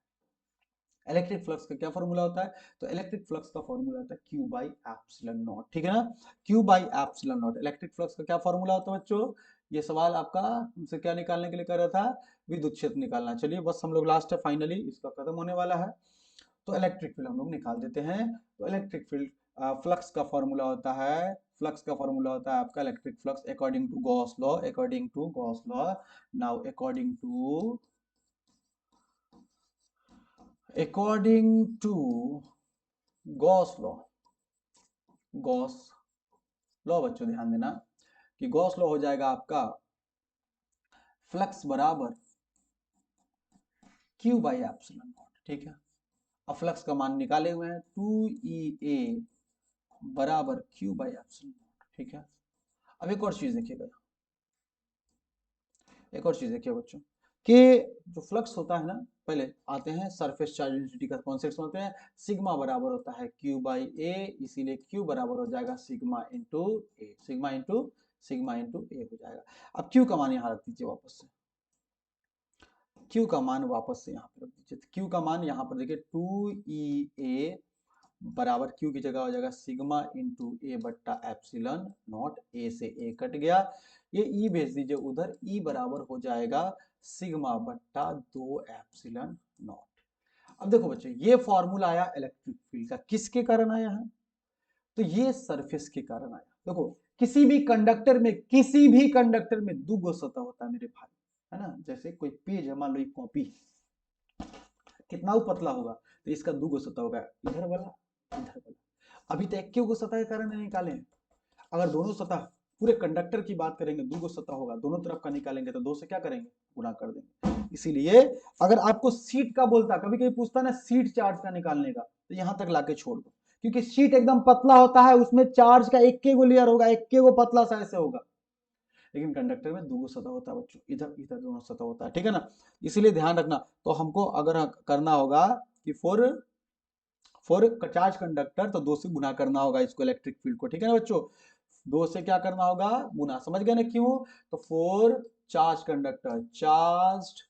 इलेक्ट्रिक फ्लक्स का क्या फॉर्मूला होता है, तो इलेक्ट्रिक फ्लक्स का फॉर्मूला होता है Q बाई एप्सिलॉन नॉट, ठीक है ना। Q by epsilon not, electric flux का क्या फॉर्मूला होता है बच्चों, ये सवाल आपका हमसे क्या निकालने के लिए कर रहा था, विद्युत क्षेत्र निकालना। चलिए बस हम लोग लास्ट है, फाइनली इसका खत्म होने वाला है। तो इलेक्ट्रिक फील्ड हम लोग निकाल देते हैं। तो इलेक्ट्रिक फील्ड फ्लक्स का फॉर्मूला होता है, फ्लक्स का फॉर्मूला होता है आपका electric flux according to Gauss law, according to Gauss law. Now according to Gauss law, Gauss law बच्चों ध्यान देना कि गॉस लॉ हो जाएगा आपका फ्लक्स बराबर Q बाई एप्सिलॉन नॉट, ठीक है। अब फ्लक्स का मान निकाले हुए हैं 2EA बराबर Q बाई एप्सिलॉन नॉट, ठीक है। अब एक और चीज देखिएगा, एक और चीज देखिए बच्चों, कि जो फ्लक्स होता है ना, पहले आते हैं सरफेस चार्ज डेंसिटी का कॉन्सेप्ट समझते हैं। सिग्मा बराबर होता है Q बाई ए, इसीलिए Q बराबर हो जाएगा सिग्मा इंटू ए, सिग्मा इंटू ए हो जाएगा। अब Q का मान यहाँ रख दीजिए वापस से, Q का मान वापस से यहाँ पे रख दीजिए। तो Q का मान यहाँ पर देखिए 2EA बराबर Q की जगह हो जाएगा सिग्मा इंटू ए बट्टा एप्सिलॉन नॉट, ए से ए कट गया, ये E भेज दीजिए उधर, E बराबर हो जाएगा सिग्मा बट्टा 2 एप्सिलॉन नॉट। अब देखो बच्चों, ये फॉर्मूला आया इलेक्ट्रिक फील्ड का, किसके कारण आया है, तो ये सरफेस के कारण आया। देखो किसी भी कंडक्टर में दो गो सतह होता है मेरे भाई, है ना। जैसे कोई पेज है, मान लो एक कॉपी, कितना वो पतला होगा, तो इसका दो गो सतह होगा, इधर वाला इधर वाला। अभी तो एक गो सतह के कारण निकाले हैं, अगर दोनों सतह पूरे कंडक्टर की बात करेंगे, दो गो सतह होगा, दोनों तरफ का निकालेंगे तो दो से क्या करेंगे, गुणा कर देंगे। इसीलिए अगर आपको सीट का बोलता, कभी कभी पूछता ना सीट चार्ज का निकालने का, तो यहां तक लाके छोड़ दो, क्योंकि सीट एकदम पतला होता है, उसमें चार्ज का एक के गो लेयर होगा, एक के गो पतला सा ऐसे होगा। लेकिन कंडक्टर में दो सतह होता है बच्चों, इधर इधर दोनों सतह होता है, ठीक है ना। इसीलिए ध्यान रखना, तो हमको अगर करना होगा कि फॉर चार्ज कंडक्टर, तो दो से गुना करना होगा इसको, इलेक्ट्रिक फील्ड को, ठीक है ना बच्चों। दो से क्या करना होगा, गुना, समझ गए ना क्यों, तो for charge conductor, charge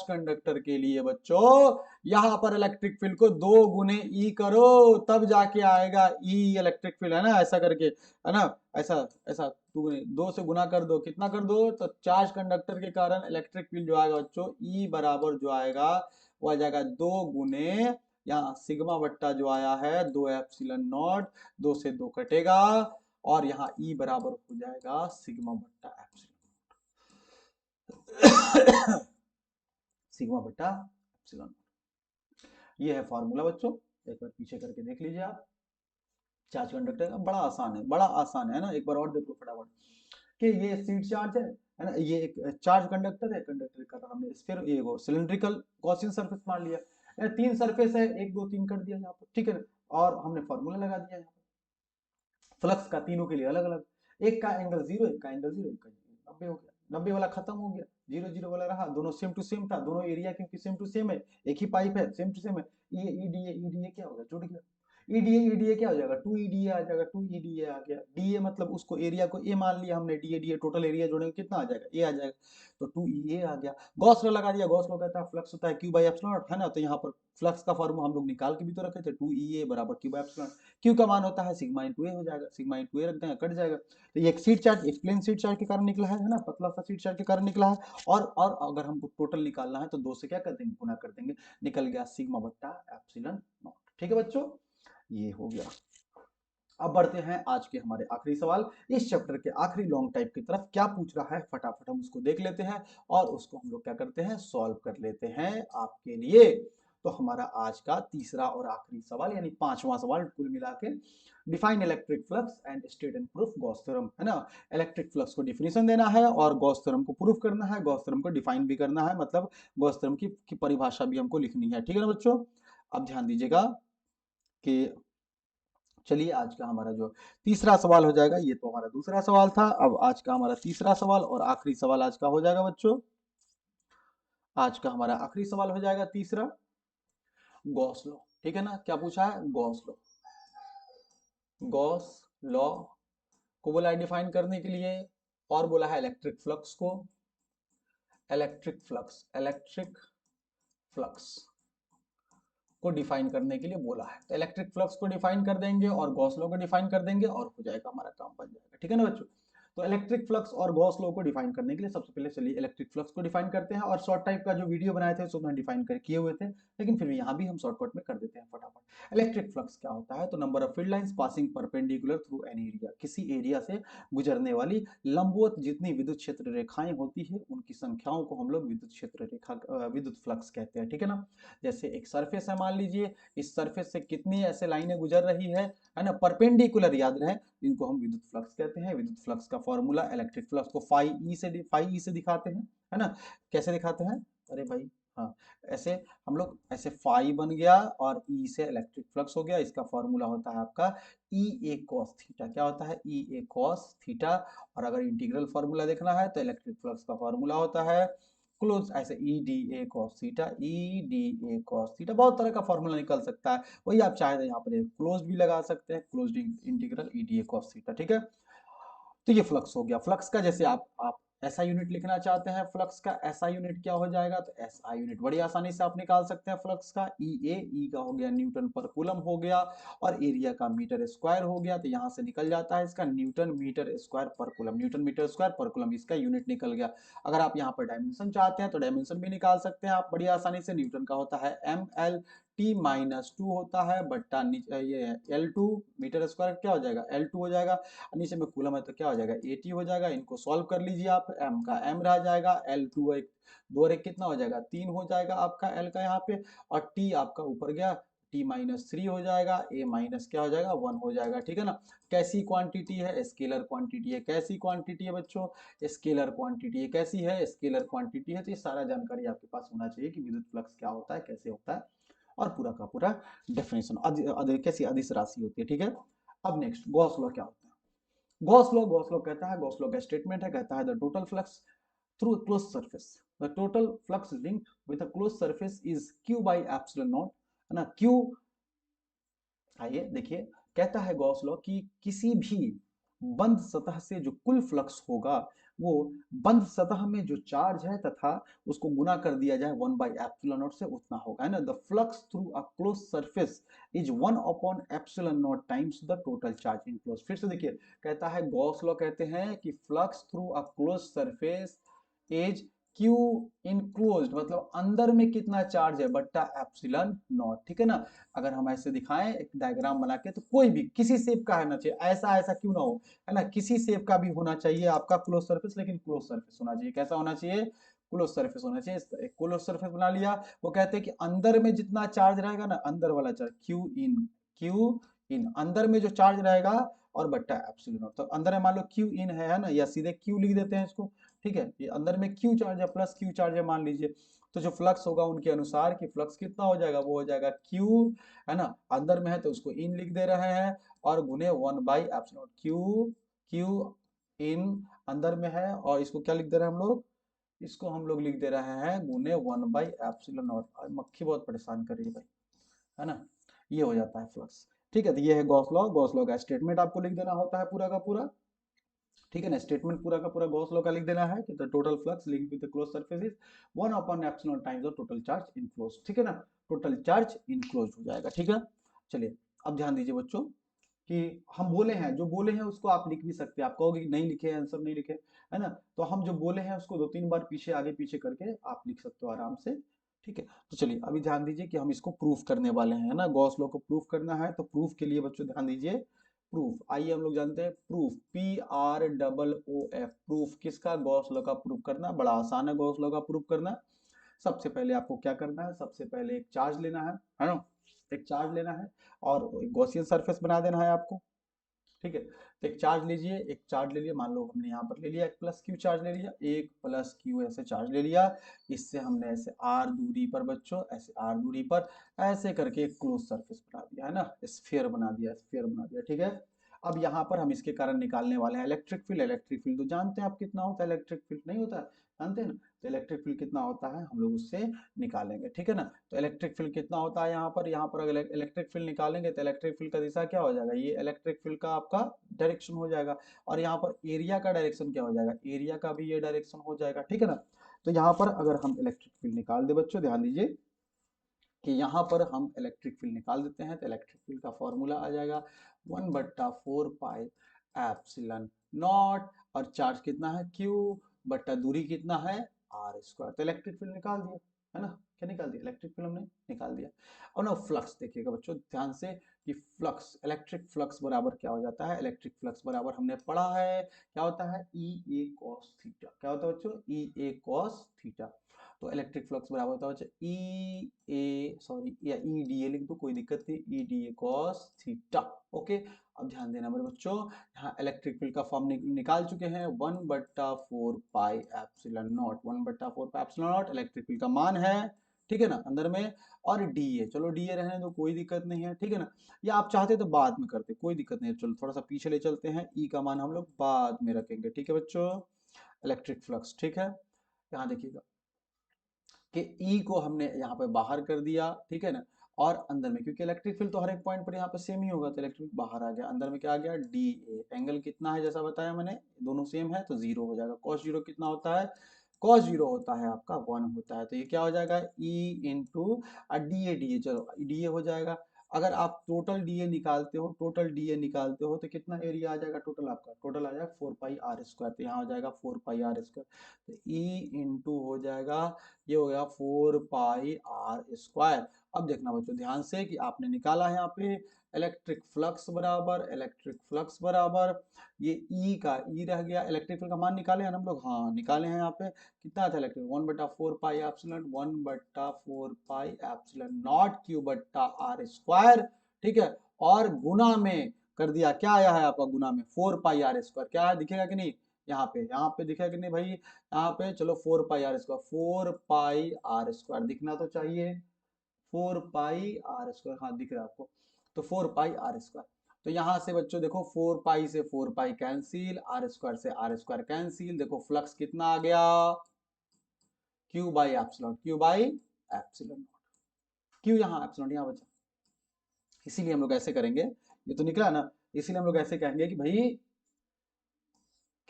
conductor के लिए बच्चों, यहां पर इलेक्ट्रिक फील्ड को दो गुने ई करो, तब जाके आएगा ई इलेक्ट्रिक फील्ड, है ना, ऐसा करके, है ना, ऐसा ऐसा दो से गुना कर दो, कितना कर दो, तो चार्ज कंडक्टर के कारण इलेक्ट्रिक फील्ड जो आएगा बच्चों, ई बराबर जो आएगा वो आ जाएगा दो गुने, यहाँ सिग्मा बट्टा जो आया है 2 एप्सिलॉन नॉट, दो से दो कटेगा, और यहाँ ई बराबर हो जाएगा सिग्मा बट्टा एप्सिलॉन सिग्मा बट्टा एप्सिलॉन। ये है फॉर्मूला बच्चों, एक बार पीछे करके देख लीजिए आप। चार्ज कंडक्टर का बड़ा आसान है ना, एक बार और देखो फटाफट, कि ये सीट चार्ज है ना, ये एक चार्ज कंडक्टर है, कंडक्टर का हमने स्फीयर ये वो सिलिंड्रिकल गॉसियन सरफेस मान लिया, या तीन सरफेस है, एक दो तीन कर दिया यहाँ पर, ठीक है, और हमने फॉर्मूला लगा दिया यहाँ पर फ्लक्स का, तीनों के लिए अलग अलग, एक का एंगल जीरो, एक का एंगल जीरो, एक का 90 हो गया, 90 वाला खत्म हो गया, जीरो जीरो वाला रहा, दोनों सेम टू सेम था, दोनों एरिया क्योंकि सेम टू सेम है, एक ही पाइप है, सेम टू सेम है, ये ईडीए क्या हो गया, जुड़ गया। ईडीए, ईडीए क्या हो जाएगा, 2 ईडीए आ जाएगा, 2 ईडीए आ गया। डीए मतलब उसको एरिया को ए मान लिया हमने, डीए डीए टोटल एरिया जोड़ेंगे कितना आ जाएगा, ए आ जाएगा, तो 2 ईए आ गया। गॉस लॉ लगा दिया, गॉस लॉ कहता है फ्लक्स होता है क्यू बाई एप्सिलॉन नॉट, है ना, तो यहाँ पर फ्लक्स का फॉर्मूला हम लोग निकाल के भी तो रखे थे, 2 ईए बराबर क्यू बाई एप्सिलॉन। क्यू का मान होता है सिग्मा इंटू ए हो जाएगा, सिग्मा इंटू ए रख देंगे, कट जाएगा। तो ये एक सीट चार्ज, एक प्लेन सीट चार्ज के कारण निकला है ना, पतला सा सीट चार्ज के कारण निकला है। और अगर हमको टोटल निकालना है तो 2 से क्या कर देंगे, गुना कर देंगे, निकल गया सिग्मा बट्टा एप्सिलॉन नॉट। ठीक है बच्चों, ये हो गया। अब बढ़ते हैं आज के हमारे आखिरी सवाल। इस चैप्टर के आखिरी लॉन्ग टाइप की तरफ क्या पूछ रहा है, फटाफट हम उसको देख लेते हैं और उसको हम लोग क्या करते हैं, सॉल्व कर लेते हैं आपके लिए। तो हमारा आज का तीसरा और आखिरी सवाल यानी पांचवा सवाल कुल मिला के, define electric flux and state and proof Gauss theorem, है ना। इलेक्ट्रिक फ्लक्स को डिफिनेशन देना है और गॉस थ्योरम को प्रूफ करना है, गॉस थ्योरम को डिफाइन भी करना है, मतलब गॉस थ्योरम की परिभाषा भी हमको लिखनी है। ठीक है ना बच्चों। अब ध्यान दीजिएगा कि चलिए आज का हमारा जो तीसरा सवाल हो जाएगा, ये तो हमारा दूसरा सवाल था, अब आज का हमारा तीसरा सवाल और आखिरी सवाल आज का हो जाएगा बच्चों। आज का हमारा आखिरी सवाल हो जाएगा तीसरा, गॉस लॉ। ठीक है ना, क्या पूछा है, गॉस लॉ। गॉस लॉ को बोला है डिफाइन करने के लिए, और बोला है इलेक्ट्रिक फ्लक्स को, इलेक्ट्रिक फ्लक्स को डिफाइन करने के लिए बोला है। तो इलेक्ट्रिक फ्लक्स को डिफाइन कर देंगे और गॉस लॉ को डिफाइन कर देंगे और हो जाएगा, हमारा काम बन जाएगा। ठीक है ना बच्चों। तो इलेक्ट्रिक फ्लक्स और गॉस लॉ को डिफाइन करने के लिए सबसे पहले चलिए इलेक्ट्रिक फ्लक्स को डिफाइन करते हैं, और शॉर्ट टाइप का जो वीडियो बनाए थे उसमें डिफाइन कर किए हुए थे, लेकिन फिर भी यहाँ भी हम शॉर्टकट में कर देते हैं फटाफट। इलेक्ट्रिक फ्लक्स क्या होता है, तो number of field lines passing perpendicular through an area, किसी एरिया से गुजरने वाली लंबवत जितनी विद्युत क्षेत्र रेखाएं होती है उनकी संख्याओं को हम लोग विद्युत क्षेत्र रेखा विद्युत फ्लक्स कहते हैं। ठीक है ना। जैसे एक सरफेस है, मान लीजिए इस सरफेस से कितनी ऐसे लाइनें गुजर रही है ना, परपेंडिकुलर याद रहे, इनको हम विद्युत फ्लक्स कहते हैं। विद्युत फ्लक्स का फॉर्मूला इलेक्ट्रिक फ्लक्स को फाई ई से दिखाते हैं, है ना। कैसे दिखाते हैं, अरे भाई, हाँ, ऐसे हम लोग ऐसे फाई बन गया और ई से इलेक्ट्रिक फ्लक्स हो गया, इसका फॉर्मूला होता है आपका ई ए कॉस थीटा। क्या होता है, ई ए कॉस थीटा। और अगर इंटीग्रल फॉर्मूला देखना है तो इलेक्ट्रिक फ्लक्स का फॉर्मूला होता है क्लोज, ऐसे E D A cos theta, E D A cos theta, बहुत तरह का फॉर्मूला निकल सकता है, वही आप चाहे तो यहाँ पर क्लोज भी लगा सकते हैं, close integral E D A cos theta. ठीक है। तो ये फ्लक्स हो गया। फ्लक्स का जैसे आप ऐसा यूनिट लिखना चाहते हैं, फ्लक्स का ऐसा यूनिट क्या हो जाएगा, तो ऐसा यूनिट बड़ी आसानी से आप निकाल सकते हैं फ्लक्स का, ई का हो गया न्यूटन पर कूलम हो गया, और एरिया का मीटर स्क्वायर हो गया, तो यहाँ से निकल जाता है इसका न्यूटन मीटर स्क्वायर पर कूलम, न्यूटन मीटर स्क्वायर पर कूलम इसका यूनिट निकल गया। अगर आप यहाँ पर डायमेंशन चाहते हैं तो डायमेंशन भी निकाल सकते हैं आप बड़ी आसानी से, न्यूटन का होता है T-2 होता है बट्टा ये L2 मीटर स्क्वायर क्या हो जाएगा, L2 हो जाएगा, नीचे में कूलम है तो क्या हो जाएगा, AT हो जाएगा। इनको सॉल्व कर लीजिए आप, m का m रह जाएगा, L2 एक 2 और 1 कितना हो जाएगा, 3 हो जाएगा आपका L का यहाँ पे, और T आपका ऊपर गया, T-3 हो जाएगा, A माइनस क्या हो जाएगा, 1 हो जाएगा। ठीक है ना। कैसी क्वांटिटी है, स्केलर क्वांटिटी है। कैसी क्वांटिटी है बच्चों, स्केलर क्वांटिटी है। कैसी है, स्केलर क्वांटिटी है। तो ये सारा जानकारी आपके पास होना चाहिए कि विद्युत फ्लक्स क्या होता है, कैसे होता है, और पूरा का पूरा डेफिनेशन कैसी अदिश राशि होती है। ठीक है। अब नेक्स्ट गॉस लॉ क्या होता है। गॉस लॉ कहता है, गॉस लॉ का स्टेटमेंट है, कहता है the total flux through a closed surface, the total flux linked with a closed surface is q by epsilon naught, है ना। q, आइए देखिए, कहता है गॉस लॉ कि किसी भी बंद सतह से जो कुल फ्लक्स होगा वो बंद सतह में जो चार्ज है तथा उसको गुना कर दिया जाए 1/एप्सिलॉन नॉट से, उतना होगा, है ना। The flux through a close surface is 1/एप्सिलॉन naught times the total charge in close. फिर से देखिए, कहता है गॉस लॉ कहते हैं कि flux through a close surface is Q enclosed, मतलब अंदर में कितना चार्ज है बट्टा एप्सिलॉन नॉट। ठीक है ना। अगर हम ऐसे दिखाएं एक डायग्राम बना के, तो कोई भी किसी शेप का है ना चाहिए, ऐसा ऐसा क्यों ना हो, है ना, किसी शेप का भी होना चाहिए आपका क्लोज सरफेस, लेकिन क्लोज सरफेस होना चाहिए। कैसा होना चाहिए, क्लोज सरफेस होना चाहिए। क्लोज सरफेस बना लिया। वो कहते हैं कि अंदर में जितना चार्ज रहेगा ना, अंदर वाला चार्ज क्यू इन अंदर में जो चार्ज रहेगा, और बट्टा एप्सिलॉन नॉट। तो अंदर में मान लो क्यू इन है ना, या सीधे क्यू लिख देते हैं इसको। ठीक है, ये अंदर में क्यू चार्ज है प्लस क्यू चार्ज है मान लीजिए, तो जो फ्लक्स होगा उनके अनुसार कि फ्लक्स कितना हो जाएगा, वो हो जाएगा क्यू, है ना, अंदर में है तो उसको इन लिख दे रहे हैं, और गुने 1/एप्सिलॉन क्यू, क्यू इन अंदर में है, और इसको क्या लिख दे रहे हैं हम लोग, इसको हम लोग लिख दे रहे हैं गुने 1/एप्सिलॉन नॉट। मक्खी बहुत परेशान कर रही है भाई, है ना। ये हो जाता है फ्लक्स। ठीक है, तो ये है गॉस लॉ का स्टेटमेंट आपको लिख देना होता है पूरा का पूरा, ठीक है ना। स्टेटमेंट पूरा का पूरा गॉस लॉ का लिख देना है कि the total flux linked with the closed surface is 1 upon epsilon times the total charge enclosed, ठीक है ना। टोटल चार्ज इनक्लोज्ड हो जाएगा, ठीक है। चलिए अब ध्यान दीजिए बच्चों कि हम बोले हैं, जो बोले हैं उसको आप लिख भी सकते हैं। आप कहोगे कि नहीं लिखे, आंसर नहीं लिखे, है ना, तो हम जो बोले हैं उसको 2-3 बार पीछे आगे पीछे करके आप लिख सकते हो आराम से, ठीक है। तो चलिए अभी ध्यान दीजिए कि हम इसको प्रूफ करने वाले हैं ना, गॉस लॉ को प्रूफ करना है। तो प्रूफ के लिए बच्चों ध्यान दीजिए, प्रूफ आइए हम लोग जानते हैं प्रूफ, PROOF, प्रूफ किसका, गॉस लॉ का प्रूफ करना। बड़ा आसान है गॉस लॉ का प्रूफ करना। सबसे पहले आपको क्या करना है, सबसे पहले एक चार्ज लेना है ना, एक चार्ज लेना है और गॉसियन सरफेस बना देना है आपको, ठीक है। तो एक चार्ज लीजिए, एक चार्ज ले लिया, मान लो हमने यहाँ पर ले लिया एक प्लस क्यू चार्ज ले लिया, एक प्लस क्यू ऐसे चार्ज ले लिया। इससे हमने ऐसे आर दूरी पर बच्चों, ऐसे आर दूरी पर ऐसे करके एक क्लोज सरफेस बना दिया है ना, स्फीयर बना दिया, स्फीयर बना दिया, ठीक है। अब यहाँ पर हम इसके कारण निकालने वाले हैं इलेक्ट्रिक फील्ड। इलेक्ट्रिक फील्ड तो जानते हैं आप कितना होता है, इलेक्ट्रिक फील्ड नहीं होता है, जानते हैं ना। तो इलेक्ट्रिक फील्ड कितना होता है हम लोग उससे निकालेंगे, ठीक है ना। तो इलेक्ट्रिक फील्ड कितना होता है यहाँ पर अगर इलेक्ट्रिक फील्ड निकालेंगे तो इलेक्ट्रिक फील्ड का दिशा क्या हो जाएगा, ये इलेक्ट्रिक फील्ड का आपका डायरेक्शन हो जाएगा। और यहाँ पर एरिया का डायरेक्शन क्या हो जाएगा, एरिया का भी ये डायरेक्शन हो जाएगा, ठीक है ना। तो यहाँ पर अगर हम इलेक्ट्रिक फील्ड निकाल दे बच्चों, ध्यान दीजिए कि यहाँ पर हम इलेक्ट्रिक फील्ड निकाल देते हैं। तो इलेक्ट्रिक फील्ड का फॉर्मूला आ जाएगा 1/4 पाई एप्सिलॉन नॉट, और चार्ज कितना है Q बट्टा दूरी कितना है R स्क्वायर। तो इलेक्ट्रिक फील्ड निकाल दिया, है ना, क्या निकाल दिया, इलेक्ट्रिक फील्ड हमने निकाल दिया। और ना फ्लक्स देखिएगा बच्चों ध्यान से कि फ्लक्स, इलेक्ट्रिक फ्लक्स बराबर क्या हो जाता है, इलेक्ट्रिक फ्लक्स बराबर हमने पढ़ा है क्या होता है, E A cos थीटा। क्या होता है बच्चों, E A cos थीटा। तो इलेक्ट्रिक फ्लक्स बराबर होता है ई ए सॉरी या ई डी ए लिख दो, कोई दिक्कत नहीं, E D A cos theta, okay. अब ध्यान देना मेरे बच्चों, यहाँ इलेक्ट्रिक फील्ड का फॉर्म निकाल चुके हैं 1/4 pi epsilon not, 1/4 pi epsilon not electric field का मान है, ठीक है ना, अंदर में। और डी ए, चलो डी ए रहने दो, कोई दिक्कत नहीं है, ठीक है ना। या आप चाहते तो बाद में करते, कोई दिक्कत नहीं है, चलो थोड़ा सा पीछे ले चलते हैं, ई का मान हम लोग बाद में रखेंगे, ठीक है बच्चों। इलेक्ट्रिक फ्लक्स, ठीक है, यहाँ देखिएगा कि E को हमने यहाँ पे बाहर कर दिया, ठीक है ना। और अंदर में क्योंकि इलेक्ट्रिक फील्ड तो हर एक पॉइंट पर यहाँ पे सेम ही होगा, तो इलेक्ट्रिक बाहर आ गया, अंदर में क्या आ गया डी ए। एंगल कितना है जैसा बताया मैंने, दोनों सेम है तो जीरो हो जाएगा। कॉस जीरो कितना होता है, कॉस जीरो होता है आपका 1 होता है। तो ये क्या हो जाएगा E इंटू डी ए, चलो डी ए हो जाएगा। अगर आप टोटल डी ए निकालते हो, टोटल डी ए निकालते हो तो कितना एरिया आ जाएगा टोटल आपका, टोटल आ जाएगा 4 पाई आर स्क्वायर। तो यहाँ हो जाएगा 4 पाई आर स्क्वायर, तो E इंटू हो जाएगा, ये हो गया 4 पाई आर स्क्वायर। अब देखना बच्चों ध्यान से कि आपने निकाला है यहाँ पे इलेक्ट्रिक फ्लक्स बराबर, इलेक्ट्रिक फ्लक्स बराबर ये ई का ई रह गया, इलेक्ट्रिक फील्ड का मान निकाले हैं हम लोग, हाँ निकाले हैं। यहाँ पे कितना था electric, 1/4 pi epsilon, 1/4 pi epsilon not Q बट्टा आर स्क्वायर, ठीक है। और गुना में कर दिया, क्या आया है आपका गुना में 4 पाई आर स्क्वायर, क्या है दिखेगा कि नहीं, यहाँ पे दिखेगा कि नहीं भाई, यहाँ पे चलो 4 pi r square, 4 pi r square दिखना तो चाहिए, 4 पाई आर स्क्वायर, हाँ दिख रहा है आपको। तो 4 पाई आर स्क्वायर, तो यहां से बच्चों देखो 4 पाई से 4 पाई कैंसिल, आर स्क्वायर से आर स्क्वायर कैंसिल, देखो फ्लक्स कितना आ गया, Q by epsilon, Q by epsilon, Q यहाँ एप्सिलॉन यहाँ बचा। इसीलिए हम लोग ऐसे करेंगे, ये तो निकला ना, इसीलिए हम लोग ऐसे कहेंगे कि भाई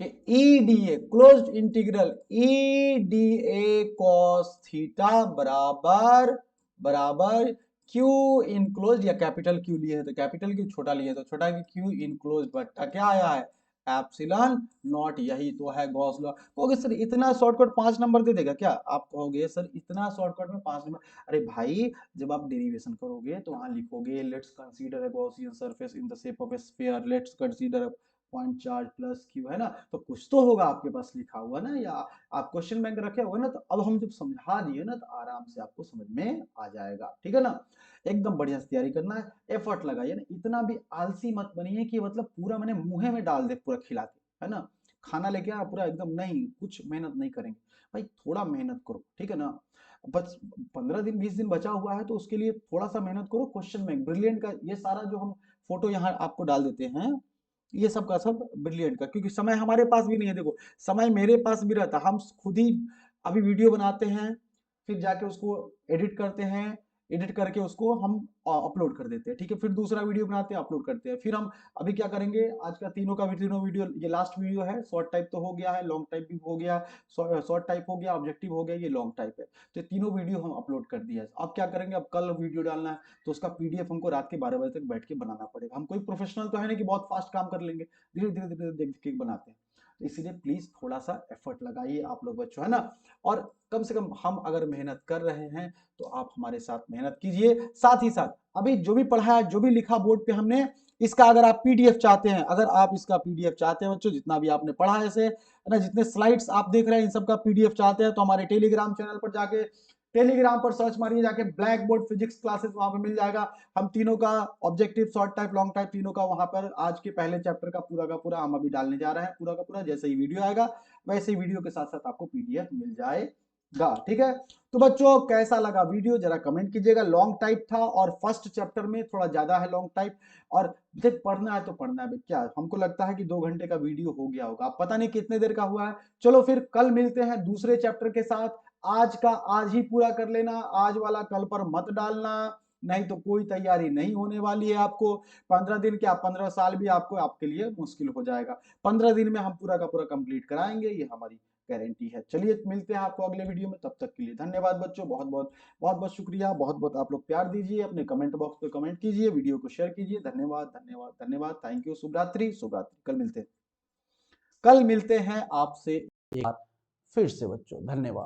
कि E D a closed integral E D A cos theta बराबर बराबर क्यू इनक्लोज, या कैपिटल क्यू लिए है तो कैपिटल क्यू, छोटा लिए तो छोटा क्यू इनक्लोज बट्टा क्या आया है एप्सिलॉन नॉट। यही तो है गॉस लॉ। कहोगे सर इतना शॉर्टकट 5 नंबर दे देगा क्या, आप कहोगे सर इतना शॉर्टकट में 5 नंबर। अरे भाई जब आप डेरिवेशन करोगे तो वहां लिखोगे let's consider a Gaussian surface in the shape of A sphere, let's consider point charge plus Q, है ना, तो कुछ तो होगा आपके पास लिखा हुआ ना, या आप क्वेश्चन बैंक रखे होगा ना। तो अब हम जब समझा दिए ना तो आराम से आपको समझ में आ जाएगा, ठीक है ना। एकदम बढ़िया से तैयारी करना है, एफर्ट लगाइए ना, इतना भी आलसी मत बनिए कि मतलब पूरा मैंने मुंह में डाल दे पूरा खिला के, है ना, खाना लेके आ पूरा एकदम, नहीं कुछ मेहनत नहीं करेंगे भाई, थोड़ा मेहनत करो, ठीक है ना। बस 15 दिन 20 दिन बचा हुआ है तो उसके लिए थोड़ा सा मेहनत करो। क्वेश्चन बैंक ब्रिलियंट का ये सारा जो हम फोटो यहाँ आपको डाल देते हैं, ये सब का सब ब्रिलियंट का, क्योंकि समय हमारे पास भी नहीं है। देखो समय मेरे पास भी रहता, हम खुद ही अभी वीडियो बनाते हैं, फिर जाके उसको एडिट करते हैं, एडिट करके उसको हम अपलोड कर देते हैं, ठीक है। फिर दूसरा वीडियो बनाते हैं, अपलोड करते हैं। फिर हम अभी क्या करेंगे, आज का तीनों का भी तीनों वीडियो, ये लास्ट वीडियो है, शॉर्ट टाइप तो हो गया है, लॉन्ग टाइप भी हो गया, शॉर्ट टाइप हो गया, ऑब्जेक्टिव हो गया, ये लॉन्ग टाइप है। तो ये तीनों वीडियो हम अपलोड कर दिया है। अब क्या करेंगे, अब कल वीडियो डालना है तो उसका पीडीएफ हमको रात के 12 बजे तक बैठ के बनाना पड़ेगा। हम कोई प्रोफेशनल तो है नहीं कि बहुत फास्ट काम कर लेंगे, धीरे धीरे धीरे देख देख के बनाते हैं। तो इसीलिए प्लीज थोड़ा सा एफर्ट लगाइए आप लोग बच्चों, है ना। और कम से कम हम अगर मेहनत कर रहे हैं तो आप हमारे साथ मेहनत कीजिए। साथ ही साथ अभी जो भी पढ़ा है, जो भी लिखा बोर्ड पे हमने, इसका अगर आप पीडीएफ चाहते हैं, अगर आप इसका पीडीएफ चाहते हैं बच्चों, जितना भी आपने पढ़ा है इसे, है ना, जितने स्लाइड्स आप देख रहे हैं इन सब का पीडीएफ चाहते हैं, तो हमारे टेलीग्राम चैनल पर जाके, टेलीग्राम पर सर्च मारिए जाके, ब्लैक बोर्ड फिजिक्स क्लासेस, वहां पे मिल जाएगा। हम तीनों का objective, short type, long type, तीनों का वहां पर आज के पहले चैप्टर का पूरा हम अभी डालने जा रहे हैं, पूरा का पूरा। जैसे ही वीडियो आएगा वैसे ही वीडियो के साथ साथ आपको पीडीएफ मिल जाएगा, ठीक है। तो बच्चों कैसा लगा वीडियो जरा कमेंट कीजिएगा। लॉन्ग टाइप था और फर्स्ट चैप्टर में थोड़ा ज्यादा है लॉन्ग टाइप, और जब पढ़ना है तो पढ़ना है क्या, हमको लगता है कि 2 घंटे का वीडियो हो गया होगा, पता नहीं कितने देर का हुआ है। चलो फिर कल मिलते हैं दूसरे चैप्टर के साथ। आज का आज ही पूरा कर लेना, आज वाला कल पर मत डालना, नहीं तो कोई तैयारी नहीं होने वाली है आपको। 15 दिन क्या, 15 साल भी आपको, आपके लिए मुश्किल हो जाएगा। 15 दिन में हम पूरा का पूरा कंप्लीट कराएंगे, ये हमारी गारंटी है। चलिए मिलते हैं आपको अगले वीडियो में, तब तक के लिए धन्यवाद बच्चों, बहुत बहुत शुक्रिया, बहुत बहुत आप लोग प्यार दीजिए, अपने कमेंट बॉक्स पे कमेंट कीजिए, वीडियो को शेयर कीजिए। धन्यवाद धन्यवाद धन्यवाद, थैंक यू। शुभ रात्रि, शुभ रात्रि। कल मिलते हैं आपसे एक बार फिर से बच्चों, धन्यवाद।